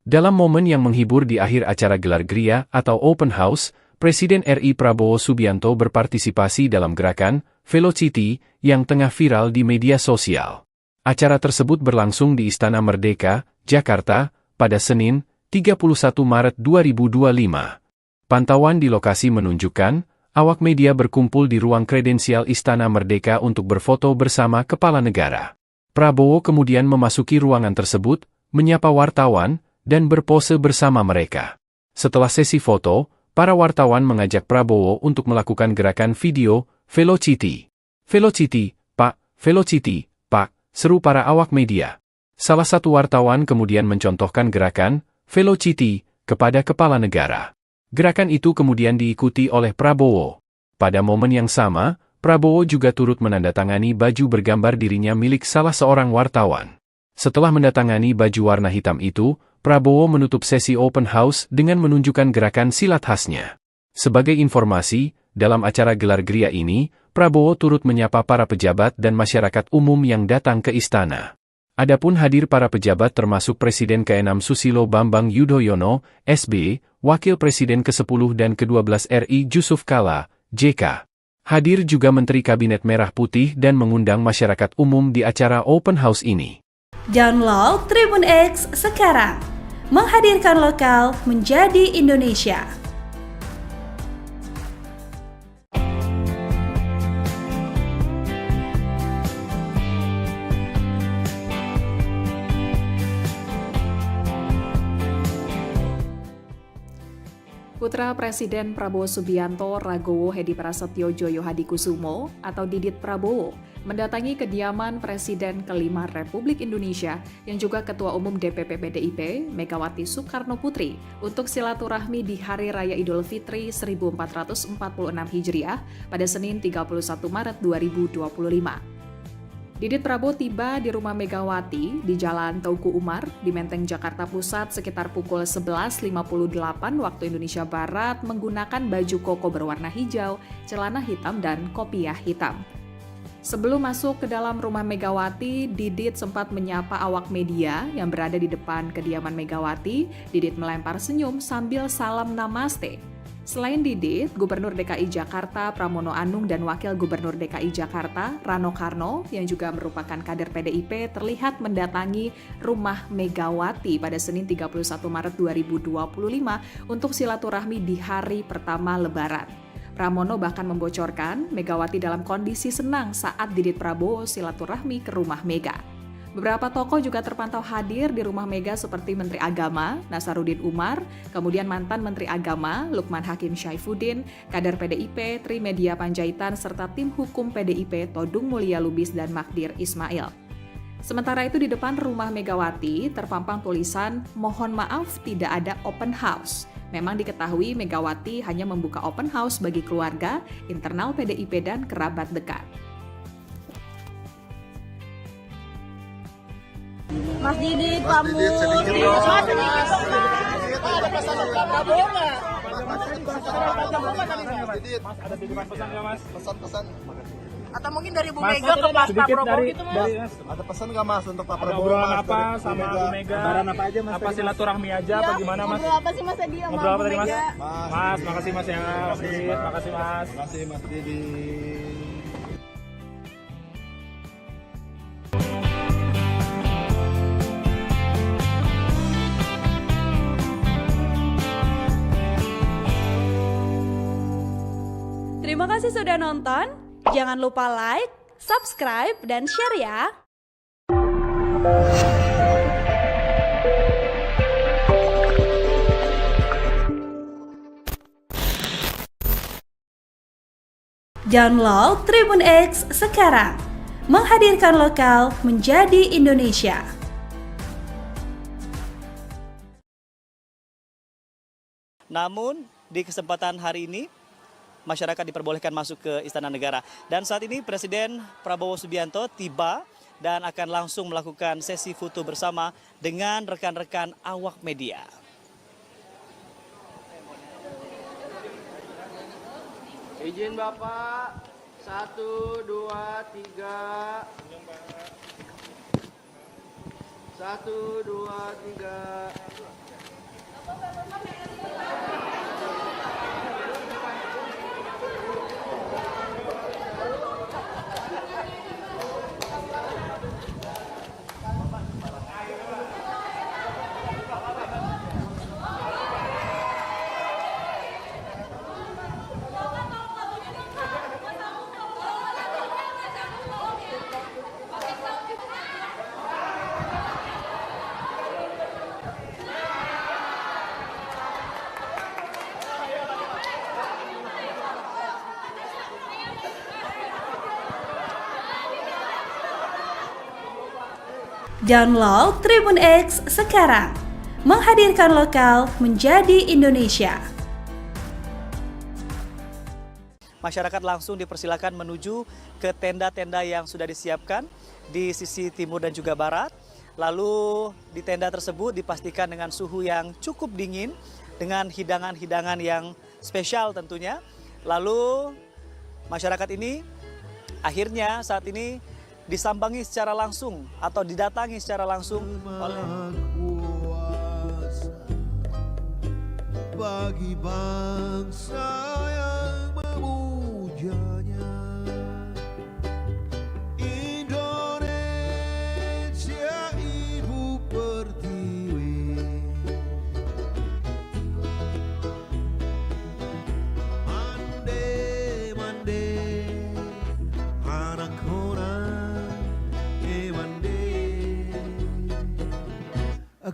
Dalam momen yang menghibur di akhir acara gelar Gria atau Open House, Presiden RI Prabowo Subianto berpartisipasi dalam gerakan Velocity yang tengah viral di media sosial. Acara tersebut berlangsung di Istana Merdeka, Jakarta, pada Senin, 31 Maret 2025. Pantauan di lokasi menunjukkan, awak media berkumpul di ruang kredensial Istana Merdeka untuk berfoto bersama kepala negara. Prabowo kemudian memasuki ruangan tersebut, menyapa wartawan, dan berpose bersama mereka. Setelah sesi foto, para wartawan mengajak Prabowo untuk melakukan gerakan video Velocity. Velocity, Pak, Velocity, Pak, seru para awak media. Salah satu wartawan kemudian mencontohkan gerakan Velocity kepada kepala negara. Gerakan itu kemudian diikuti oleh Prabowo. Pada momen yang sama, Prabowo juga turut menandatangani baju bergambar dirinya milik salah seorang wartawan. Setelah mendatangani baju warna hitam itu, Prabowo menutup sesi open house dengan menunjukkan gerakan silat khasnya. Sebagai informasi, dalam acara gelar Gria ini, Prabowo turut menyapa para pejabat dan masyarakat umum yang datang ke istana. Adapun hadir para pejabat termasuk Presiden ke-6 Susilo Bambang Yudhoyono, SB, Wakil Presiden ke-10 dan ke-12 RI Jusuf Kalla, JK. Hadir juga Menteri Kabinet Merah Putih dan mengundang masyarakat umum di acara open house ini. Download Tribun X sekarang. Menghadirkan lokal menjadi Indonesia. Putra Presiden Prabowo Subianto Ragowo Hedi Prasetyo Joyo Hadikusumo atau Didit Prabowo mendatangi kediaman Presiden ke-5 Republik Indonesia yang juga Ketua Umum DPP PDIP Megawati Soekarno Putri untuk silaturahmi di Hari Raya Idul Fitri 1446 Hijriah pada Senin 31 Maret 2025. Didit Prabowo tiba di rumah Megawati di Jalan Teuku Umar di Menteng, Jakarta Pusat sekitar pukul 11.58 waktu Indonesia Barat menggunakan baju koko berwarna hijau, celana hitam, dan kopiah hitam. Sebelum masuk ke dalam rumah Megawati, Didit sempat menyapa awak media yang berada di depan kediaman Megawati. Didit melempar senyum sambil salam namaste. Selain Didit, Gubernur DKI Jakarta Pramono Anung dan Wakil Gubernur DKI Jakarta Rano Karno yang juga merupakan kader PDIP terlihat mendatangi rumah Megawati pada Senin 31 Maret 2025 untuk silaturahmi di hari pertama Lebaran. Pramono bahkan membocorkan Megawati dalam kondisi senang saat Didit Prabowo silaturahmi ke rumah Mega. Beberapa tokoh juga terpantau hadir di rumah Mega seperti Menteri Agama Nasaruddin Umar, kemudian mantan Menteri Agama Lukman Hakim Syaifuddin, kader PDIP Trimedia Panjaitan, serta tim hukum PDIP Todung Mulya Lubis dan Magdir Ismail. Sementara itu di depan rumah Megawati terpampang tulisan "Mohon maaf tidak ada open house". Memang diketahui Megawati hanya membuka open house bagi keluarga, internal PDIP dan kerabat dekat. Mas Didit, Pak Mus. Ada pesan untuk Prabowo nggak? Mas, ada titipan pesan nggak, Mas? Pesan-pesan. Atau mungkin dari Bu Mas, Mega ke Pak Prabowo gitu, Mas? Ada pesan nggak Mas untuk Pak Ada Prabowo? obrolan Mas, apa dari sama Bu Mega? Lebaran apa aja Mas? Apa silaturahmi aja apa gimana, Mas? Ngobrol apa sih Mas tadi sama Ngobrol apa Bu tadi, Mas? Mega? Mas, makasih Mas ya. Makasih Mas. Terima kasih Mas Didi. Terima kasih sudah nonton. Jangan lupa like, subscribe, dan share ya. Download Tribun X sekarang. Menghadirkan lokal menjadi Indonesia. Namun, di kesempatan hari ini, masyarakat diperbolehkan masuk ke Istana Negara. Dan saat ini Presiden Prabowo Subianto tiba dan akan langsung melakukan sesi foto bersama dengan rekan-rekan awak media. Izin Bapak, 1, 2, 3. 1, 2, 3. Download Tribun X sekarang. Menghadirkan lokal menjadi Indonesia. Masyarakat langsung dipersilakan menuju ke tenda-tenda yang sudah disiapkan di sisi timur dan juga barat. Lalu di tenda tersebut dipastikan dengan suhu yang cukup dingin, dengan hidangan-hidangan yang spesial tentunya. Lalu masyarakat ini akhirnya saat ini disambangi secara langsung atau didatangi secara langsung oleh kuasa bagi bangsa yang memujanya. Indonesia ibu pertiwi, mande mande anak orang mande,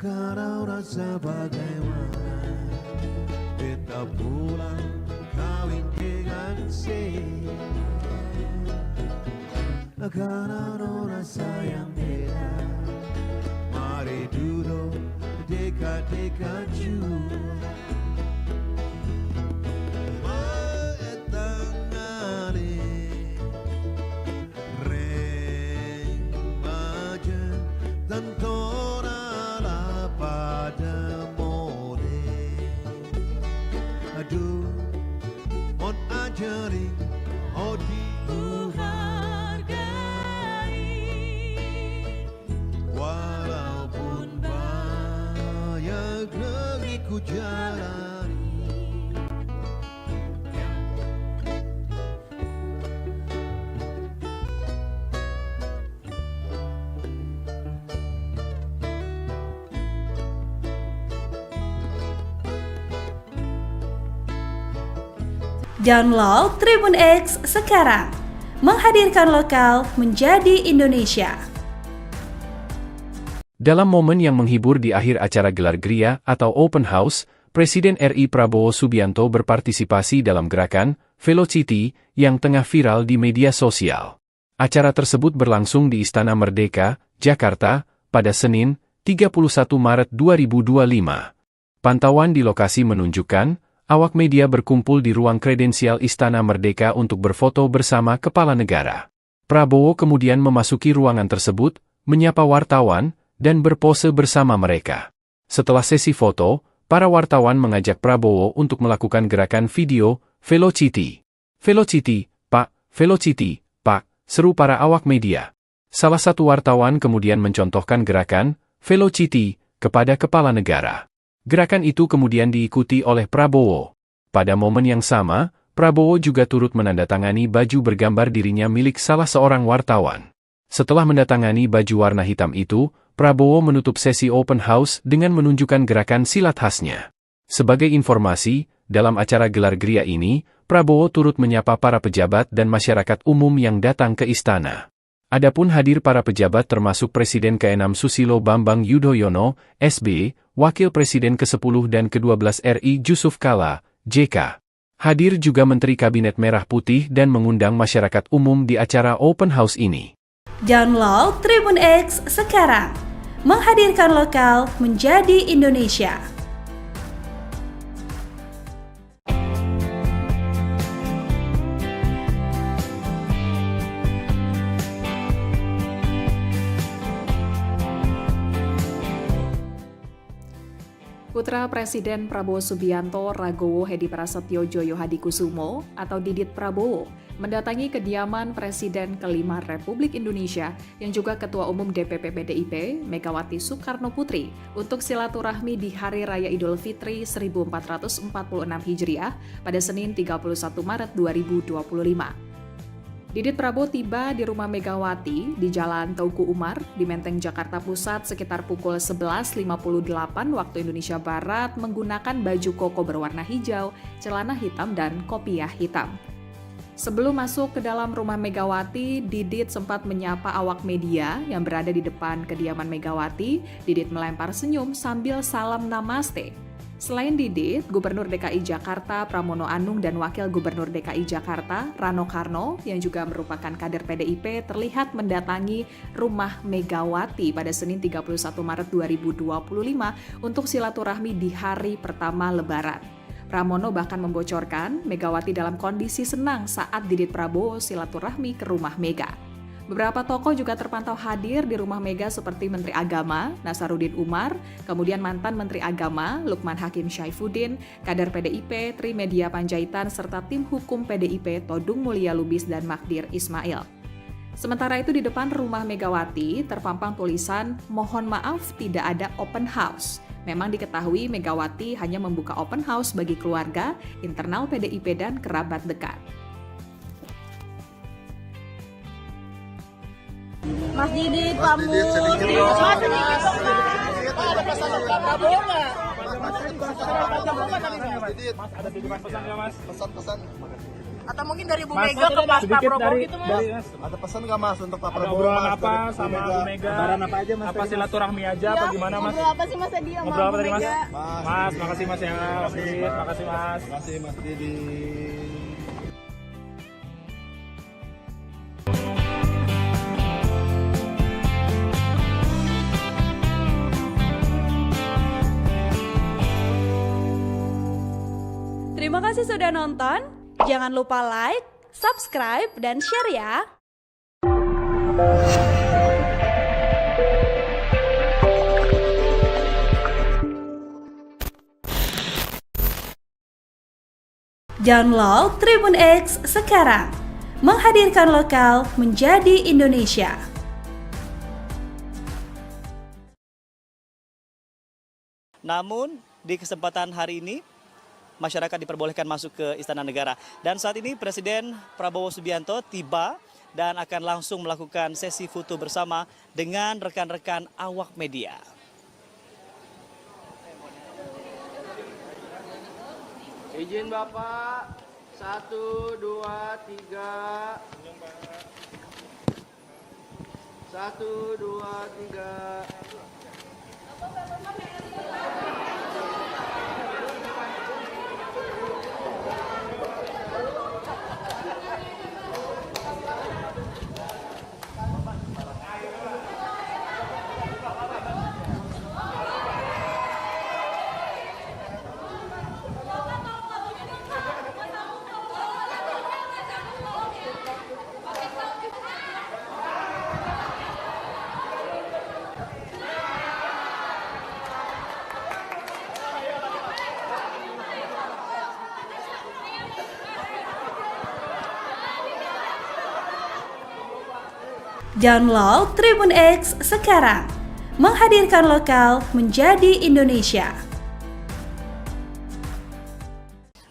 karena rasa bagaimana kita pulang kawin dengan karena rasa yang beda. Mari duduk dekat-dekat juga, mengetangani remaja dan tonala pada mode. Aduh, mon ajari odi walaupun banyak negeri ku jalani. Download Tribun X sekarang. Menghadirkan lokal menjadi Indonesia. Dalam momen yang menghibur di akhir acara gelar Gria atau Open House, Presiden RI Prabowo Subianto berpartisipasi dalam gerakan Velocity yang tengah viral di media sosial. Acara tersebut berlangsung di Istana Merdeka, Jakarta, pada Senin, 31 Maret 2025. Pantauan di lokasi menunjukkan, awak media berkumpul di ruang kredensial Istana Merdeka untuk berfoto bersama kepala negara. Prabowo kemudian memasuki ruangan tersebut, menyapa wartawan, dan berpose bersama mereka. Setelah sesi foto, para wartawan mengajak Prabowo untuk melakukan gerakan video Velocity. Velocity, Pak, Velocity, Pak, seru para awak media. Salah satu wartawan kemudian mencontohkan gerakan Velocity kepada kepala negara. Gerakan itu kemudian diikuti oleh Prabowo. Pada momen yang sama, Prabowo juga turut menandatangani baju bergambar dirinya milik salah seorang wartawan. Setelah mendatangani baju warna hitam itu, Prabowo menutup sesi open house dengan menunjukkan gerakan silat khasnya. Sebagai informasi, dalam acara gelar Gria ini, Prabowo turut menyapa para pejabat dan masyarakat umum yang datang ke istana. Adapun hadir para pejabat termasuk Presiden ke-6 Susilo Bambang Yudhoyono, SB, Wakil Presiden ke-10 dan ke-12 RI Jusuf Kalla, JK. Hadir juga Menteri Kabinet Merah Putih dan mengundang masyarakat umum di acara open house ini. Download Tribun X sekarang. Menghadirkan lokal menjadi Indonesia. Putra Presiden Prabowo Subianto Ragowo Hedi Prasetyo Joyo Hadikusumo atau Didit Prabowo mendatangi kediaman Presiden kelima Republik Indonesia yang juga Ketua Umum DPP PDIP Megawati Soekarno Putri untuk silaturahmi di Hari Raya Idul Fitri 1446 Hijriah pada Senin 31 Maret 2025. Didit Prabowo tiba di rumah Megawati di Jalan Teuku Umar di Menteng, Jakarta Pusat sekitar pukul 11.58 waktu Indonesia Barat menggunakan baju koko berwarna hijau, celana hitam, dan kopiah hitam. Sebelum masuk ke dalam rumah Megawati, Didit sempat menyapa awak media yang berada di depan kediaman Megawati. Didit melempar senyum sambil salam namaste. Selain Didit, Gubernur DKI Jakarta Pramono Anung dan Wakil Gubernur DKI Jakarta Rano Karno yang juga merupakan kader PDIP terlihat mendatangi rumah Megawati pada Senin 31 Maret 2025 untuk silaturahmi di hari pertama Lebaran. Pramono bahkan membocorkan Megawati dalam kondisi senang saat Didit Prabowo silaturahmi ke rumah Mega. Beberapa tokoh juga terpantau hadir di rumah Mega seperti Menteri Agama Nasaruddin Umar, kemudian mantan Menteri Agama Lukman Hakim Syaifuddin, kader PDIP Trimedia Panjaitan, serta tim hukum PDIP Todung Mulya Lubis dan Magdir Ismail. Sementara itu di depan rumah Megawati terpampang tulisan "Mohon maaf tidak ada open house". Memang diketahui Megawati hanya membuka open house bagi keluarga, internal PDIP dan kerabat dekat. Mas Didit, Pak Mus. Mas Didit, Ada pesan Pak Prabowo nggak? Mas, ada titipan pesan nggak Mas? Pesan-pesan. Atau mungkin dari Bu Mas, Mega ke Pak sedikit Prabowo gitu Mas? Mas. Ada pesan nggak Mas untuk Pak Ada Prabowo? obrolan Mas, apa dari sama Bu Mega? Lebaran apa aja Mas? Apa silaturahmi aja apa gimana Mas? Ngobrol apa sih Mas tadi sama Ngobrol apa Bu tadi Mas? Mega? Mas, makasih Mas ya. Mas Didit, makasih Mas. Terima kasih Mas Didit. Terima kasih sudah nonton. Jangan lupa like, subscribe, dan share ya. Download Tribun X sekarang. Menghadirkan lokal menjadi Indonesia. Namun, di kesempatan hari ini, masyarakat diperbolehkan masuk ke Istana Negara. Dan saat ini Presiden Prabowo Subianto tiba dan akan langsung melakukan sesi foto bersama dengan rekan-rekan awak media. Izin Bapak, 1, 2, 3. 1, 2, 3. Download Tribun X sekarang. Menghadirkan lokal menjadi Indonesia.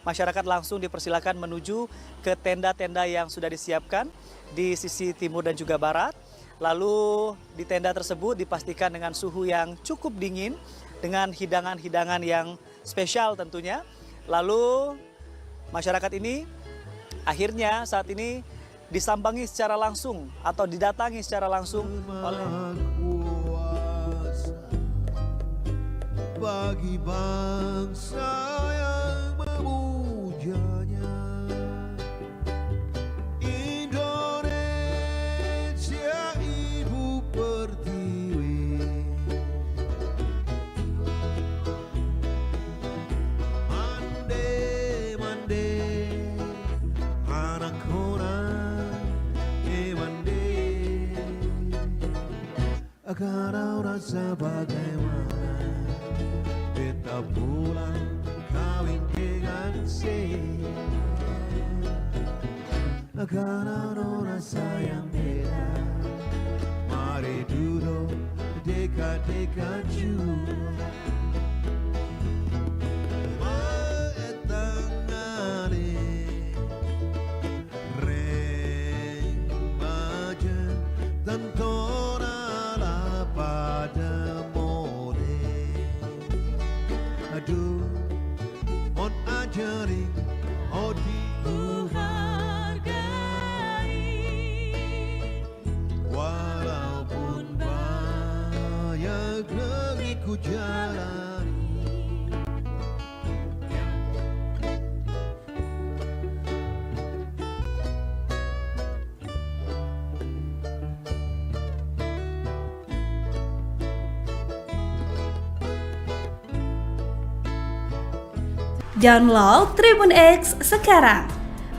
Masyarakat langsung dipersilakan menuju ke tenda-tenda yang sudah disiapkan di sisi timur dan juga barat. Lalu di tenda tersebut dipastikan dengan suhu yang cukup dingin, dengan hidangan-hidangan yang spesial tentunya. Lalu masyarakat ini akhirnya saat ini disambangi secara langsung atau didatangi secara langsung oleh kuasa bagi bangsa yang memujanya. Indonesia Ibu Pertiwi, mande mande anak orang mande, agar rasa bagaimana beta kau pulang kawin dengan karena nona sayang beda. Mari duduk dekat-dekat juga. Aduh, mon ajarin, oh dihargai, walaupun banyak negeri ku jalani. Download Tribun X sekarang,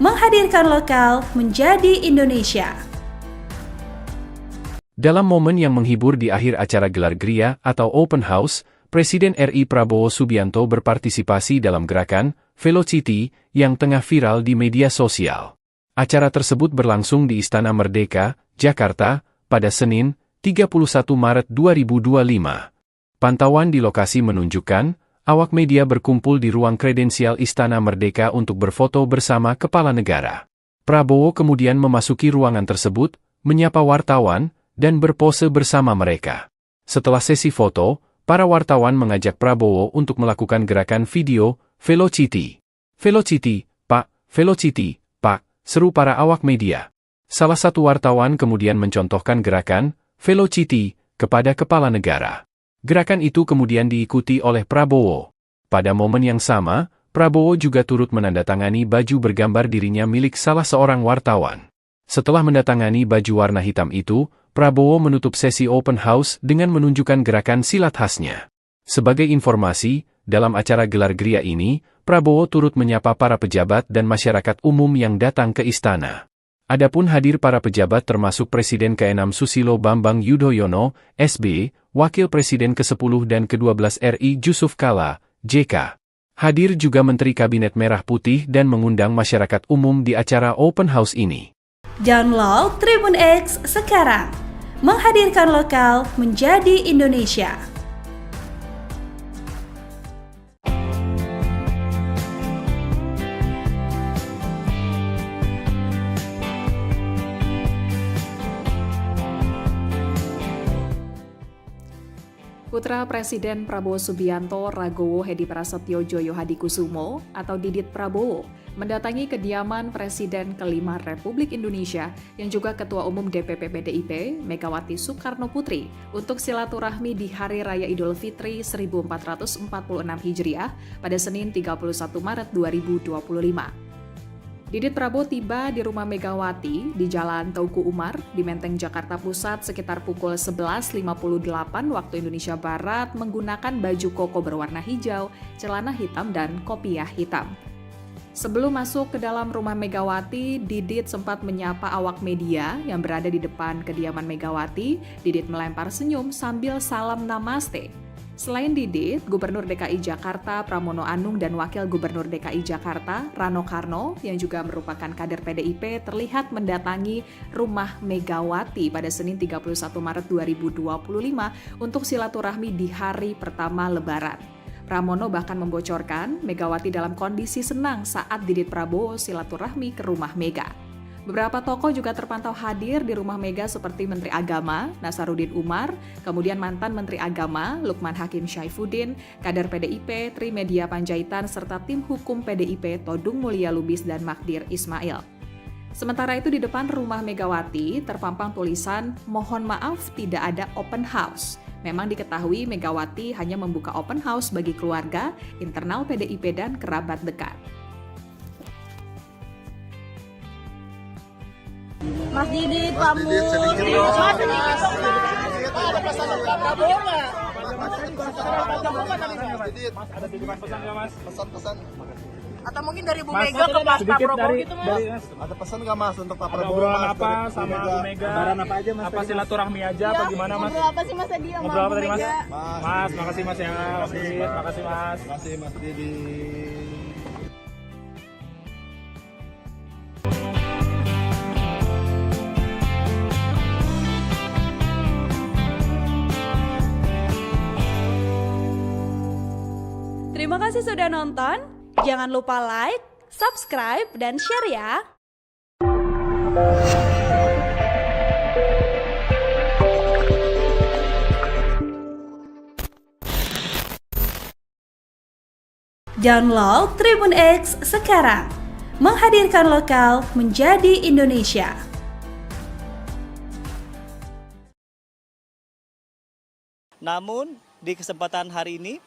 menghadirkan lokal menjadi Indonesia. Dalam momen yang menghibur di akhir acara gelar Gria atau Open House, Presiden RI Prabowo Subianto berpartisipasi dalam gerakan Velocity yang tengah viral di media sosial. Acara tersebut berlangsung di Istana Merdeka, Jakarta, pada Senin, 31 Maret 2025. Pantauan di lokasi menunjukkan, awak media berkumpul di ruang kredensial Istana Merdeka untuk berfoto bersama kepala negara. Prabowo kemudian memasuki ruangan tersebut, menyapa wartawan, dan berpose bersama mereka. Setelah sesi foto, para wartawan mengajak Prabowo untuk melakukan gerakan video, Velocity. Velocity, Pak, Velocity, Pak, seru para awak media. Salah satu wartawan kemudian mencontohkan gerakan, Velocity, kepada kepala negara. Gerakan itu kemudian diikuti oleh Prabowo. Pada momen yang sama, Prabowo juga turut menandatangani baju bergambar dirinya milik salah seorang wartawan. Setelah menandatangani baju warna hitam itu, Prabowo menutup sesi open house dengan menunjukkan gerakan silat khasnya. Sebagai informasi, dalam acara gelar Gria ini, Prabowo turut menyapa para pejabat dan masyarakat umum yang datang ke istana. Adapun hadir para pejabat termasuk Presiden ke-6 Susilo Bambang Yudhoyono, SB, Wakil Presiden ke-10 dan ke-12 RI Jusuf Kalla, JK. Hadir juga Menteri Kabinet Merah Putih dan mengundang masyarakat umum di acara open house ini. Download Tribun X sekarang, menghadirkan lokal menjadi Indonesia. Putra Presiden Prabowo Subianto Ragowo Hedi Prasetyo Joyo Hadikusumo atau Didit Prabowo mendatangi kediaman Presiden ke-5 Republik Indonesia yang juga Ketua Umum DPP PDIP Megawati Soekarno Putri untuk silaturahmi di Hari Raya Idul Fitri 1446 Hijriah pada Senin 31 Maret 2025. Didit Prabowo tiba di rumah Megawati di Jalan Teuku Umar di Menteng, Jakarta Pusat sekitar pukul 11.58 waktu Indonesia Barat menggunakan baju koko berwarna hijau, celana hitam, dan kopiah hitam. Sebelum masuk ke dalam rumah Megawati, Didit sempat menyapa awak media yang berada di depan kediaman Megawati. Didit melempar senyum sambil salam namaste. Selain Didit, Gubernur DKI Jakarta Pramono Anung dan Wakil Gubernur DKI Jakarta Rano Karno yang juga merupakan kader PDIP terlihat mendatangi rumah Megawati pada Senin 31 Maret 2025 untuk silaturahmi di hari pertama Lebaran. Pramono bahkan membocorkan Megawati dalam kondisi senang saat Didit Prabowo silaturahmi ke rumah Mega. Beberapa tokoh juga terpantau hadir di rumah Mega seperti Menteri Agama Nasaruddin Umar, kemudian mantan Menteri Agama Lukman Hakim Syaifuddin, kader PDIP Trimedia Panjaitan, serta tim hukum PDIP Todung Mulya Lubis dan Magdir Ismail. Sementara itu di depan rumah Megawati terpampang tulisan "Mohon maaf tidak ada open house". Memang diketahui Megawati hanya membuka open house bagi keluarga, internal PDIP dan kerabat dekat. Mas Didit, pamit. Mas sedikit dong, Mas. Ada pesan dari Prabowo nggak? Mas, ada titipan pesan nggak, Mas? Pesan-pesan. Atau mungkin dari Bu Mas, Mega ke Pak sedikit Prabowo gitu Mas. Mas. Ada pesan nggak Mas untuk Pak Ada Prabowo? obrolan Mas, apa dari sama Bu Mega? Lebaran apa aja Mas? Apa silaturahmi aja Ya, apa gimana Mas? ngobrol apa sih Mas tadi sama Ngobrol apa Bu tadi Mas? Mega? Mas, makasih Mas ya. Makasih Mas. Terima kasih Mas Didi. Terima kasih sudah nonton. Jangan lupa like, subscribe, dan share ya. Download Tribun X sekarang. Menghadirkan lokal menjadi Indonesia. Namun, di kesempatan hari ini,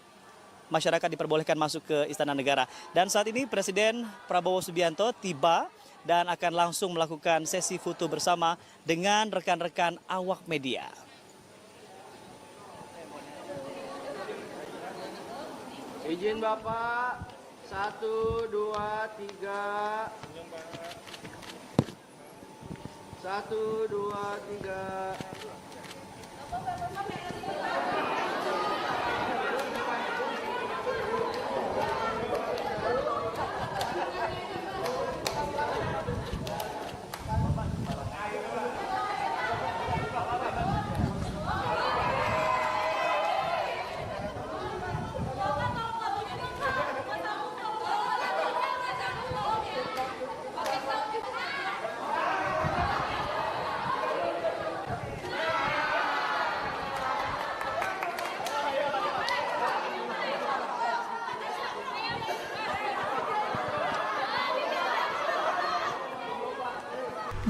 masyarakat diperbolehkan masuk ke Istana Negara. Dan saat ini Presiden Prabowo Subianto tiba dan akan langsung melakukan sesi foto bersama dengan rekan-rekan awak media. Izin Bapak. 1, 2, 3. 1, 2, 3.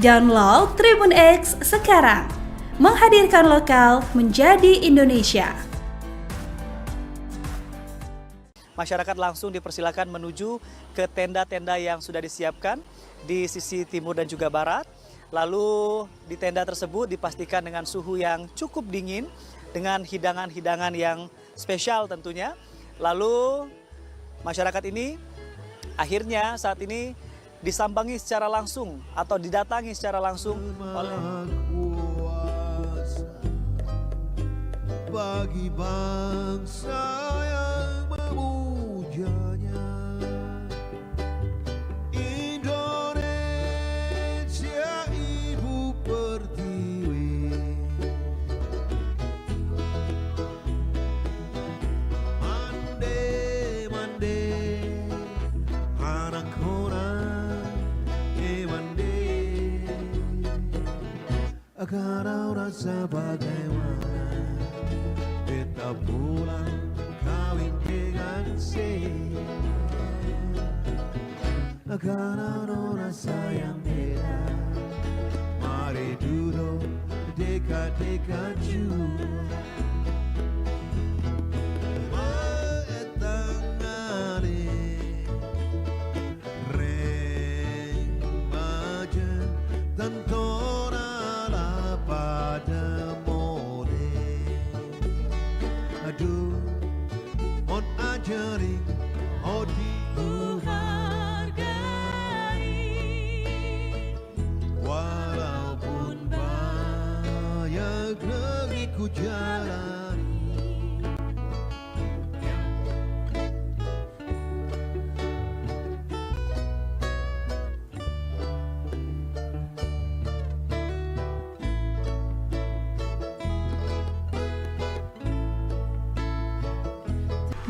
Download Tribun X sekarang. Menghadirkan lokal menjadi Indonesia. Masyarakat langsung dipersilakan menuju ke tenda-tenda yang sudah disiapkan di sisi timur dan juga barat. Lalu di tenda tersebut dipastikan dengan suhu yang cukup dingin, dengan hidangan-hidangan yang spesial tentunya. Lalu masyarakat ini akhirnya saat ini disambangi secara langsung atau didatangi secara langsung oleh kuasa bagi bangsa yang memujanya. Indonesia ibu pertiwi, mande mande anak orang mande. Kau rasa bagaimana kita pulang kawin dengan karena rasa yang beda. Mari duduk dekat-dekat juga. Walaupun banyak negeri ku jalani,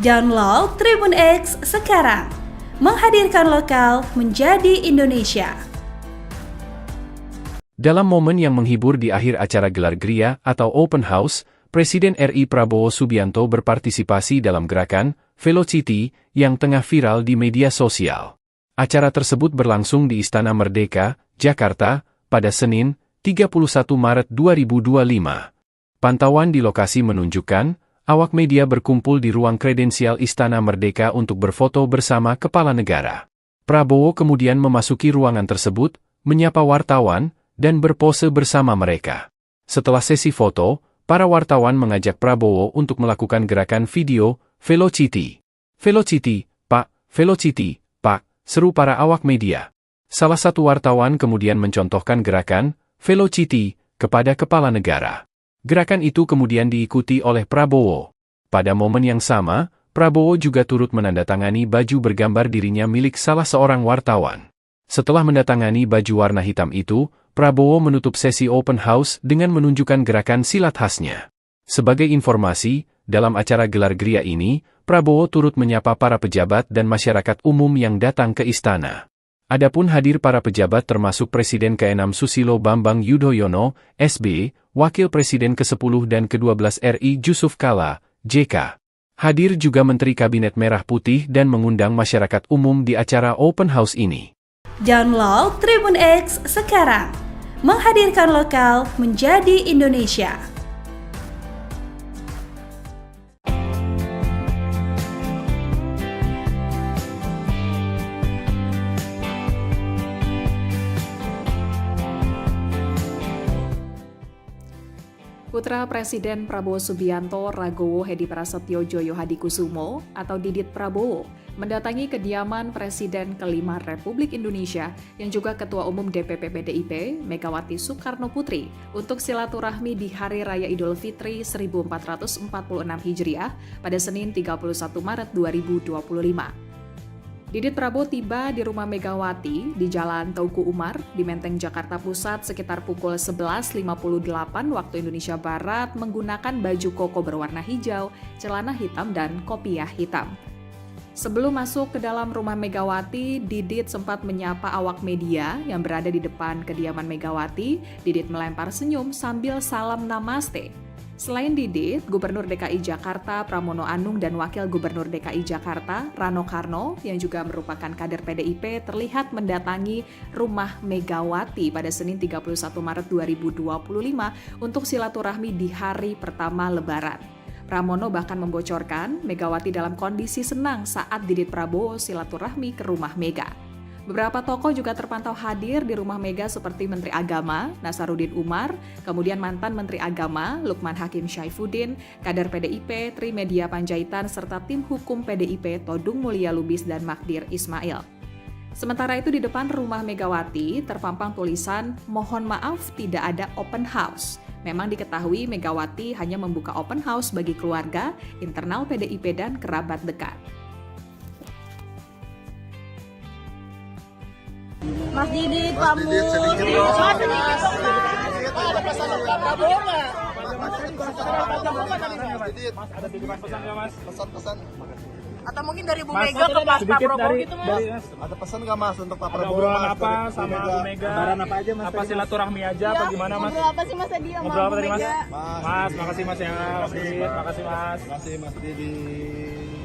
Download Tribun X sekarang. Menghadirkan lokal menjadi Indonesia. Dalam momen yang menghibur di akhir acara gelar Gria atau Open House, Presiden RI Prabowo Subianto berpartisipasi dalam gerakan Velocity yang tengah viral di media sosial. Acara tersebut berlangsung di Istana Merdeka, Jakarta, pada Senin, 31 Maret 2025. Pantauan di lokasi menunjukkan, awak media berkumpul di ruang kredensial Istana Merdeka untuk berfoto bersama kepala negara. Prabowo kemudian memasuki ruangan tersebut, menyapa wartawan, dan berpose bersama mereka. Setelah sesi foto, para wartawan mengajak Prabowo untuk melakukan gerakan video Velocity. Velocity, Pak, Velocity, Pak, seru para awak media. Salah satu wartawan kemudian mencontohkan gerakan Velocity kepada kepala negara. Gerakan itu kemudian diikuti oleh Prabowo. Pada momen yang sama, Prabowo juga turut menandatangani baju bergambar dirinya milik salah seorang wartawan. Setelah menandatangani baju warna hitam itu, Prabowo menutup sesi open house dengan menunjukkan gerakan silat khasnya. Sebagai informasi, dalam acara gelar geria ini, Prabowo turut menyapa para pejabat dan masyarakat umum yang datang ke istana. Adapun hadir para pejabat termasuk Presiden ke-6 Susilo Bambang Yudhoyono, SB, Wakil Presiden ke-10 dan ke-12 RI Jusuf Kalla, JK. Hadir juga Menteri Kabinet Merah Putih dan mengundang masyarakat umum di acara open house ini. Download Tribun X sekarang. Menghadirkan lokal menjadi Indonesia. Putra Presiden Prabowo Subianto Ragowo Hedi Prasetyo Joyo Hadikusumo atau Didit Prabowo mendatangi kediaman Presiden ke-5 Republik Indonesia yang juga Ketua Umum DPP PDIP Megawati Soekarno Putri untuk silaturahmi di Hari Raya Idul Fitri 1446 Hijriah pada Senin 31 Maret 2025. Didit Prabowo tiba di rumah Megawati di Jalan Teuku Umar di Menteng, Jakarta Pusat sekitar pukul 11.58 waktu Indonesia Barat menggunakan baju koko berwarna hijau, celana hitam, dan kopiah hitam. Sebelum masuk ke dalam rumah Megawati, Didit sempat menyapa awak media yang berada di depan kediaman Megawati. Didit melempar senyum sambil salam namaste. Selain Didit, Gubernur DKI Jakarta Pramono Anung dan Wakil Gubernur DKI Jakarta Rano Karno yang juga merupakan kader PDIP terlihat mendatangi rumah Megawati pada Senin 31 Maret 2025 untuk silaturahmi di hari pertama Lebaran. Pramono bahkan membocorkan Megawati dalam kondisi senang saat Didit Prabowo silaturahmi ke rumah Mega. Beberapa tokoh juga terpantau hadir di rumah Mega seperti Menteri Agama Nasaruddin Umar, kemudian mantan Menteri Agama Lukman Hakim Syaifuddin, kader PDIP Trimedia Panjaitan, serta tim hukum PDIP Todung Mulya Lubis dan Magdir Ismail. Sementara itu di depan rumah Megawati terpampang tulisan "Mohon maaf tidak ada open house". Memang diketahui Megawati hanya membuka open house bagi keluarga, internal PDIP dan kerabat dekat. Mas Didit, pamit. Mas Didit, ada pesan untuk Pak Prabowo nggak? Mas, ada titipan pesan nggak, Mas? Pesan-pesan. Atau mungkin dari Bu Mega ke Pak Prabowo gitu, Mas? Ada pesan nggak, Mas, untuk Pak Ada Prabowo? obrolan apa sama Bu Mega? Lebaran apa aja, Mas? Apa silaturahmi aja apa gimana, Mas? Ngobrol apa sih Mas tadi sama Ngobrol apa Bu tadi, Mas? Mega? Mas, makasih Mas ya. Makasih Mas. Makasih, Mas Didit.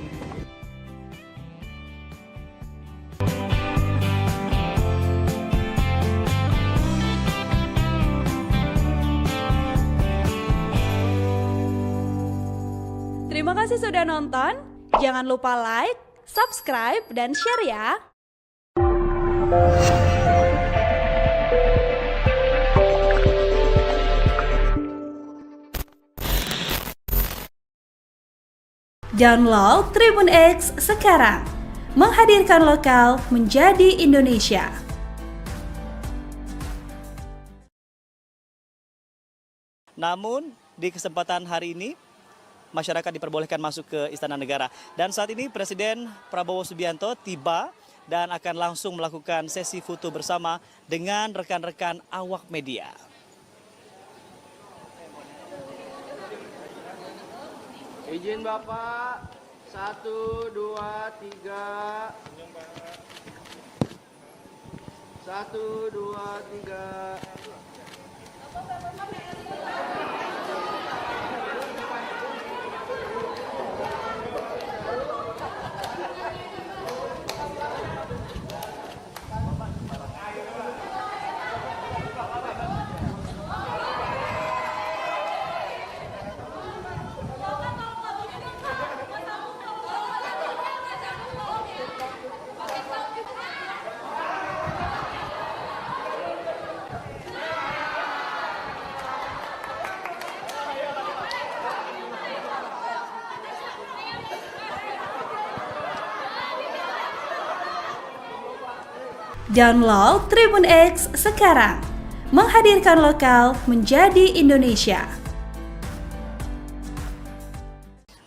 Terima kasih sudah nonton. Jangan lupa like, subscribe, dan share ya. Download Tribun X sekarang. Menghadirkan lokal menjadi Indonesia. Namun, di kesempatan hari ini, masyarakat diperbolehkan masuk ke Istana Negara. Dan saat ini Presiden Prabowo Subianto tiba dan akan langsung melakukan sesi foto bersama dengan rekan-rekan awak media. Izin Bapak, 1, 2, 3. 1, 2, 3. Download Tribun X sekarang. Menghadirkan lokal menjadi Indonesia.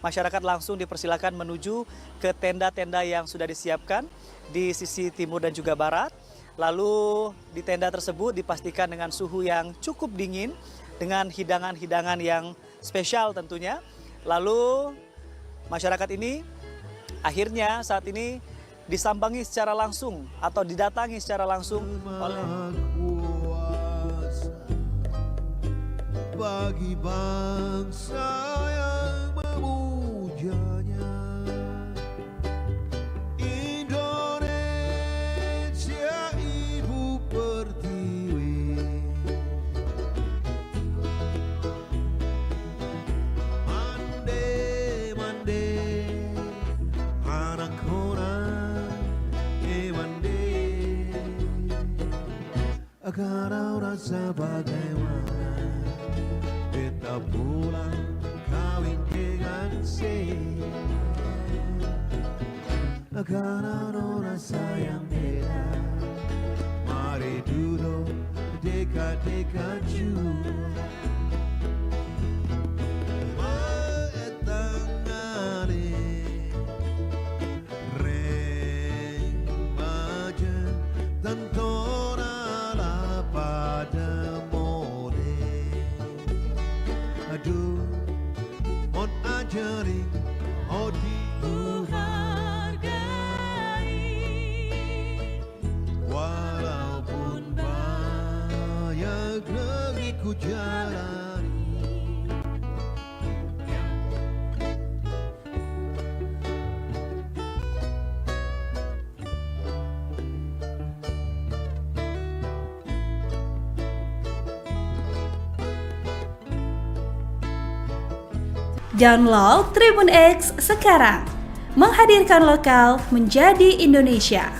Masyarakat langsung dipersilakan menuju ke tenda-tenda yang sudah disiapkan di sisi timur dan juga barat. Lalu di tenda tersebut dipastikan dengan suhu yang cukup dingin, dengan hidangan-hidangan yang spesial tentunya. Lalu masyarakat ini akhirnya saat ini disambangi secara langsung atau didatangi secara langsung oleh bagi bangsa yang memujanya. Indonesia ibu pertiwi, mande mande anak orang mande, karena rasa bagaimana kita pulang kawin dengan karena rasa yang beda. Mari duduk dekat-dekat juga, mengetangani reng baja dan tonala pada mode. Aduh, mon ajari, odi walaupun banyak negeri ku jalani. Download Tribun X sekarang. Menghadirkan lokal menjadi Indonesia.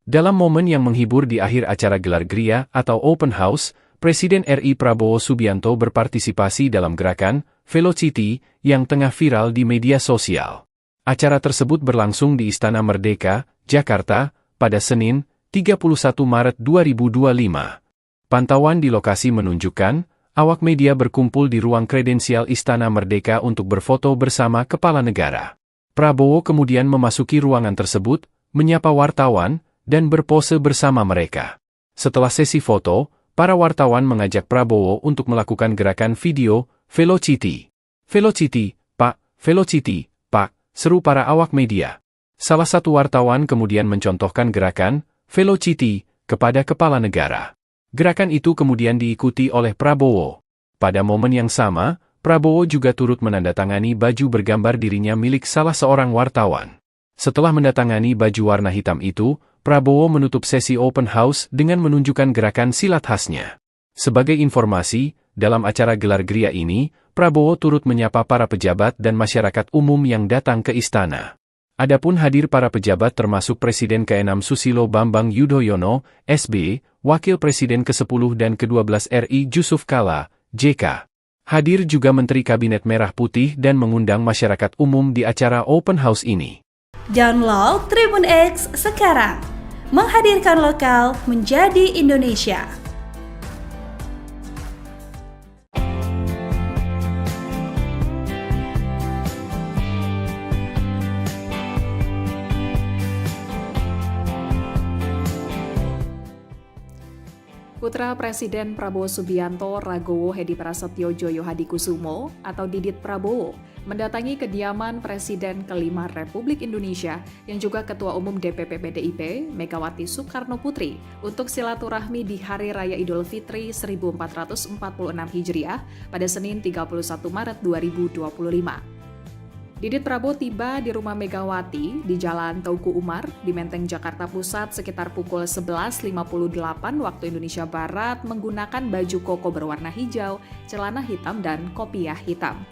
Dalam momen yang menghibur di akhir acara gelar Gria atau Open House, Presiden RI Prabowo Subianto berpartisipasi dalam gerakan Velocity yang tengah viral di media sosial. Acara tersebut berlangsung di Istana Merdeka, Jakarta, pada Senin, 31 Maret 2025. Pantauan di lokasi menunjukkan, awak media berkumpul di ruang kredensial Istana Merdeka untuk berfoto bersama kepala negara. Prabowo kemudian memasuki ruangan tersebut, menyapa wartawan, dan berpose bersama mereka. Setelah sesi foto, para wartawan mengajak Prabowo untuk melakukan gerakan video Velocity. Velocity, Pak, Velocity, Pak, seru para awak media. Salah satu wartawan kemudian mencontohkan gerakan Velocity kepada kepala negara. Gerakan itu kemudian diikuti oleh Prabowo. Pada momen yang sama, Prabowo juga turut menandatangani baju bergambar dirinya milik salah seorang wartawan. Setelah mendatangani baju warna hitam itu, Prabowo menutup sesi open house dengan menunjukkan gerakan silat khasnya. Sebagai informasi, dalam acara gelar Gria ini, Prabowo turut menyapa para pejabat dan masyarakat umum yang datang ke istana. Adapun hadir para pejabat termasuk Presiden ke-6 Susilo Bambang Yudhoyono, SB, Wakil Presiden ke-10 dan ke-12 RI Jusuf Kalla, JK. Hadir juga Menteri Kabinet Merah Putih dan mengundang masyarakat umum di acara open house ini. Download Tribun X sekarang. Menghadirkan lokal menjadi Indonesia. Putra Presiden Prabowo Subianto Ragowo Hedi Prasetyo Djoyo Hadikusumo atau Didit Prabowo mendatangi kediaman Presiden kelima Republik Indonesia yang juga Ketua Umum DPP PDIP Megawati Soekarno Putri untuk silaturahmi di Hari Raya Idul Fitri 1446 Hijriah pada Senin 31 Maret 2025. Didit Prabowo tiba di rumah Megawati di Jalan Teuku Umar di Menteng, Jakarta Pusat sekitar pukul 11.58 waktu Indonesia Barat menggunakan baju koko berwarna hijau, celana hitam, dan kopiah hitam.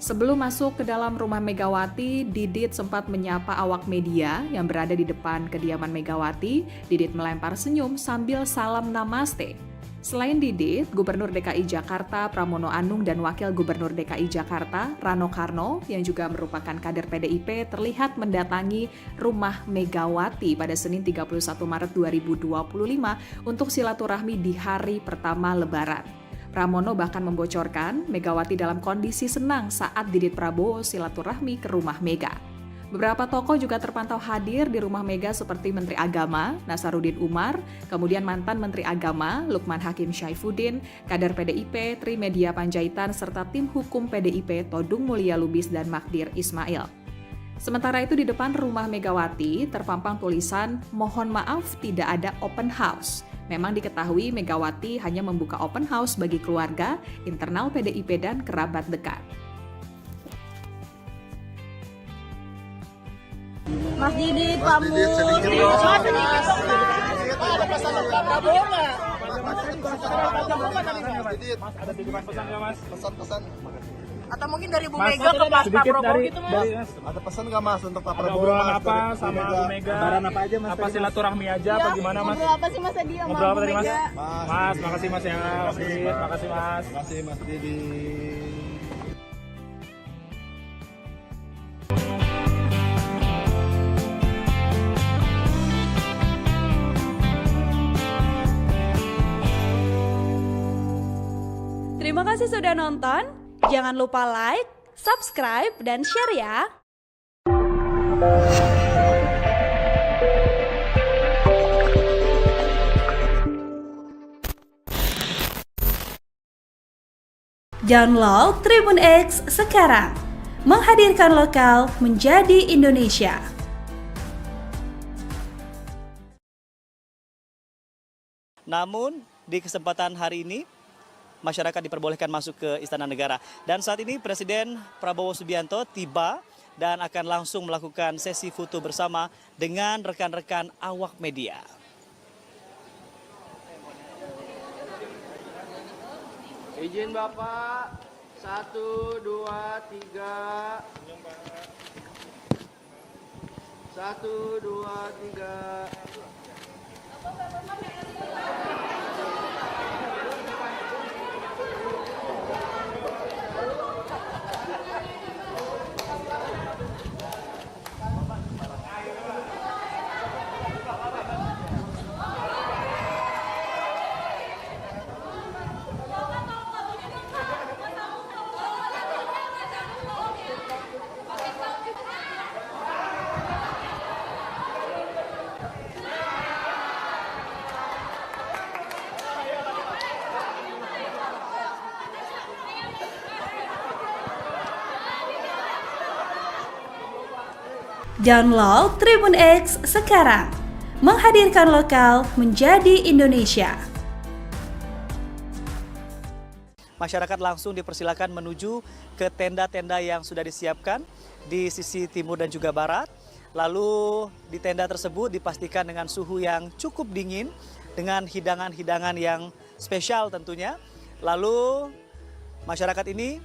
Sebelum masuk ke dalam rumah Megawati, Didit sempat menyapa awak media yang berada di depan kediaman Megawati. Didit melempar senyum sambil salam namaste. Selain Didit, Gubernur DKI Jakarta Pramono Anung dan Wakil Gubernur DKI Jakarta Rano Karno yang juga merupakan kader PDIP terlihat mendatangi rumah Megawati pada Senin 31 Maret 2025 untuk silaturahmi di hari pertama Lebaran. Pramono bahkan membocorkan Megawati dalam kondisi senang saat Didit Prabowo silaturahmi ke rumah Mega. Beberapa tokoh juga terpantau hadir di rumah Mega seperti Menteri Agama Nasaruddin Umar, kemudian mantan Menteri Agama Lukman Hakim Syaifuddin, kader PDIP Trimedia Panjaitan, serta tim hukum PDIP Todung Mulya Lubis dan Magdir Ismail. Sementara itu di depan rumah Megawati terpampang tulisan "Mohon maaf tidak ada open house". Memang diketahui Megawati hanya membuka open house bagi keluarga, internal PDIP dan kerabat dekat. Mas Didit, kamu. Mas sedikit dong, Mas. Ada pesan untuk Pak Prabowo nggak? Mas, ada titipan pesan nggak, Mas? Pesan-pesan. Atau mungkin dari Bu Mega ke Pak Prabowo gitu, Mas? Ada pesan nggak Mas untuk Pak Ada Prabowo? obrolan Mas, apa dari sama Bu Mega? Lebaran apa aja Mas? Apa silaturahmi aja apa gimana, Mas? Ngobrol apa sih Mas tadi sama Ngobrol apa Bu tadi, Mas? Mega? Mas, makasih Mas ya. Makasih Mas. Terima kasih Mas Didit. Terima kasih sudah nonton. Jangan lupa like, subscribe, dan share ya. Download Tribun X sekarang. Menghadirkan lokal menjadi Indonesia. Namun, di kesempatan hari ini, masyarakat diperbolehkan masuk ke Istana Negara. Dan saat ini Presiden Prabowo Subianto tiba dan akan langsung melakukan sesi foto bersama dengan rekan-rekan awak media. Izin Bapak, 1, 2, 3. 1, 2, 3. Download Tribun X sekarang. Menghadirkan lokal menjadi Indonesia. Masyarakat langsung dipersilakan menuju ke tenda-tenda yang sudah disiapkan di sisi timur dan juga barat. Lalu di tenda tersebut dipastikan dengan suhu yang cukup dingin, dengan hidangan-hidangan yang spesial tentunya. Lalu masyarakat ini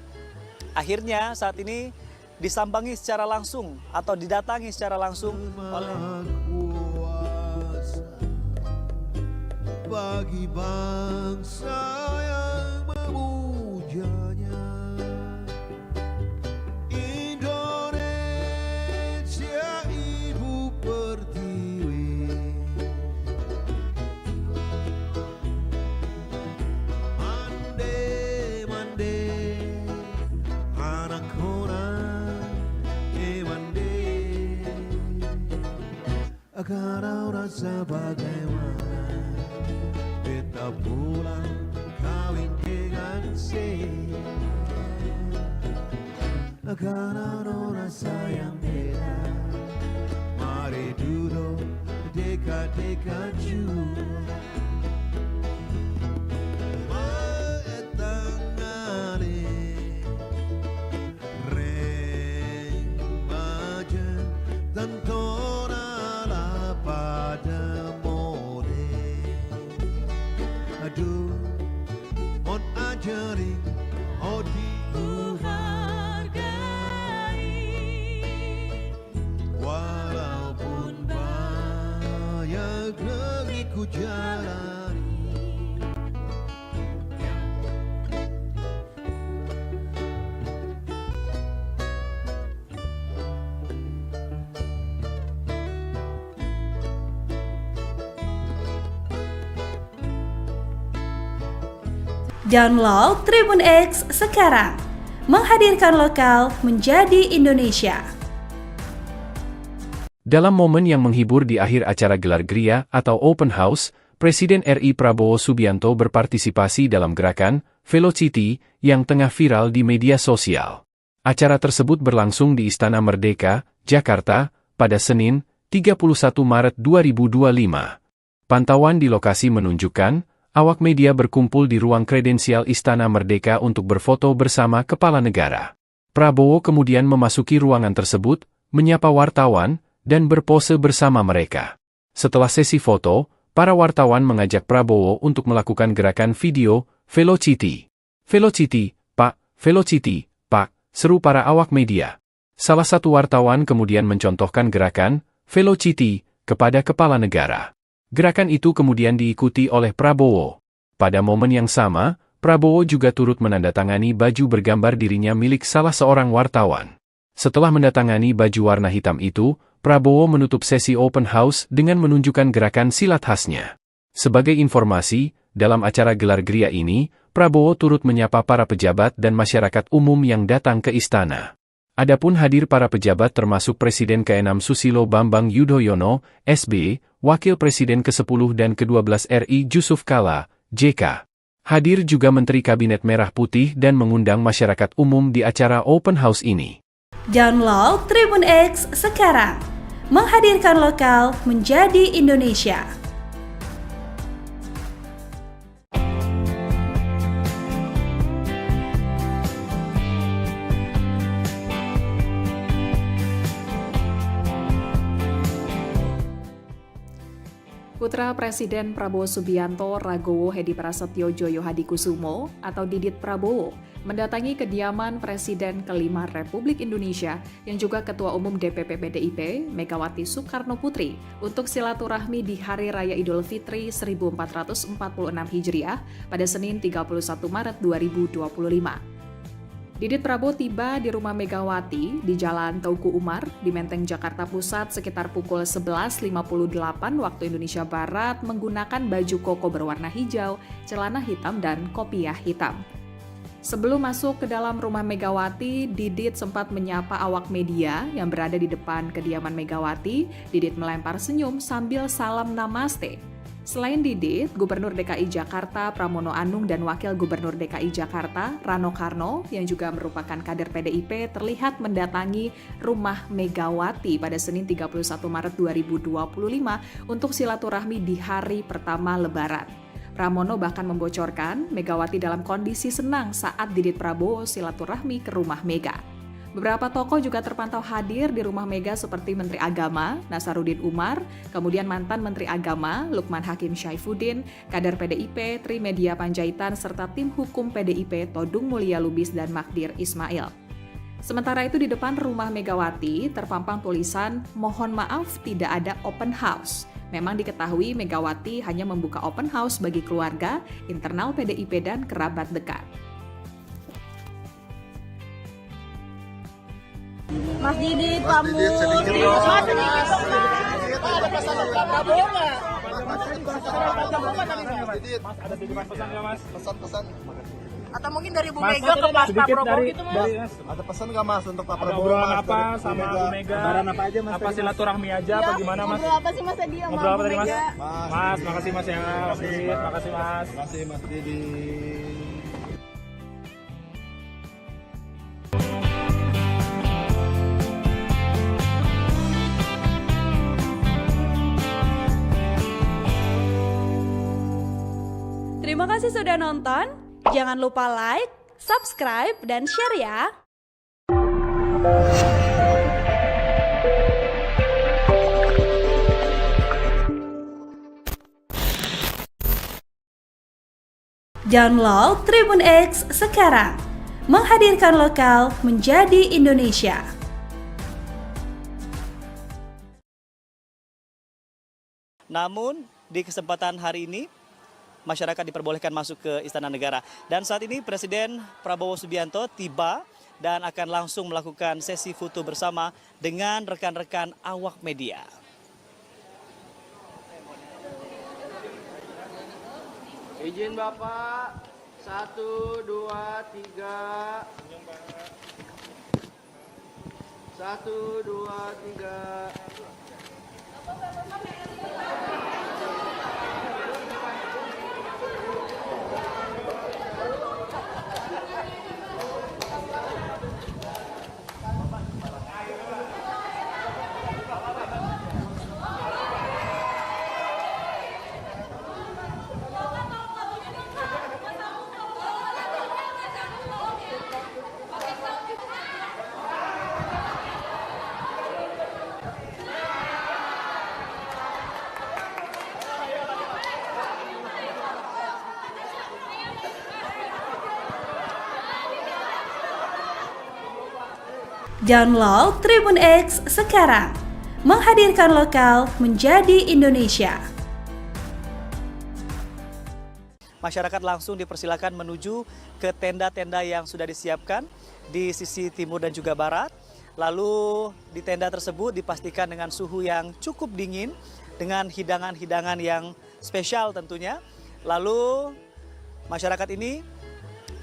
akhirnya saat ini disambangi secara langsung atau didatangi secara langsung oleh bagi bangsa yang memujanya. Indonesia ibu pertiwi, mande mande anak orang mande, agar rasa bagaimana kita pulang kawin dengan karena rasa yang beda. Mari duduk dekat-dekat juga, tangani reng baja tentara pada mode. Aduh, mon ajari odi walaupun banyak negeriku jalan. Download Tribun X sekarang. Menghadirkan lokal menjadi Indonesia. Dalam momen yang menghibur di akhir acara gelar Gria atau Open House, Presiden RI Prabowo Subianto berpartisipasi dalam gerakan Velocity yang tengah viral di media sosial. Acara tersebut berlangsung di Istana Merdeka, Jakarta, pada Senin, 31 Maret 2025. Pantauan di lokasi menunjukkan, awak media berkumpul di ruang kredensial Istana Merdeka untuk berfoto bersama kepala negara. Prabowo kemudian memasuki ruangan tersebut, menyapa wartawan, dan berpose bersama mereka. Setelah sesi foto, para wartawan mengajak Prabowo untuk melakukan gerakan video Velocity. Velocity, Pak, Velocity, Pak, seru para awak media. Salah satu wartawan kemudian mencontohkan gerakan Velocity kepada kepala negara. Gerakan itu kemudian diikuti oleh Prabowo. Pada momen yang sama, Prabowo juga turut menandatangani baju bergambar dirinya milik salah seorang wartawan. Setelah mendatangani baju warna hitam itu, Prabowo menutup sesi open house dengan menunjukkan gerakan silat khasnya. Sebagai informasi, dalam acara gelar Gria ini, Prabowo turut menyapa para pejabat dan masyarakat umum yang datang ke istana. Adapun hadir para pejabat termasuk Presiden ke-6 Susilo Bambang Yudhoyono, SB, Wakil Presiden ke-10 dan ke-12 RI Jusuf Kalla, JK. Hadir juga Menteri Kabinet Merah Putih dan mengundang masyarakat umum di acara open house ini. Download Tribun X sekarang. Menghadirkan lokal menjadi Indonesia. Putra Presiden Prabowo Subianto Ragowo Hedi Prasetyo Djoyo Hadikusumo atau Didit Prabowo mendatangi kediaman Presiden ke-5 Republik Indonesia yang juga Ketua Umum DPP PDIP Megawati Soekarno Putri untuk silaturahmi di Hari Raya Idul Fitri 1446 Hijriah pada Senin 31 Maret 2025. Didit Prabowo tiba di rumah Megawati di Jalan Teuku Umar di Menteng, Jakarta Pusat sekitar pukul 11.58 waktu Indonesia Barat menggunakan baju koko berwarna hijau, celana hitam, dan kopiah hitam. Sebelum masuk ke dalam rumah Megawati, Didit sempat menyapa awak media yang berada di depan kediaman Megawati. Didit melempar senyum sambil salam namaste. Selain Didit, Gubernur DKI Jakarta Pramono Anung dan Wakil Gubernur DKI Jakarta Rano Karno yang juga merupakan kader PDIP terlihat mendatangi rumah Megawati pada Senin 31 Maret 2025 untuk silaturahmi di hari pertama Lebaran. Pramono bahkan membocorkan Megawati dalam kondisi senang saat Didit Prabowo silaturahmi ke rumah Mega. Beberapa tokoh juga terpantau hadir di rumah Mega seperti Menteri Agama Nasaruddin Umar, kemudian mantan Menteri Agama Lukman Hakim Syaifuddin, kader PDIP Trimedia Panjaitan, serta tim hukum PDIP Todung Mulya Lubis dan Magdir Ismail. Sementara itu di depan rumah Megawati terpampang tulisan "Mohon maaf tidak ada open house". Memang diketahui Megawati hanya membuka open house bagi keluarga, internal PDIP dan kerabat dekat. Mas Didit, kamu sedikit dong. Ada pesan untuk Prabowo nggak? Mas, ada titipan pesan nggak Mas? Pesan-pesan. Atau mungkin dari Bu Mas, Mega ke Pak Prabowo gitu Mas? Ada pesan nggak Mas untuk Pak Ada Prabowo? obrolan Mas, apa dari sama Bu Mega? Lebaran apa aja Mas? Apa silaturahmi aja apa gimana Mas? Ngobrol apa sih Mas tadi sama Ngobrol apa Bu tadi Mas? Mega? Mas, makasih Mas ya. Mas Didit, makasih Mas. Makasih Mas Didit. Terima kasih sudah nonton. Jangan lupa like, subscribe, dan share ya. Download Tribun X sekarang. Menghadirkan lokal menjadi Indonesia. Namun, di kesempatan hari ini, masyarakat diperbolehkan masuk ke Istana Negara. Dan saat ini Presiden Prabowo Subianto tiba dan akan langsung melakukan sesi foto bersama dengan rekan-rekan awak media. Izin Bapak, 1, 2, 3. 1, 2, 3. Download Tribun X sekarang, menghadirkan lokal menjadi Indonesia. Masyarakat langsung dipersilakan menuju ke tenda-tenda yang sudah disiapkan di sisi timur dan juga barat. Lalu di tenda tersebut dipastikan dengan suhu yang cukup dingin, dengan hidangan-hidangan yang spesial tentunya. Lalu masyarakat ini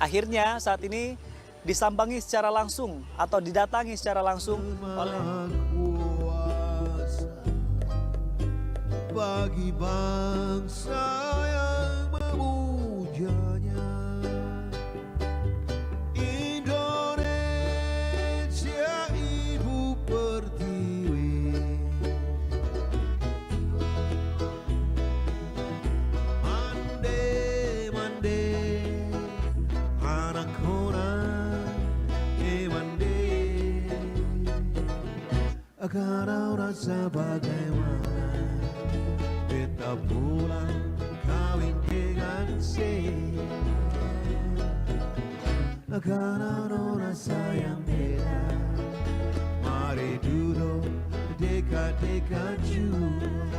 akhirnya saat ini disambangi secara langsung atau didatangi secara langsung oleh kuasa bagi bangsa yang memujanya. Indonesia ibu pertiwi, mande mande anak kau rasa bagaimana beta pulang kawin dengan saya. Karena rasa yang beda, mari duduk dekat-dekat juga.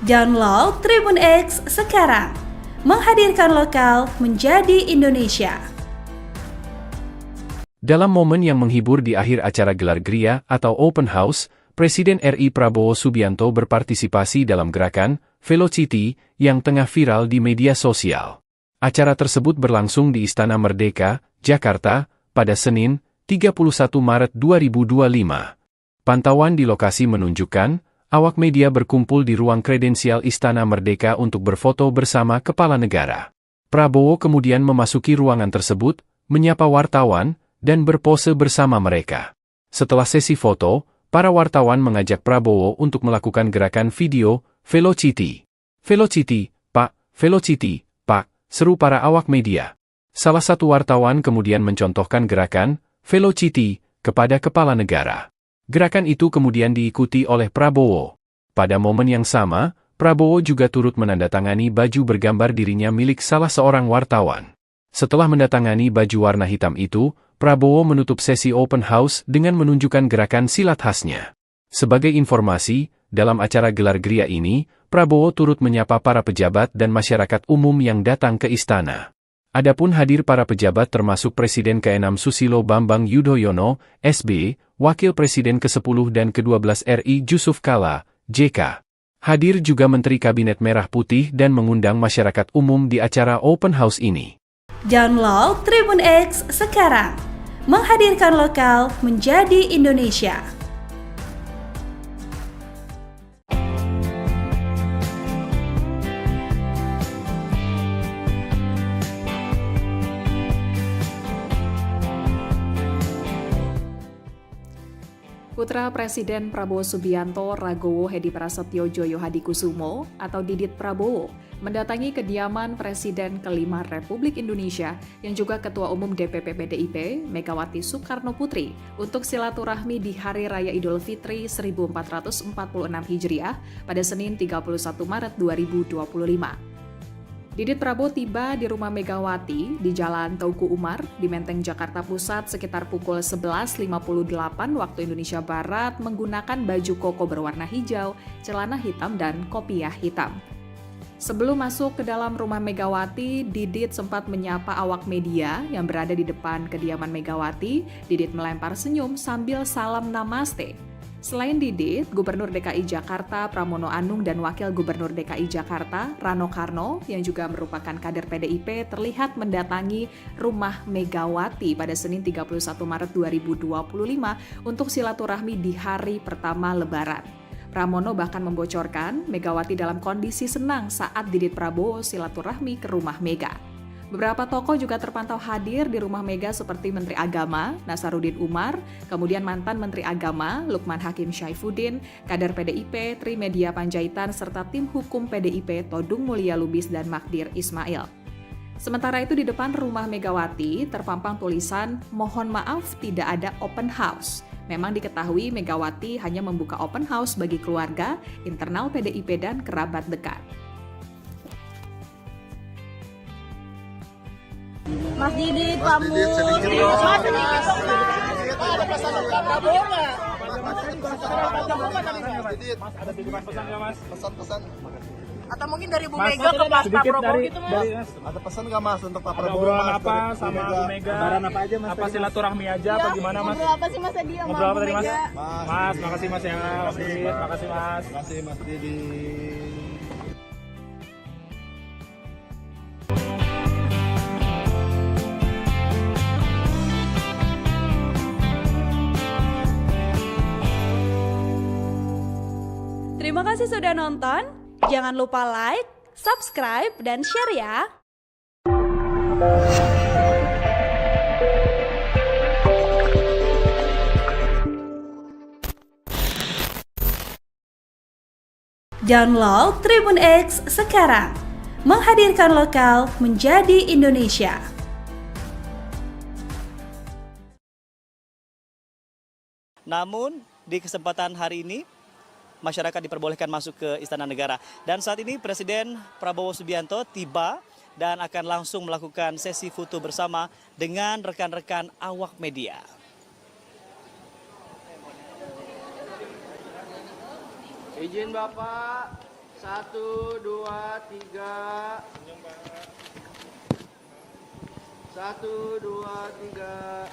Download Tribun X sekarang, menghadirkan lokal menjadi Indonesia. Dalam momen yang menghibur di akhir acara gelar Gria atau Open House, Presiden RI Prabowo Subianto berpartisipasi dalam gerakan Velocity yang tengah viral di media sosial. Acara tersebut berlangsung di Istana Merdeka, Jakarta, pada Senin, 31 Maret 2025. Pantauan di lokasi menunjukkan awak media berkumpul di ruang kredensial Istana Merdeka untuk berfoto bersama kepala negara. Prabowo kemudian memasuki ruangan tersebut, menyapa wartawan, dan berpose bersama mereka. Setelah sesi foto, para wartawan mengajak Prabowo untuk melakukan gerakan video Velocity. Velocity, Pak, Velocity, Pak, seru para awak media. Salah satu wartawan kemudian mencontohkan gerakan Velocity kepada kepala negara. Gerakan itu kemudian diikuti oleh Prabowo. Pada momen yang sama, Prabowo juga turut menandatangani baju bergambar dirinya milik salah seorang wartawan. Setelah menandatangani baju warna hitam itu, Prabowo menutup sesi open house dengan menunjukkan gerakan silat khasnya. Sebagai informasi, dalam acara gelar Gria ini, Prabowo turut menyapa para pejabat dan masyarakat umum yang datang ke istana. Adapun hadir para pejabat termasuk Presiden ke-6 Susilo Bambang Yudhoyono, SB, Wakil Presiden ke-10 dan ke-12 RI Jusuf Kalla, JK. Hadir juga Menteri Kabinet Merah Putih dan mengundang masyarakat umum di acara open house ini. Download Tribun X sekarang, menghadirkan lokal menjadi Indonesia. Putra Presiden Prabowo Subianto Ragowo Hedi Prasetyo Joyo Hadikusumo atau Didit Prabowo mendatangi kediaman Presiden kelima Republik Indonesia yang juga Ketua Umum DPP PDIP Megawati Soekarno Putri untuk silaturahmi di Hari Raya Idul Fitri 1446 Hijriah pada Senin 31 Maret 2025. Didit Prabowo tiba di rumah Megawati di Jalan Teuku Umar di Menteng, Jakarta Pusat sekitar pukul 11.58 waktu Indonesia Barat menggunakan baju koko berwarna hijau, celana hitam, dan kopiah hitam. Sebelum masuk ke dalam rumah Megawati, Didit sempat menyapa awak media yang berada di depan kediaman Megawati. Didit melempar senyum sambil salam namaste. Selain Didit, Gubernur DKI Jakarta Pramono Anung dan Wakil Gubernur DKI Jakarta Rano Karno yang juga merupakan kader PDIP terlihat mendatangi rumah Megawati pada Senin 31 Maret 2025 untuk silaturahmi di hari pertama Lebaran. Pramono bahkan membocorkan Megawati dalam kondisi senang saat Didit Prabowo silaturahmi ke rumah Mega. Beberapa tokoh juga terpantau hadir di rumah Mega seperti Menteri Agama Nasaruddin Umar, kemudian mantan Menteri Agama Lukman Hakim Syaifuddin, kader PDIP Trimedia Panjaitan, serta tim hukum PDIP Todung Mulya Lubis dan Magdir Ismail. Sementara itu di depan rumah Megawati terpampang tulisan "Mohon maaf tidak ada open house". Memang diketahui Megawati hanya membuka open house bagi keluarga, internal PDIP dan kerabat dekat. Mas Didit, kamu. Mas sedikit dong, Mas. Ada pesan untuk Prabowo nggak? Mas, ada titipan pesan nggak, Mas? Pesan-pesan. Atau mungkin dari Bu Mega ke Pak Prabowo gitu, Mas? Ada pesan nggak Mas untuk Pak Ada Prabowo? obrolan Mas, apa dari sama Bu Mega? Lebaran apa aja Mas? Apa silaturahmi aja apa gimana, Mas? Ngobrol apa sih Mas tadi sama Ngobrol apa Bu tadi, Mas? Mega? Mas, makasih Mas ya. Mas Didit, makasih Mas. Terima kasih Mas Didit. Terima kasih sudah nonton. Jangan lupa like, subscribe, dan share ya. Download Tribun X sekarang. Menghadirkan lokal menjadi Indonesia. Namun, di kesempatan hari ini, masyarakat diperbolehkan masuk ke Istana Negara. Dan saat ini Presiden Prabowo Subianto tiba dan akan langsung melakukan sesi foto bersama dengan rekan-rekan awak media. Izin Bapak, 1, 2, 3. 1, 2, 3.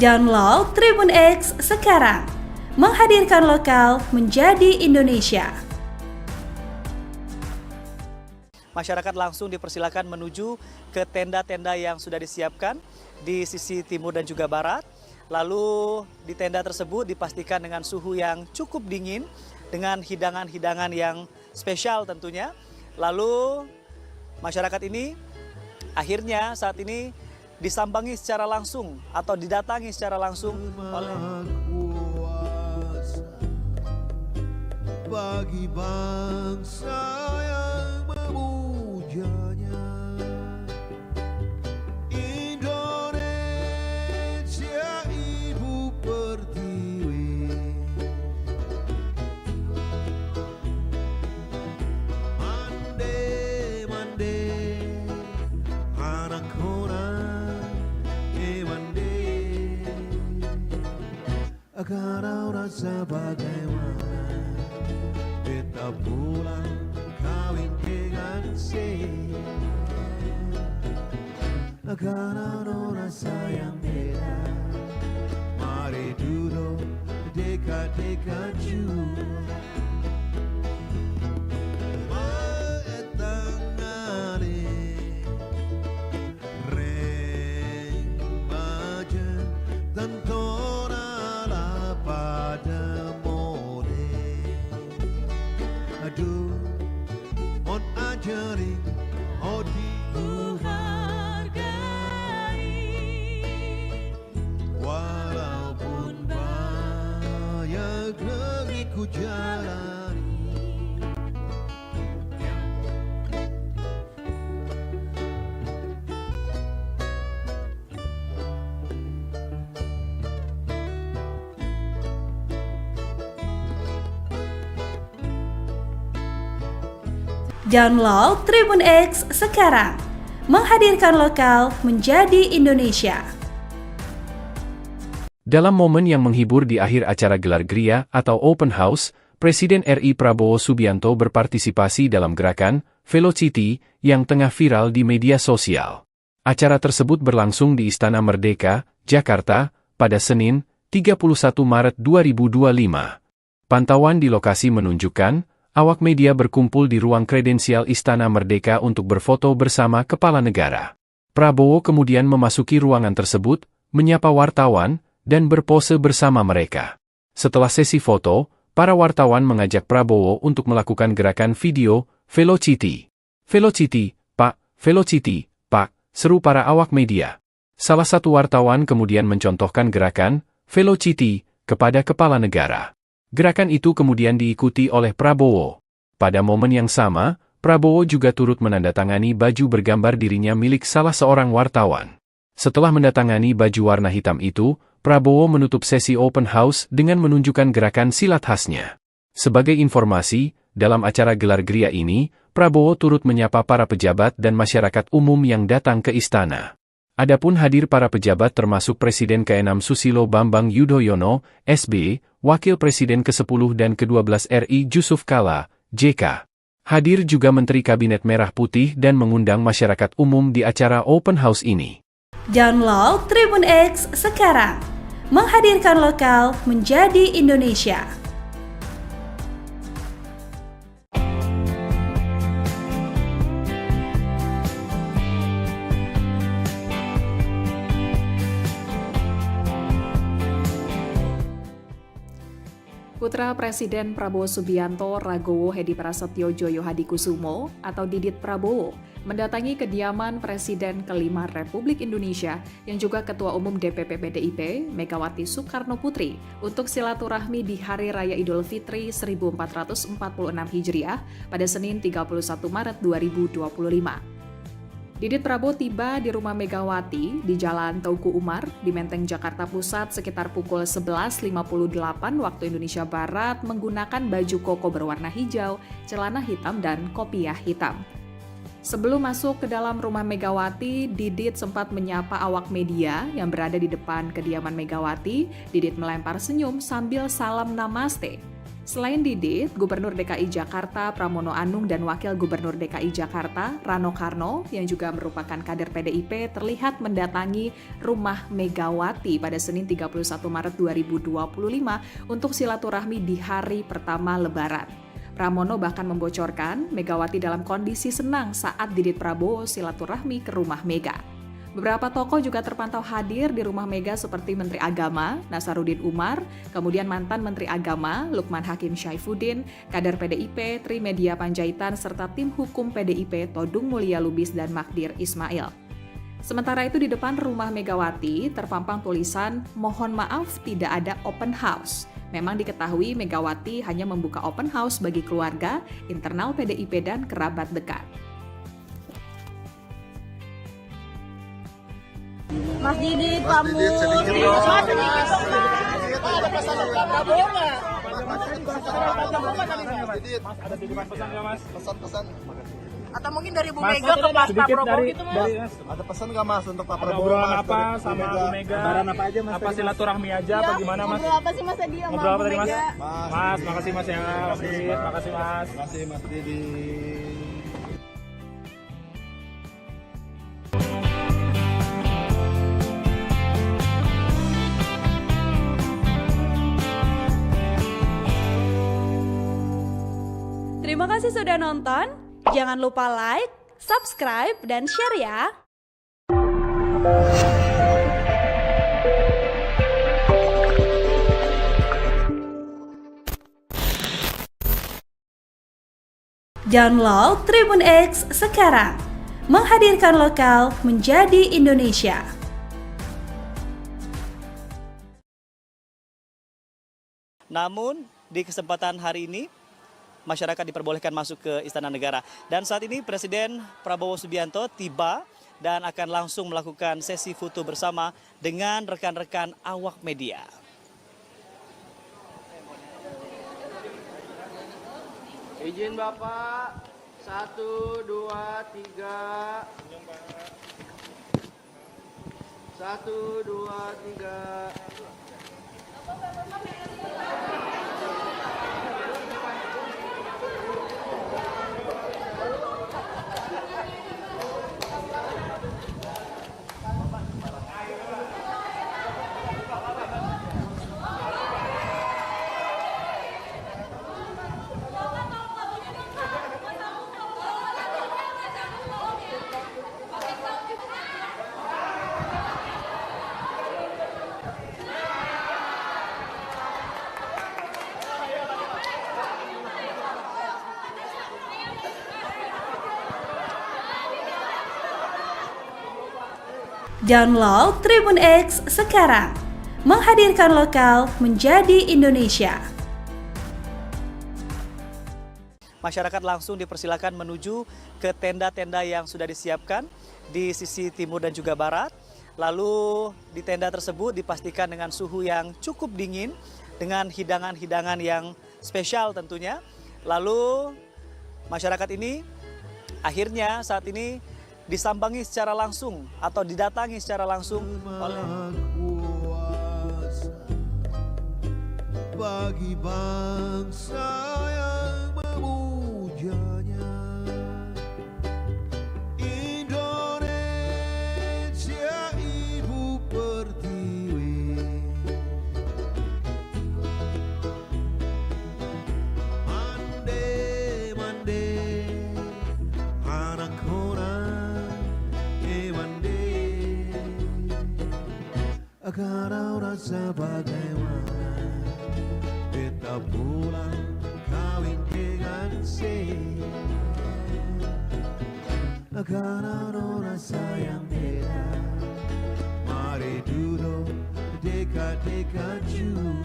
Download Tribun X sekarang. Menghadirkan lokal menjadi Indonesia. Masyarakat langsung dipersilakan menuju ke tenda-tenda yang sudah disiapkan di sisi timur dan juga barat. Lalu di tenda tersebut dipastikan dengan suhu yang cukup dingin, dengan hidangan-hidangan yang spesial tentunya. Lalu masyarakat ini akhirnya saat ini disambangi secara langsung atau didatangi secara langsung oleh kuasa bagi bangsa yang memujanya. Indonesia Ibu Pertiwi, mande mande anak orang mande, agar rasa bagaimana tak pulang kawin pengantin. Karena ada rasa yang beda, mari duduk dekat-dekat juga. Walaupun banyak negeri ku jalani. Download Tribun X sekarang, menghadirkan lokal menjadi Indonesia. Dalam momen yang menghibur di akhir acara gelar Gria atau Open House, Presiden RI Prabowo Subianto berpartisipasi dalam gerakan Velocity yang tengah viral di media sosial. Acara tersebut berlangsung di Istana Merdeka, Jakarta, pada Senin, 31 Maret 2025. Pantauan di lokasi menunjukkan, awak media berkumpul di ruang kredensial Istana Merdeka untuk berfoto bersama kepala negara. Prabowo kemudian memasuki ruangan tersebut, menyapa wartawan, dan berpose bersama mereka. Setelah sesi foto, para wartawan mengajak Prabowo untuk melakukan gerakan video Velocity. Velocity, Pak, Velocity, Pak, seru para awak media. Salah satu wartawan kemudian mencontohkan gerakan Velocity kepada kepala negara. Gerakan itu kemudian diikuti oleh Prabowo. Pada momen yang sama, Prabowo juga turut menandatangani baju bergambar dirinya milik salah seorang wartawan. Setelah mendatangani baju warna hitam itu, Prabowo menutup sesi open house dengan menunjukkan gerakan silat khasnya. Sebagai informasi, dalam acara gelar Gria ini, Prabowo turut menyapa para pejabat dan masyarakat umum yang datang ke istana. Adapun hadir para pejabat termasuk Presiden ke-6 Susilo Bambang Yudhoyono, SB, Wakil Presiden ke-10 dan ke-12 RI Jusuf Kalla, JK. Hadir juga Menteri Kabinet Merah Putih dan mengundang masyarakat umum di acara open house ini. Download Tribun X sekarang, menghadirkan lokal menjadi Indonesia. Putra Presiden Prabowo Subianto Ragowo Hedi Prasetyo Joyo Hadikusumo atau Didit Prabowo mendatangi kediaman Presiden kelima Republik Indonesia yang juga Ketua Umum DPP PDIP Megawati Soekarno Putri untuk silaturahmi di Hari Raya Idul Fitri 1446 Hijriah pada Senin 31 Maret 2025. Didit Prabowo tiba di rumah Megawati di Jalan Teuku Umar di Menteng, Jakarta Pusat sekitar pukul 11.58 waktu Indonesia Barat menggunakan baju koko berwarna hijau, celana hitam, dan kopiah hitam. Sebelum masuk ke dalam rumah Megawati, Didit sempat menyapa awak media yang berada di depan kediaman Megawati. Didit melempar senyum sambil salam namaste. Selain Didit, Gubernur DKI Jakarta Pramono Anung dan Wakil Gubernur DKI Jakarta Rano Karno yang juga merupakan kader PDIP terlihat mendatangi rumah Megawati pada Senin 31 Maret 2025 untuk silaturahmi di hari pertama Lebaran. Pramono bahkan membocorkan Megawati dalam kondisi senang saat Didit Prabowo silaturahmi ke rumah Mega. Beberapa tokoh juga terpantau hadir di rumah Mega seperti Menteri Agama Nasaruddin Umar, kemudian mantan Menteri Agama Lukman Hakim Syaifuddin, kader PDIP Trimedia Panjaitan, serta tim hukum PDIP Todung Mulya Lubis dan Magdir Ismail. Sementara itu di depan rumah Megawati terpampang tulisan "Mohon maaf tidak ada open house". Memang diketahui Megawati hanya membuka open house bagi keluarga, internal PDIP dan kerabat dekat. Mas Didit, kamu. Mas sedikit dong, Mas. Ada pesan untuk Prabowo nggak? Mas, ada titipan pesan nggak, Mas? Pesan-pesan. Atau mungkin dari Bu Mas, Mega ke Pak sedikit Prabowo dari, gitu Mas. dari Mas. Ada pesan nggak Mas untuk Pak Ada Prabowo? obrolan Mas, apa dari sama Bu Mega? Lebaran apa aja Mas? Apa tadi, Mas? silaturahmi aja apa gimana Mas? Ngobrol apa sih Mas tadi sama Ngobrol apa Bu tadi Mas? Mega? Mas, makasih Mas ya. Makasih Mas. Makasih Mas Didi. Terima kasih sudah nonton. Jangan lupa like, subscribe, dan share ya. Download Tribun X sekarang. Menghadirkan lokal menjadi Indonesia. Namun, di kesempatan hari ini, masyarakat diperbolehkan masuk ke Istana Negara. Dan saat ini Presiden Prabowo Subianto tiba dan akan langsung melakukan sesi foto bersama dengan rekan-rekan awak media. Izin Bapak. 1, 2, 3. 1, 2, 3. Download Tribun X sekarang. Menghadirkan lokal menjadi Indonesia. Masyarakat langsung dipersilakan menuju ke tenda-tenda yang sudah disiapkan di sisi timur dan juga barat. Lalu di tenda tersebut dipastikan dengan suhu yang cukup dingin, dengan hidangan-hidangan yang spesial tentunya. Lalu masyarakat ini akhirnya saat ini disambangi secara langsung atau didatangi secara langsung oleh kuasa bagi bangsa yang memujanya. Indonesia ibu pertiwi, mande mande anak orang mande, karena rasa bagaimana beta pulang kawin dengan karena rasa yang beda. Mari duduk dekat-dekat juga.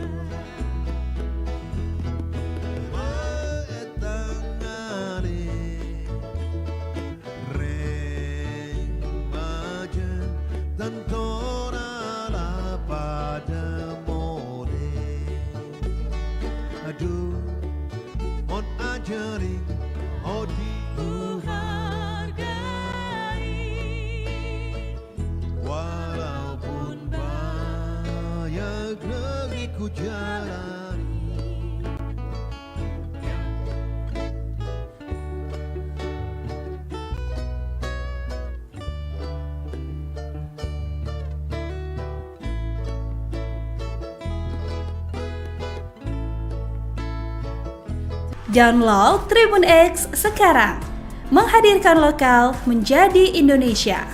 Walaupun banyak negeri ku jalani, Download Tribun X sekarang. Menghadirkan lokal menjadi Indonesia.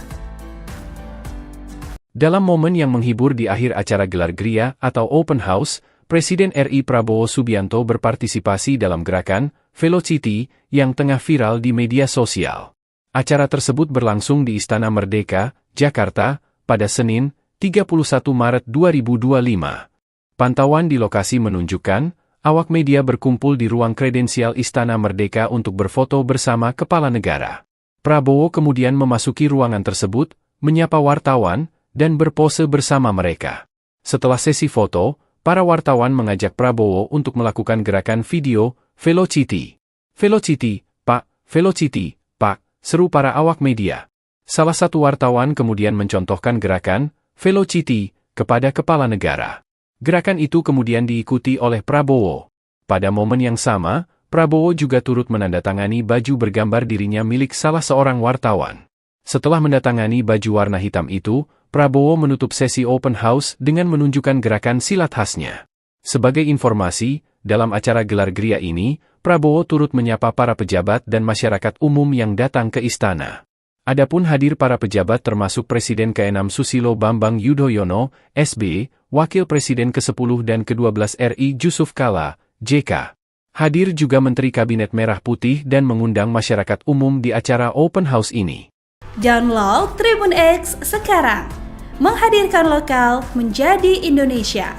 Dalam momen yang menghibur di akhir acara gelar Gria atau Open House, Presiden RI Prabowo Subianto berpartisipasi dalam gerakan Velocity yang tengah viral di media sosial. Acara tersebut berlangsung di Istana Merdeka, Jakarta, pada Senin, 31 Maret 2025. Pantauan di lokasi menunjukkan, awak media berkumpul di ruang kredensial Istana Merdeka untuk berfoto bersama kepala negara. Prabowo kemudian memasuki ruangan tersebut, menyapa wartawan, dan berpose bersama mereka. Setelah sesi foto, para wartawan mengajak Prabowo untuk melakukan gerakan video Velocity. Velocity, Pak, Velocity, Pak, seru para awak media. Salah satu wartawan kemudian mencontohkan gerakan Velocity kepada kepala negara. Gerakan itu kemudian diikuti oleh Prabowo. Pada momen yang sama, Prabowo juga turut menandatangani baju bergambar dirinya milik salah seorang wartawan. Setelah mendatangani baju warna hitam itu, Prabowo menutup sesi open house dengan menunjukkan gerakan silat khasnya. Sebagai informasi, dalam acara gelar geria ini, Prabowo turut menyapa para pejabat dan masyarakat umum yang datang ke istana. Adapun hadir para pejabat termasuk Presiden ke-6 Susilo Bambang Yudhoyono, SB, Wakil Presiden ke-10 dan ke-12 RI Jusuf Kalla, JK. Hadir juga Menteri Kabinet Merah Putih dan mengundang masyarakat umum di acara open house ini. Download Tribun X sekarang. Menghadirkan lokal menjadi Indonesia.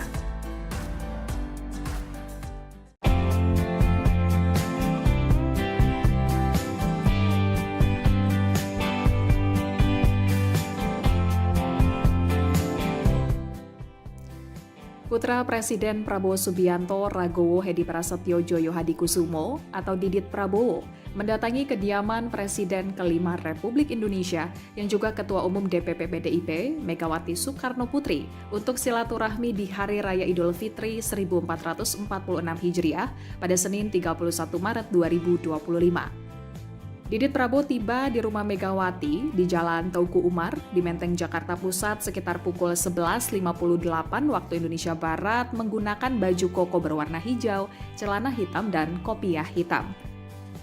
Putra Presiden Prabowo Subianto Ragowo Hedi Prasetyo Joyo Hadikusumo atau Didit Prabowo mendatangi kediaman Presiden ke-5 Republik Indonesia yang juga Ketua Umum DPP PDIP Megawati Soekarno Putri untuk silaturahmi di Hari Raya Idul Fitri 1446 Hijriah pada Senin 31 Maret 2025. Didit Prabowo tiba di rumah Megawati di Jalan Teuku Umar di Menteng, Jakarta Pusat sekitar pukul 11.58 waktu Indonesia Barat menggunakan baju koko berwarna hijau, celana hitam, dan kopiah hitam.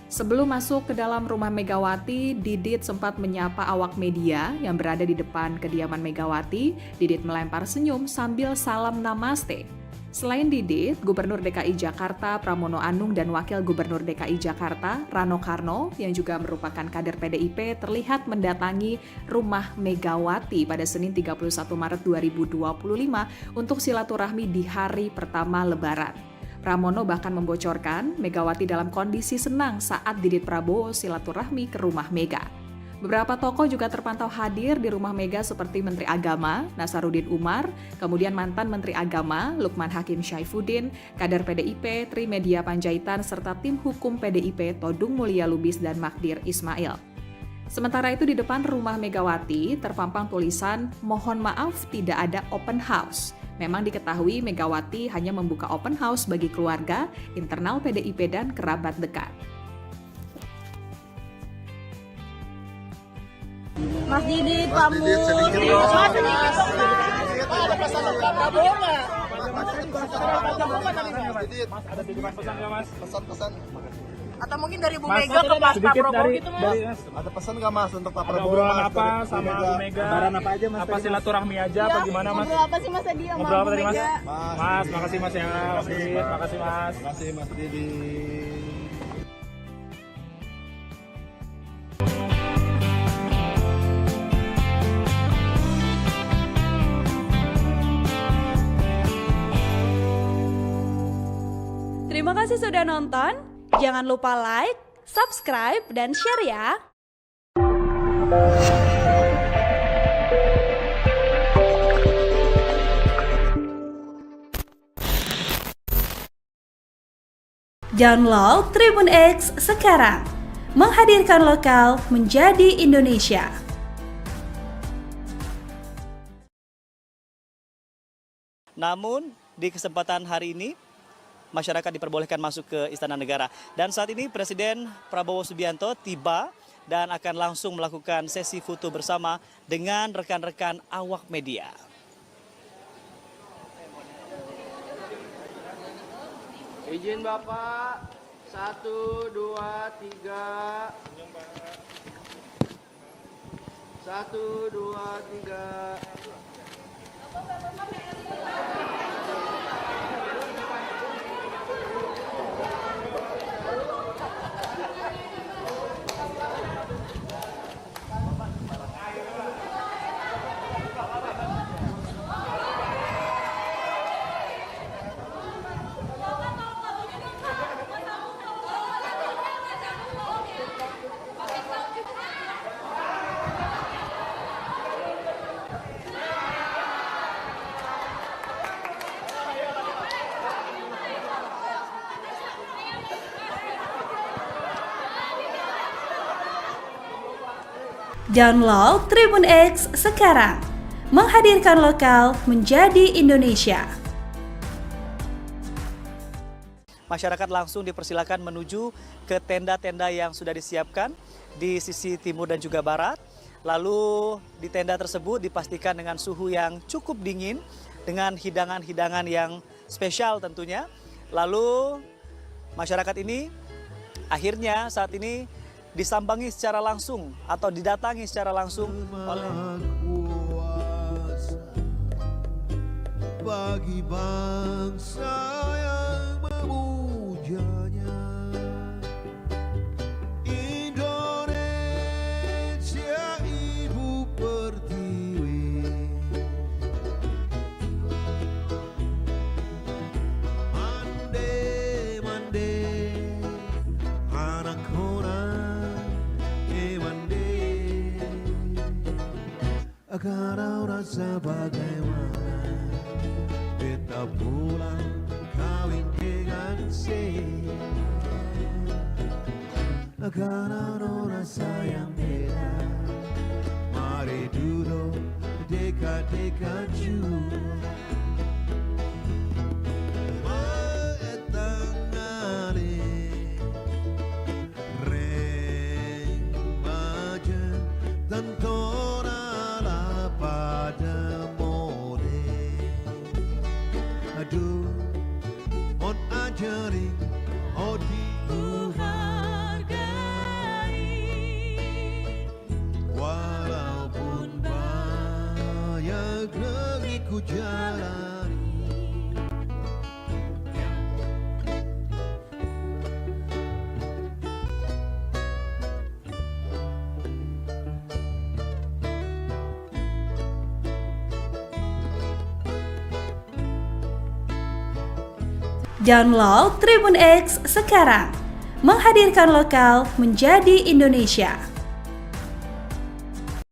Sebelum masuk ke dalam rumah Megawati, Didit sempat menyapa awak media yang berada di depan kediaman Megawati. Didit melempar senyum sambil salam namaste. Selain Didit, Gubernur DKI Jakarta Pramono Anung dan Wakil Gubernur DKI Jakarta Rano Karno yang juga merupakan kader PDIP terlihat mendatangi rumah Megawati pada Senin 31 Maret 2025 untuk silaturahmi di hari pertama Lebaran. Pramono bahkan membocorkan Megawati dalam kondisi senang saat Didit Prabowo silaturahmi ke rumah Mega. Beberapa tokoh juga terpantau hadir di rumah Mega seperti Menteri Agama Nasaruddin Umar, kemudian mantan Menteri Agama Lukman Hakim Syaifuddin, kader PDIP Trimedia Panjaitan, serta tim hukum PDIP Todung Mulya Lubis dan Magdir Ismail. Sementara itu di depan rumah Megawati terpampang tulisan "Mohon maaf tidak ada open house". Memang diketahui Megawati hanya membuka open house bagi keluarga, internal PDIP dan kerabat dekat. Mas Didit, pamit. Mas sedikit dong, Mas. Ada pesan untuk Pak Prabowo nggak? Mas, ada titipan pesan nggak, Mas? Pesan-pesan. Atau mungkin dari Bu Mega ke Pak Prabowo gitu, Mas? Ada pesan nggak, Mas, untuk Pak Ada Prabowo? obrolan apa sama Bu Mega? Lebaran apa aja, Mas? Apa silaturahmi aja apa gimana, Mas? Ngobrol apa sih Mas tadi sama Ngobrol apa Bu tadi, Mas? Mega? Mas, makasih Mas ya. Makasih Mas. Makasih, Mas Didit. Terima kasih sudah nonton. Jangan lupa like, subscribe, dan share ya. Download Tribun X sekarang. Menghadirkan lokal menjadi Indonesia. Namun, di kesempatan hari ini, masyarakat diperbolehkan masuk ke Istana Negara. Dan saat ini Presiden Prabowo Subianto tiba dan akan langsung melakukan sesi foto bersama dengan rekan-rekan awak media. Izin Bapak, 1, 2, 3. 1, 2, 3. Download Tribun X sekarang. Menghadirkan lokal menjadi Indonesia. Masyarakat langsung dipersilakan menuju ke tenda-tenda yang sudah disiapkan di sisi timur dan juga barat. Lalu di tenda tersebut dipastikan dengan suhu yang cukup dingin, dengan hidangan-hidangan yang spesial tentunya. Lalu masyarakat ini akhirnya saat ini disambangi secara langsung atau didatangi secara langsung oleh bagi bangsa yang memujanya. Indonesia ibu pertiwi, mande mande anak orang mande, agar rasa bagaimana kita pulang kawin dengan karena rasa yang beda. Mari duduk dekat-dekat jua, mengetangani remaja tentara lah pada aduh, on ajari, oh dihargai. Walaupun banyak negeri ku jalani. Download Tribun X sekarang. Menghadirkan lokal menjadi Indonesia.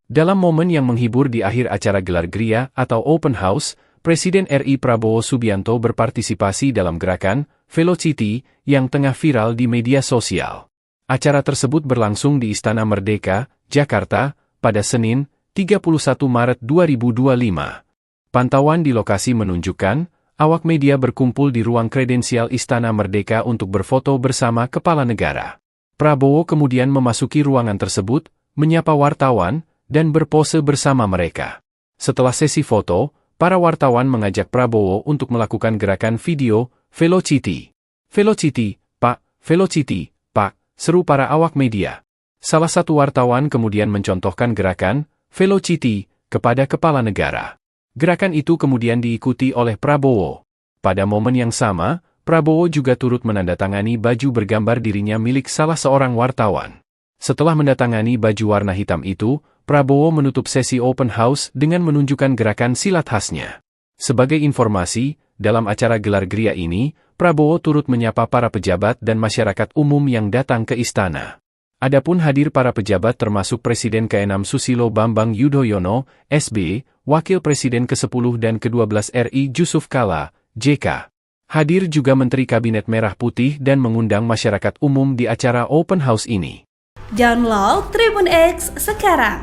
Dalam momen yang menghibur di akhir acara gelar Gria atau Open House, Presiden RI Prabowo Subianto berpartisipasi dalam gerakan Velocity yang tengah viral di media sosial. Acara tersebut berlangsung di Istana Merdeka, Jakarta, pada Senin, 31 Maret 2025. Pantauan di lokasi menunjukkan awak media berkumpul di ruang kredensial Istana Merdeka untuk berfoto bersama kepala negara. Prabowo kemudian memasuki ruangan tersebut, menyapa wartawan, dan berpose bersama mereka. Setelah sesi foto, para wartawan mengajak Prabowo untuk melakukan gerakan video Velocity. Velocity, Pak, Velocity, Pak, seru para awak media. Salah satu wartawan kemudian mencontohkan gerakan Velocity kepada kepala negara. Gerakan itu kemudian diikuti oleh Prabowo. Pada momen yang sama, Prabowo juga turut menandatangani baju bergambar dirinya milik salah seorang wartawan. Setelah mendatangani baju warna hitam itu, Prabowo menutup sesi open house dengan menunjukkan gerakan silat khasnya. Sebagai informasi, dalam acara gelar Gria ini, Prabowo turut menyapa para pejabat dan masyarakat umum yang datang ke istana. Adapun hadir para pejabat termasuk Presiden ke-6 Susilo Bambang Yudhoyono, SB, Wakil Presiden ke-10 dan ke-12 RI Jusuf Kalla, JK. Hadir juga Menteri Kabinet Merah Putih dan mengundang masyarakat umum di acara open house ini. Download Tribun X sekarang.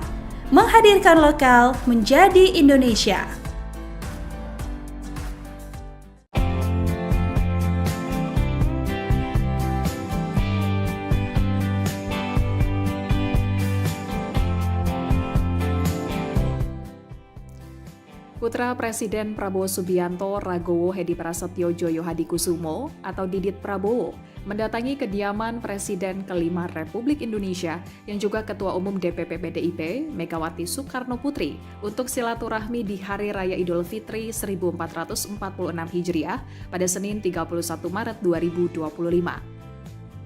Menghadirkan lokal menjadi Indonesia. Putra Presiden Prabowo Subianto Ragowo Hedi Prasetyo Djoyo Hadikusumo atau Didit Prabowo mendatangi kediaman Presiden ke-5 Republik Indonesia yang juga Ketua Umum DPP PDIP Megawati Soekarno Putri untuk silaturahmi di Hari Raya Idul Fitri 1446 Hijriah pada Senin 31 Maret 2025.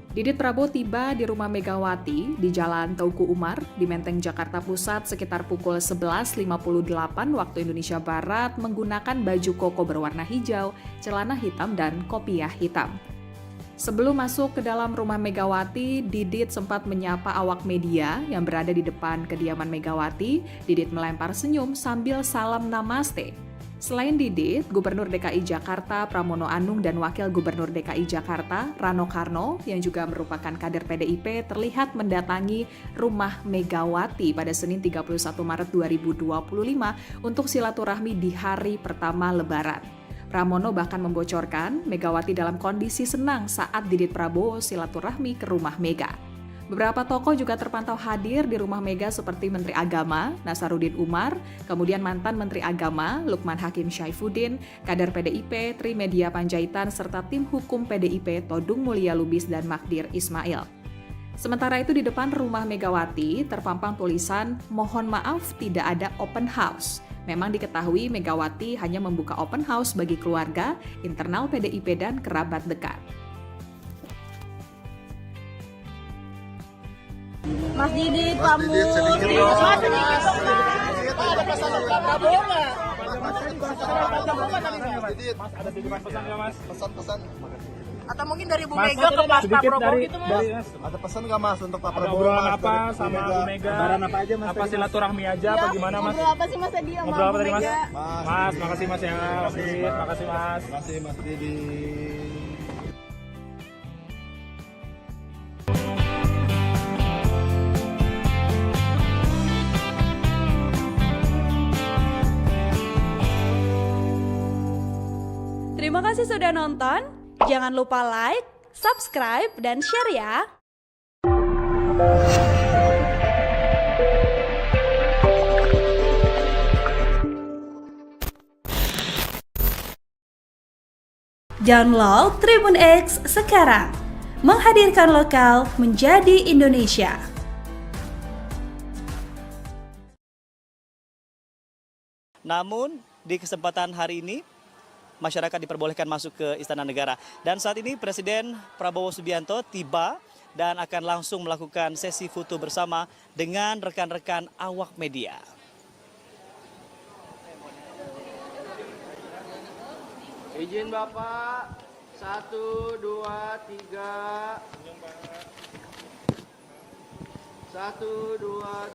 Didit Prabowo tiba di rumah Megawati di Jalan Teuku Umar di Menteng, Jakarta Pusat sekitar pukul 11.58 waktu Indonesia Barat menggunakan baju koko berwarna hijau, celana hitam, dan kopiah hitam. Sebelum masuk ke dalam rumah Megawati, Didit sempat menyapa awak media yang berada di depan kediaman Megawati. Didit melempar senyum sambil salam namaste. Selain Didit, Gubernur DKI Jakarta Pramono Anung dan Wakil Gubernur DKI Jakarta Rano Karno yang juga merupakan kader PDIP terlihat mendatangi rumah Megawati pada Senin 31 Maret 2025 untuk silaturahmi di hari pertama Lebaran. Pramono bahkan membocorkan Megawati dalam kondisi senang saat Didit Prabowo silaturahmi ke rumah Mega. Beberapa tokoh juga terpantau hadir di rumah Mega seperti Menteri Agama Nasaruddin Umar, kemudian mantan Menteri Agama Lukman Hakim Syaifuddin, kader PDIP Trimedia Panjaitan, serta tim hukum PDIP Todung Mulya Lubis dan Magdir Ismail. Sementara itu di depan rumah Megawati terpampang tulisan "Mohon maaf tidak ada open house". Memang diketahui Megawati hanya membuka open house bagi keluarga, internal PDIP dan kerabat dekat. Mas Didit, Pak Mus. Mas sedikit dong, Mas. Ada pesan untuk Pak Prabowo nggak? Mas, ada titipan pesan nggak, Mas? Pesan-pesan. Atau mungkin dari Bu Mega ke Pak Prabowo gitu, Mas? Ada pesan nggak Mas untuk Pak Ada Prabowo? obrolan Mas, apa dari sama Bu Mega? Lebaran apa aja Mas? Apa silaturahmi aja apa gimana, Mas? Ngobrol apa sih Mas tadi sama Ngobrol apa Bu tadi, Mas? Mega? Mas, makasih Mas ya. Makasih Mas. Terima kasih Mas Didit. Terima kasih sudah nonton. Jangan lupa like, subscribe, dan share ya. Download Tribun X sekarang. Menghadirkan lokal menjadi Indonesia. Namun, di kesempatan hari ini, masyarakat diperbolehkan masuk ke Istana Negara. Dan saat ini Presiden Prabowo Subianto tiba dan akan langsung melakukan sesi foto bersama dengan rekan-rekan awak media. Izin Bapak, 1, 2, 3. 1, 2,